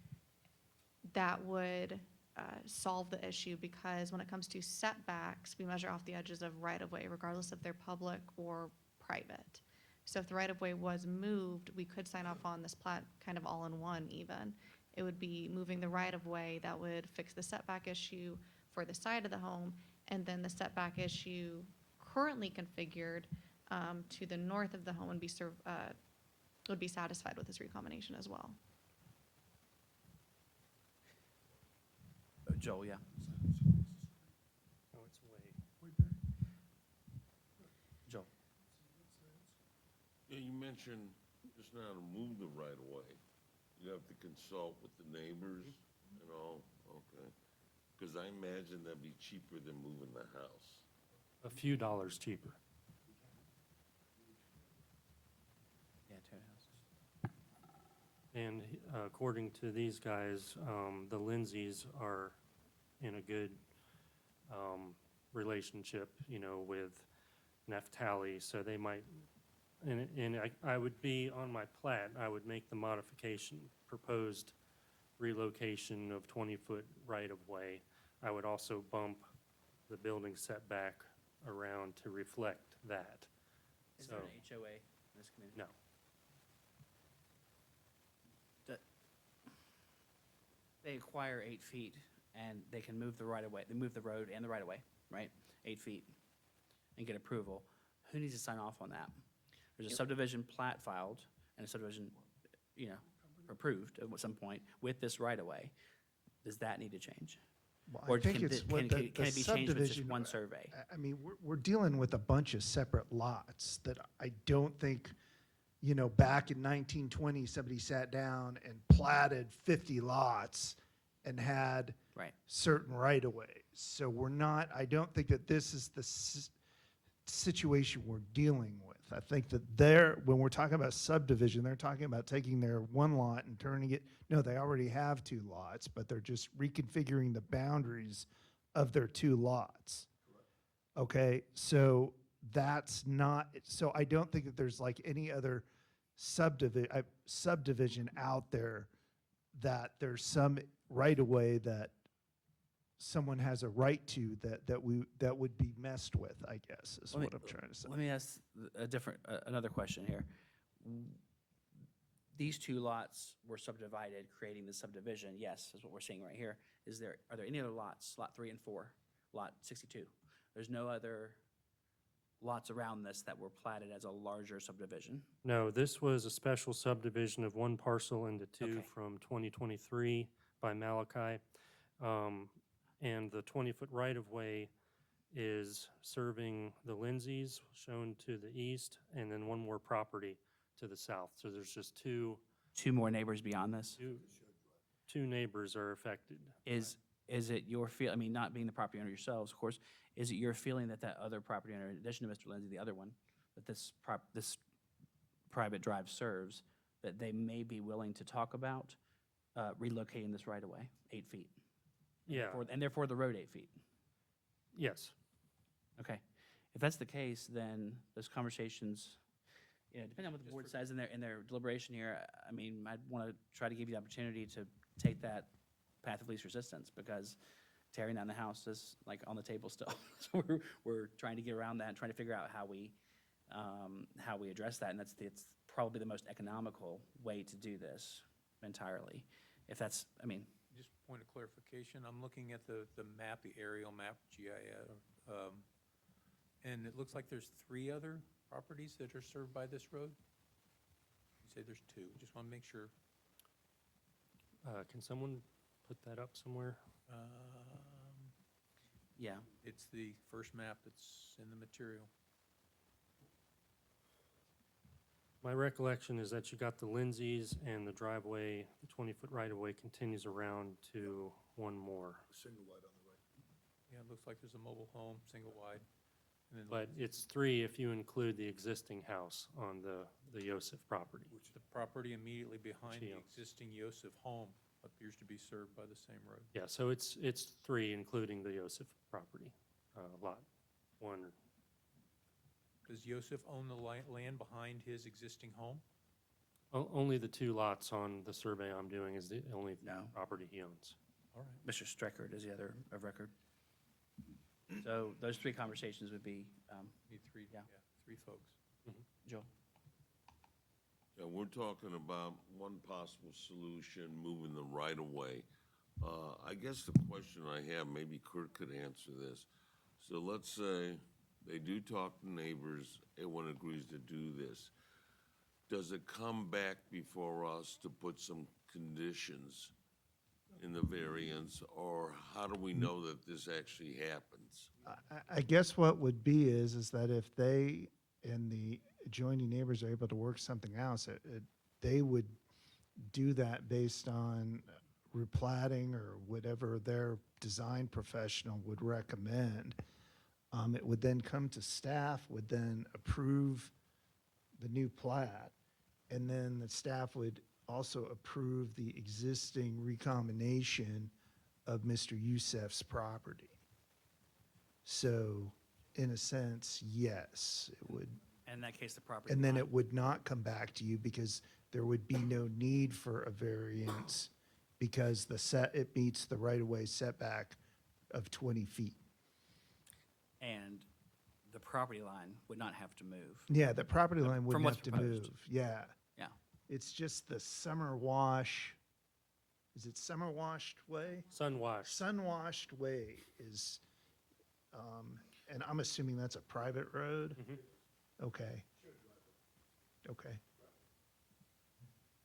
that would solve the issue, because when it comes to setbacks, we measure off the edges of right-of-way, regardless if they're public or private. So if the right-of-way was moved, we could sign off on this plat kind of all in one even. It would be moving the right-of-way that would fix the setback issue for the side of the home, and then the setback issue currently configured to the north of the home would be satisfied with this recombination as well. Joel, yeah. mentioned just now to move the right-of-way, you have to consult with the neighbors and all, okay? Because I imagine that'd be cheaper than moving the house. A few dollars cheaper. Yeah, townhouses. And according to these guys, the Lindsays are in a good relationship, you know, with Neftali, so they might, and I would be, on my plat, I would make the modification, proposed relocation of 20-foot right-of-way. I would also bump the building setback around to reflect that. Is So, there an HOA in this community? no. They acquire 8 feet, and they can move the right-of-way, they move the road and the right-of-way, right? 8 feet, and get approval. Who needs to sign off on that? There's a subdivision plat filed, and a subdivision, you know, approved at some point with this right-of-way. Does that need to change? Well, Or I think can it's the- what can the it be changed with just subdivision- one survey? I mean, we're dealing with a bunch of separate lots that I don't think, you know, back in 1920, somebody sat down and platted 50 lots and had Right. certain right-of-ways. So we're not, I don't think that this is the situation we're dealing with. I think that when we're talking about subdivision, they're talking about taking their one lot and turning it, no, they already have 2 lots, but they're just reconfiguring the boundaries of their 2 lots. Okay, so that's not, so I don't think that there's like any other subdivision out there that there's some right-of-way that someone has a right to that would be messed with, I guess, is what I'm trying to say. Let me ask another question here. These 2 lots were subdivided, creating the subdivision, yes, is what we're seeing right here. Are there any other lots, lot 3 and 4, lot 62? There's no other lots around this that were platted as a larger subdivision? No, this was a special subdivision of one parcel into 2 Okay. from 2023 by Malachi. And the 20-foot right-of-way is serving the Lindsays, shown to the east, and then one more property to the south. So there's just 2 More neighbors beyond this? two neighbors are affected. Is it your feel, I mean, not being the property owner yourselves, of course, is it your feeling that other property owner, in addition to Mr. Lindsay, the other one, that this private drive serves, that they may be willing to talk about relocating this right-of-way 8 feet? Yeah, And therefore the road 8 feet? yes. Okay. If that's the case, then those conversations, you know, depending on what the board says in their deliberation here, I mean, I'd want to try to give you the opportunity to take that path of least resistance, because tearing down the house is like on the table still. So we're trying to get around that and trying to figure out how we address that, and it's probably the most economical way to do this entirely. If that's, I mean, Just point of clarification, I'm looking at the map, the aerial map, GIS, and it looks like there's 3 other properties that are served by this road? You say there's 2, just want to make sure. Can someone put that up somewhere? yeah. It's the first map that's in the material. My recollection is that you got the Lindsays, and the driveway, the 20-foot right-of-way continues around to one more. Single wide on the right. Yeah, it looks like there's a mobile home, single wide. And then But it's 3 if you include the existing house on the Yosef property. the property immediately behind the She owns. existing Yosef home appears to be served by the same road. Yeah, so it's 3, including the Yosef property, lot 1. Does Yosef own the land behind his existing home? Only the 2 lots on the survey I'm doing is the only No. property he owns. All right. Mr. Streckard is the other of record. So those 3 conversations would be, Need 3, Yeah. 3 folks. Joel? Yeah, we're talking about one possible solution, moving the right-of-way. I guess the question I have, maybe Kurt could answer this. So let's say they do talk to neighbors, everyone agrees to do this. Does it come back before us to put some conditions in the variance, or how do we know that this actually happens? I guess what would be is that if they, in the adjoining neighbors are able to work something out, they would do that based on replatting or whatever their design professional would recommend. It would then come to staff, would then approve the new plat, and then the staff would also approve the existing recombination of Mr. Youssef's property. So, in a sense, yes, it would. In that case, the property. And then line- it would not come back to you because there would be no need for a variance because it meets the right-of-way setback of 20 feet. And the property line would not have to move. Yeah, the property line From wouldn't what's have to proposed. move, yeah. Yeah. It's just the Summer Wash, is it Summer Washed Way? Sunwash. Sunwashed Way is, and I'm assuming that's a private road? Okay. Okay.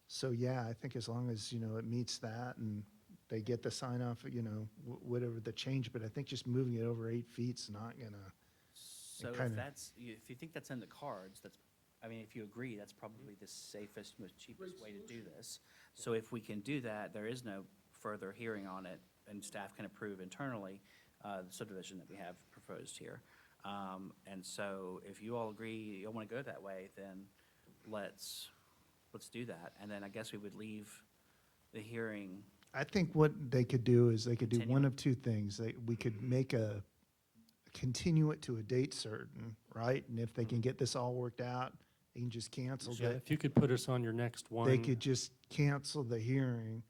So, yeah, I think as long as, it meets that and they get the sign off, whatever the change, but I think just moving it over 8 feet's not gonna. So if kinda- if you think that's in the cards, if you agree, that's probably the safest, most cheapest way to do this. So if we can do that, there is no further hearing on it, and staff can approve internally the subdivision that we have proposed here. And so if you all agree, you all want to go that way, then let's do that. And then I guess we would leave the hearing. I think what they could do is they could do one Continue. of two things. We could continue it to a date certain, right? And if they can get this all worked out, they can just cancel Yeah, it. if you could put us on your next one. They could just cancel the hearing.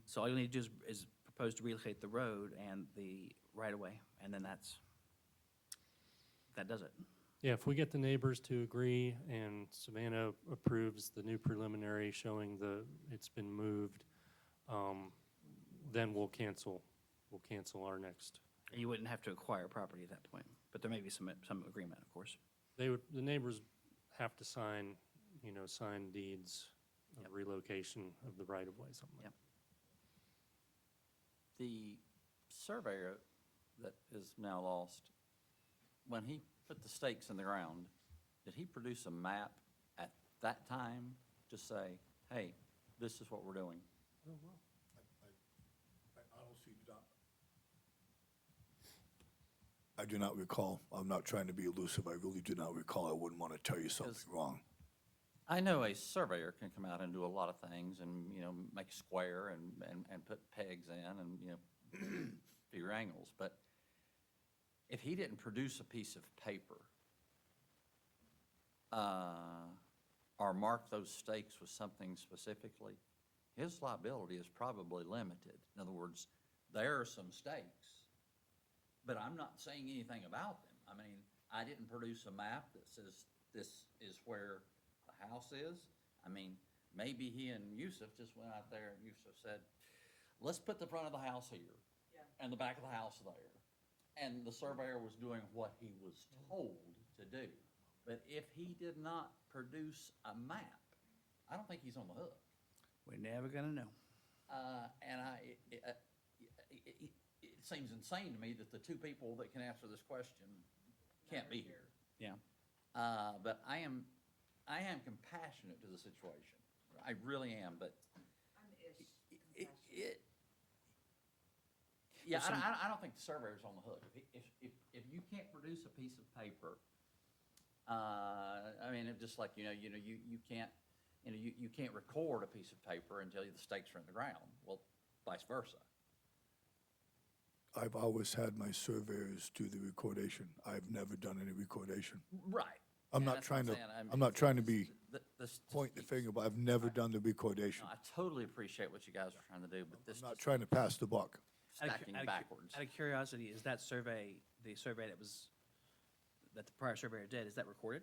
So all you need to do is propose to relocate the road and the right-of-way, and then that does it. Yeah, if we get the neighbors to agree and Savannah approves the new preliminary showing it's been moved, then we'll cancel our next. And you wouldn't have to acquire property at that point, but there may be some agreement, of course. The neighbors have to sign deeds of relocation of the right-of-way, something like that. The surveyor that is now lost, when he put the stakes in the ground, did he produce a map at that time to say, hey, this is what we're doing? I do not recall. I'm not trying to be elusive. I really do not recall. I wouldn't want to tell you something wrong. I know a surveyor can come out and do a lot of things and, make a square and put pegs in and, figure angles, but if he didn't produce a piece of paper, or mark those stakes with something specifically, his liability is probably limited. In other words, there are some stakes, but I'm not saying anything about them. I mean, I didn't produce a map that says this is where the house is. I mean, maybe he and Yusuf just went out there and Yusuf said, let's put the front of the house here and the back of the house there. And the surveyor was doing what he was told to do. But if he did not produce a map, I don't think he's on the hook. We're never gonna know. And it seems insane to me that the two people that can answer this question can't be here. Yeah. But I am compassionate to the situation. I really am, but yeah, I don't think the surveyor's on the hook. If you can't produce a piece of paper, I mean, it's just like, you can't record a piece of paper until the stakes are in the ground. Well, vice versa. I've always had my surveyors do the recordation. I've never done any recordation. Right. I'm And not that's what trying to, saying. I'm not trying to be, The- point the finger, but I've never done the recordation. No, I totally appreciate what you guys are trying to do, but this I'm not just trying to pass the buck. stacking backwards. Out of curiosity, is that survey, the survey that the prior surveyor did, is that recorded?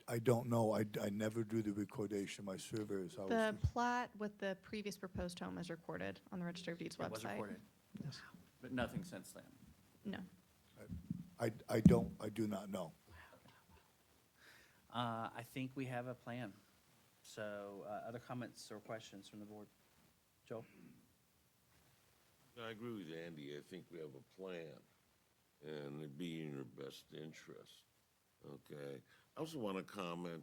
I don't know. I never do the recordation. My surveyors always The do. plat with the previous proposed home is recorded on the Register of Deeds It was website. recorded. But nothing since then. No. I do not know. I think we have a plan. So, other comments or questions from the board? Joel? I agree with Andy. I think we have a plan, and it'd be in your best interest. okay? I also want to comment,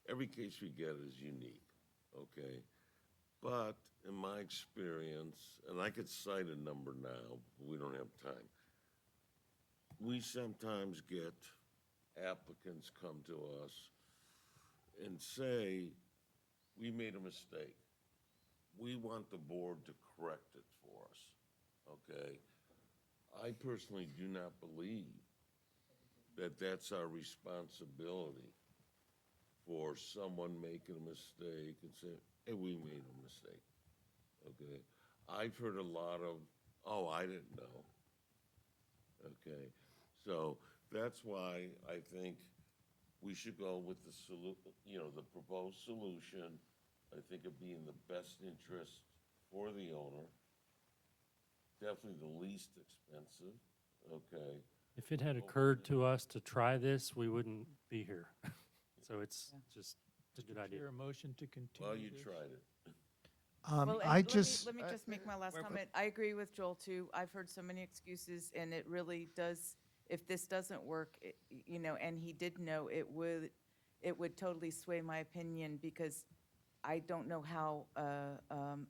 every case we get is unique, okay? But in my experience, and I could cite a number now, but we don't have time. We sometimes get applicants come to us and say, we made a mistake. We want the board to correct it for us, okay? I personally do not believe that that's our responsibility for someone making a mistake and saying, hey, we made a mistake, okay? I've heard a lot of, oh, I didn't know, okay? So that's why I think we should go with the the proposed solution. I think it being the best interest for the owner, definitely the least expensive, okay? If it had occurred to us to try this, we wouldn't be here. So it's just a good idea. Is there a motion to continue? Well, you this? tried it. Well, and I just, let me just make my last comment. I agree with Joel, too. I've heard so many excuses, and it really does, if this doesn't work, and he did know, it would totally sway my opinion, because I don't know how,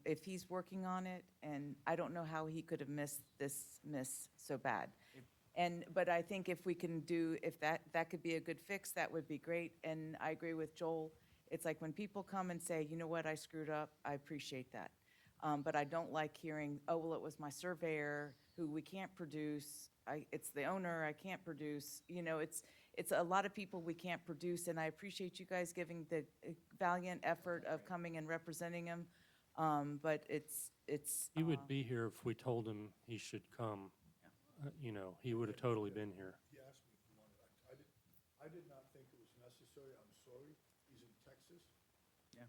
if he's working on it, and I don't know how he could have missed this miss so bad. But I think if we can do, if that could be a good fix, that would be great. And I agree with Joel. It's like when people come and say, you know what, I screwed up, I appreciate that. But I don't like hearing, oh, well, it was my surveyor who we can't produce. It's the owner, I can't produce. It's a lot of people we can't produce, and I appreciate you guys giving the valiant effort of coming and representing him. But it's. He would be here if we told him he should come. He would have totally been here. He asked me if he wanted, I did not think it was necessary, I'm sorry, he's in Texas. Yeah.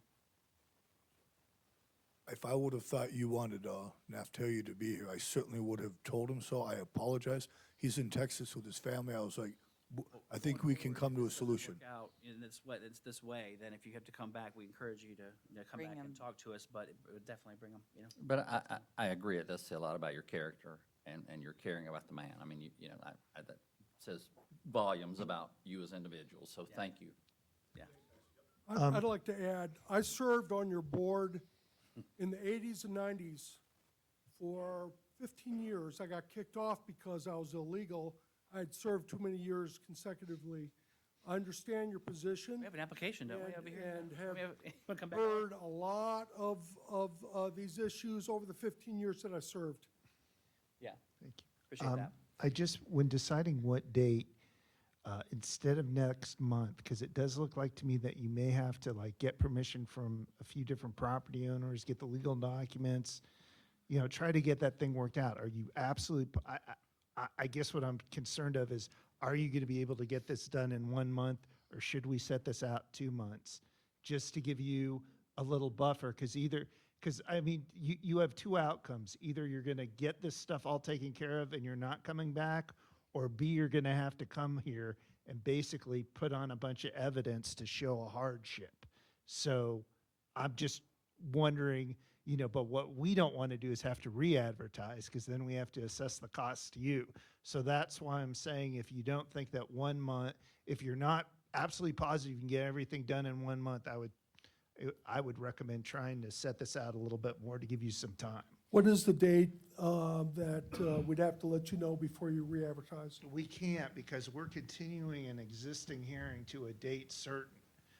If I would have thought you wanted Naftalia to be here, I certainly would have told him so. I apologize. He's in Texas with his family. I was like, I think we can come to a solution. Work out in it's this way, then if you have to come back, we encourage you to come Bring back him. and talk to us, but it would definitely bring them, But I agree, it does say a lot about your character and your caring about the man. I mean, that says volumes about you as individuals, so thank you. Yeah. I'd like to add, I served on your board in the 80s and 90s for 15 years. I got kicked off because I was illegal. I had served too many years consecutively. I understand your position. We have an application, don't we, over here? And Wanna come have back? heard a lot of these issues over the 15 years that I served. Yeah, thank you. appreciate that. I just, when deciding what date, instead of next month, because it does look like to me that you may have to get permission from a few different property owners, get the legal documents, try to get that thing worked out. Are you absolutely, I guess what I'm concerned of is, are you going to be able to get this done in 1 month, or should we set this out 2 months? Just to give you a little buffer, because you have two outcomes. Either you're going to get this stuff all taken care of and you're not coming back, or B, you're going to have to come here and basically put on a bunch of evidence to show a hardship. So I'm just wondering, but what we don't want to do is have to re-advertise, because then we have to assess the cost to you. So that's why I'm saying, if you don't think that 1 month, if you're not absolutely positive you can get everything done in 1 month, I would recommend trying to set this out a little bit more to give you some time. What is the date that we'd have to let you know before you re-advertise? We can't, because we're continuing an existing hearing to a date certain.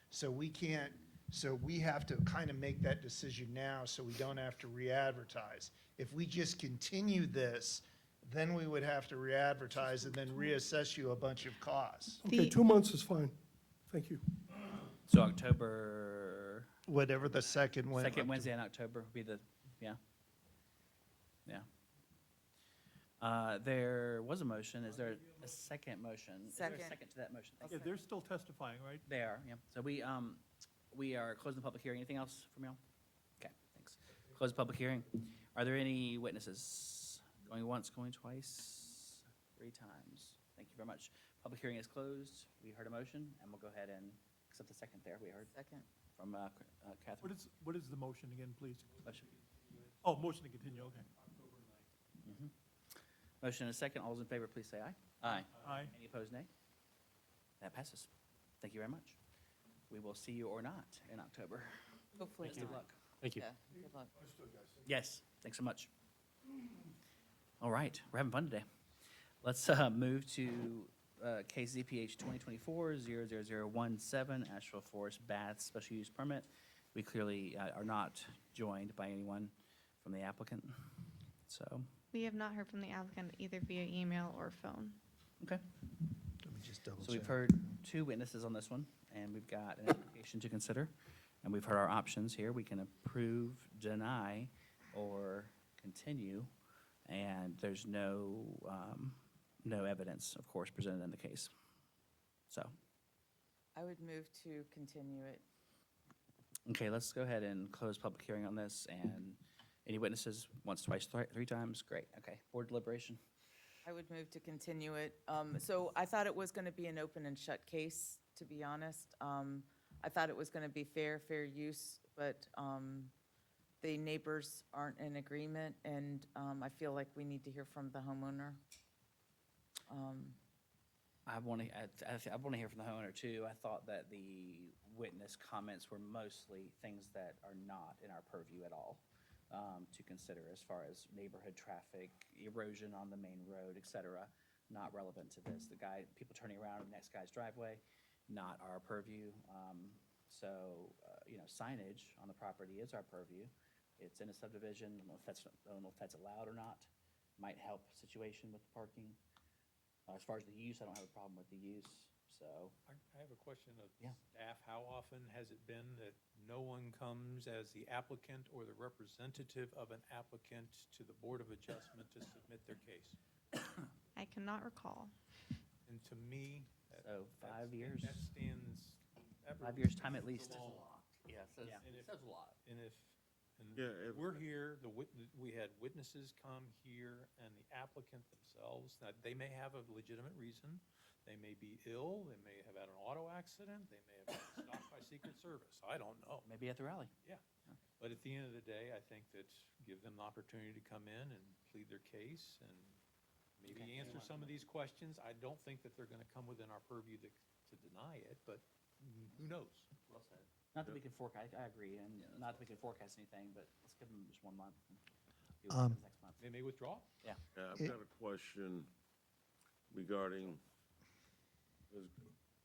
So we can't, so we have to kind of make that decision now so we don't have to re-advertise. If we just continue this, then we would have to re-advertise and then reassess you a bunch of costs. Okay, 2 months is fine. Thank you. So October, Whatever the second one. second Wednesday in October would be yeah. There was a motion. Is there a second motion? Is there a Second. second to that motion? Thank Yeah, you. they're still testifying, right? They are, yeah. So we are closing the public hearing. Anything else from y'all? Okay, thanks. Close the public hearing. Are there any witnesses? Going once, going twice, 3 times. Thank you very much. Public hearing is closed. We heard a motion, and we'll go ahead and accept the second there. We heard Second. from Catherine. What is the motion again, please? Motion. Oh, motion to continue, okay. Motion and a second. All those in favor, please say aye. Aye. Aye. Any opposed, nay? That passes. Thank you very much. We will see you or not in October. Hopefully Best of not. luck. Thank you. Yeah, good luck. Yes, thanks so much. All right, we're having fun today. Let's move to case ZPH 2024-00017, Asheville Forest Bath Special Use Permit. We clearly are not joined by anyone from the applicant, so, We have not heard from the applicant either via email or phone. okay. Let me just double So we've check. heard two witnesses on this one, and we've got an application to consider. And we've heard our options here. We can approve, deny, or continue. And there's no evidence, of course, presented in the case. So, I would move to continue it. okay, let's go ahead and close public hearing on this. And any witnesses, once, twice, three times? Great, okay. Board deliberation? I would move to continue it. So I thought it was going to be an open and shut case, to be honest. I thought it was going to be fair use, but the neighbors aren't in agreement, and I feel like we need to hear from the homeowner. I want to hear from the homeowner too. I thought that the witness comments were mostly things that are not in our purview at all to consider as far as neighborhood traffic, erosion on the main road, et cetera, not relevant to this. People turning around in the next guy's driveway, not our purview. Signage on the property is our purview. It's in a subdivision. I don't know if that's allowed or not. Might help situation with the parking. As far as the use, I don't have a problem with the use, so. I have a question of Yeah. staff. How often has it been that no one comes as the applicant or the representative of an applicant to the Board of Adjustment to submit their case? I cannot recall. And to me, So 5 years? that stands. 5 years' time at least. alone. Yeah, Yeah. And says a lot. And if, Yeah, if- we're here, we had witnesses come here and the applicant themselves, that they may have a legitimate reason. They may be ill, they may have had an auto accident, they may have been stopped by Secret Service. I don't know. Maybe at the rally. Yeah. But at the end of the day, I think that give them the opportunity to come in and plead their case and maybe Okay. answer some of these questions. I don't think that they're gonna come within our purview to deny it, but who knows? Well said. Not that we can forecast, I agree, and not that we can forecast anything, but let's give them just 1 month. And see what happens next month. They may withdraw. Yeah. Yeah, I've got a question regarding, as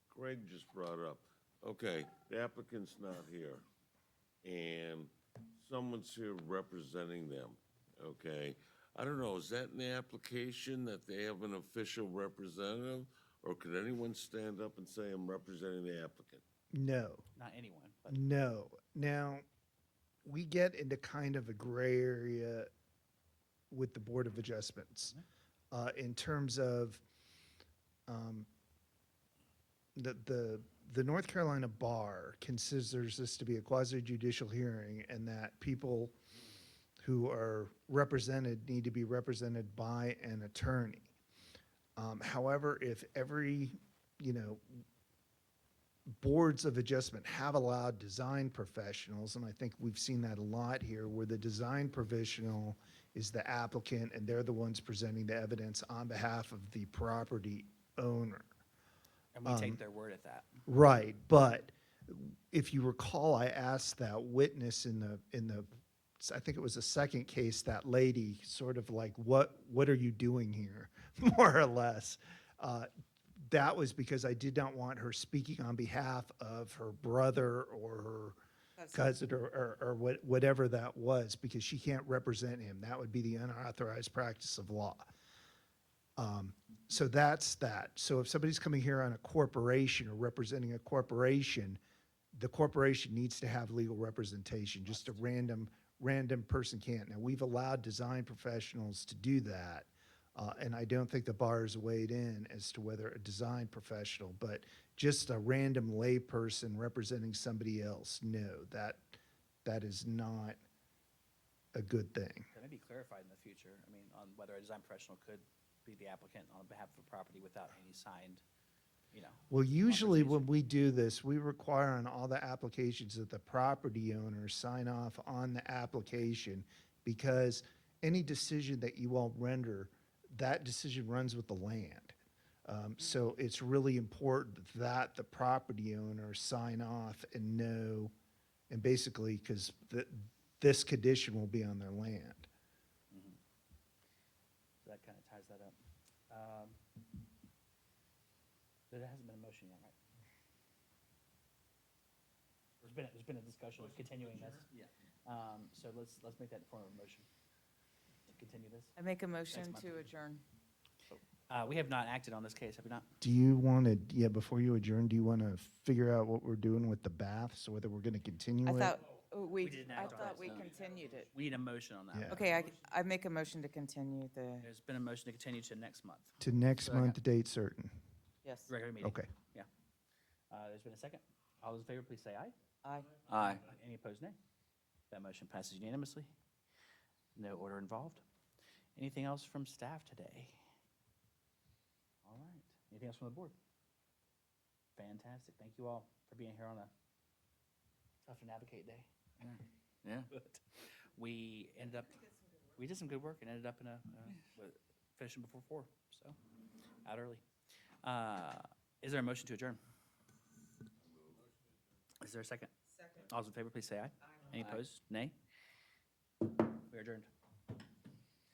Greg just brought up. Okay, the applicant's not here, and someone's here representing them, okay? I don't know, is that in the application that they have an official representative? Or could anyone stand up and say, I'm representing the applicant? No. Not anyone, but No. Now, we get into kind of a gray area with the Board of Adjustments in terms of the North Carolina Bar considers this to be a quasi judicial hearing, and that people who are represented need to be represented by an attorney. However, if every, boards of adjustment have allowed design professionals, and I think we've seen that a lot here, where the design professional is the applicant and they're the ones presenting the evidence on behalf of the property owner. and we take their word at that. Right, but if you recall, I asked that witness in the, I think it was the second case, that lady, sort of like, what are you doing here, more or less? That was because I did not want her speaking on behalf of her brother or her cousin or whatever that was, because she can't represent him. That would be the unauthorized practice of law. So that's that. So if somebody's coming here on a corporation or representing a corporation, the corporation needs to have legal representation. Just a random person can't. Now, we've allowed design professionals to do that, and I don't think the bar is weighed in as to whether a design professional, but just a random lay person representing somebody else, no, that is not a good thing. That may be clarified in the future, I mean, on whether a design professional could be the applicant on behalf of a property without any signed, Well, usually when we do this, we require on all the applications that the property owners sign off on the application, because any decision that you all render, that decision runs with the land. So it's really important that the property owner sign off and know, and basically, because this condition will be on their land. So that kind of ties that up. There hasn't been a motion yet, right? There's been a discussion of continuing this. Yeah. So let's make that in form of a motion to continue this. I make a motion month. to adjourn. We have not acted on this case, have we not? Do you want to, before you adjourn, do you want to figure out what we're doing with the bath? So whether we're going to continue I it? thought, We didn't I act on thought it, we so- continued it. We need a motion on that. Yeah. Okay, I make a motion to continue the, There's been a motion to continue to next month, To next Second. month, date certain. yes. regular meeting. Okay. Yeah. There's been a second. All those in favor, please say aye. Aye. Aye. Any opposed, nay? That motion passes unanimously. No order involved. Anything else from staff today? All right. Anything else from the board? Fantastic. Thank you all for being here on a tough to navigate day. Yeah. But we did some good work and ended up in finishing before 4, so out early. Is there a motion to adjourn? Is there a second? Second. All those in favor, please say aye. Aye. Any opposed? Nay?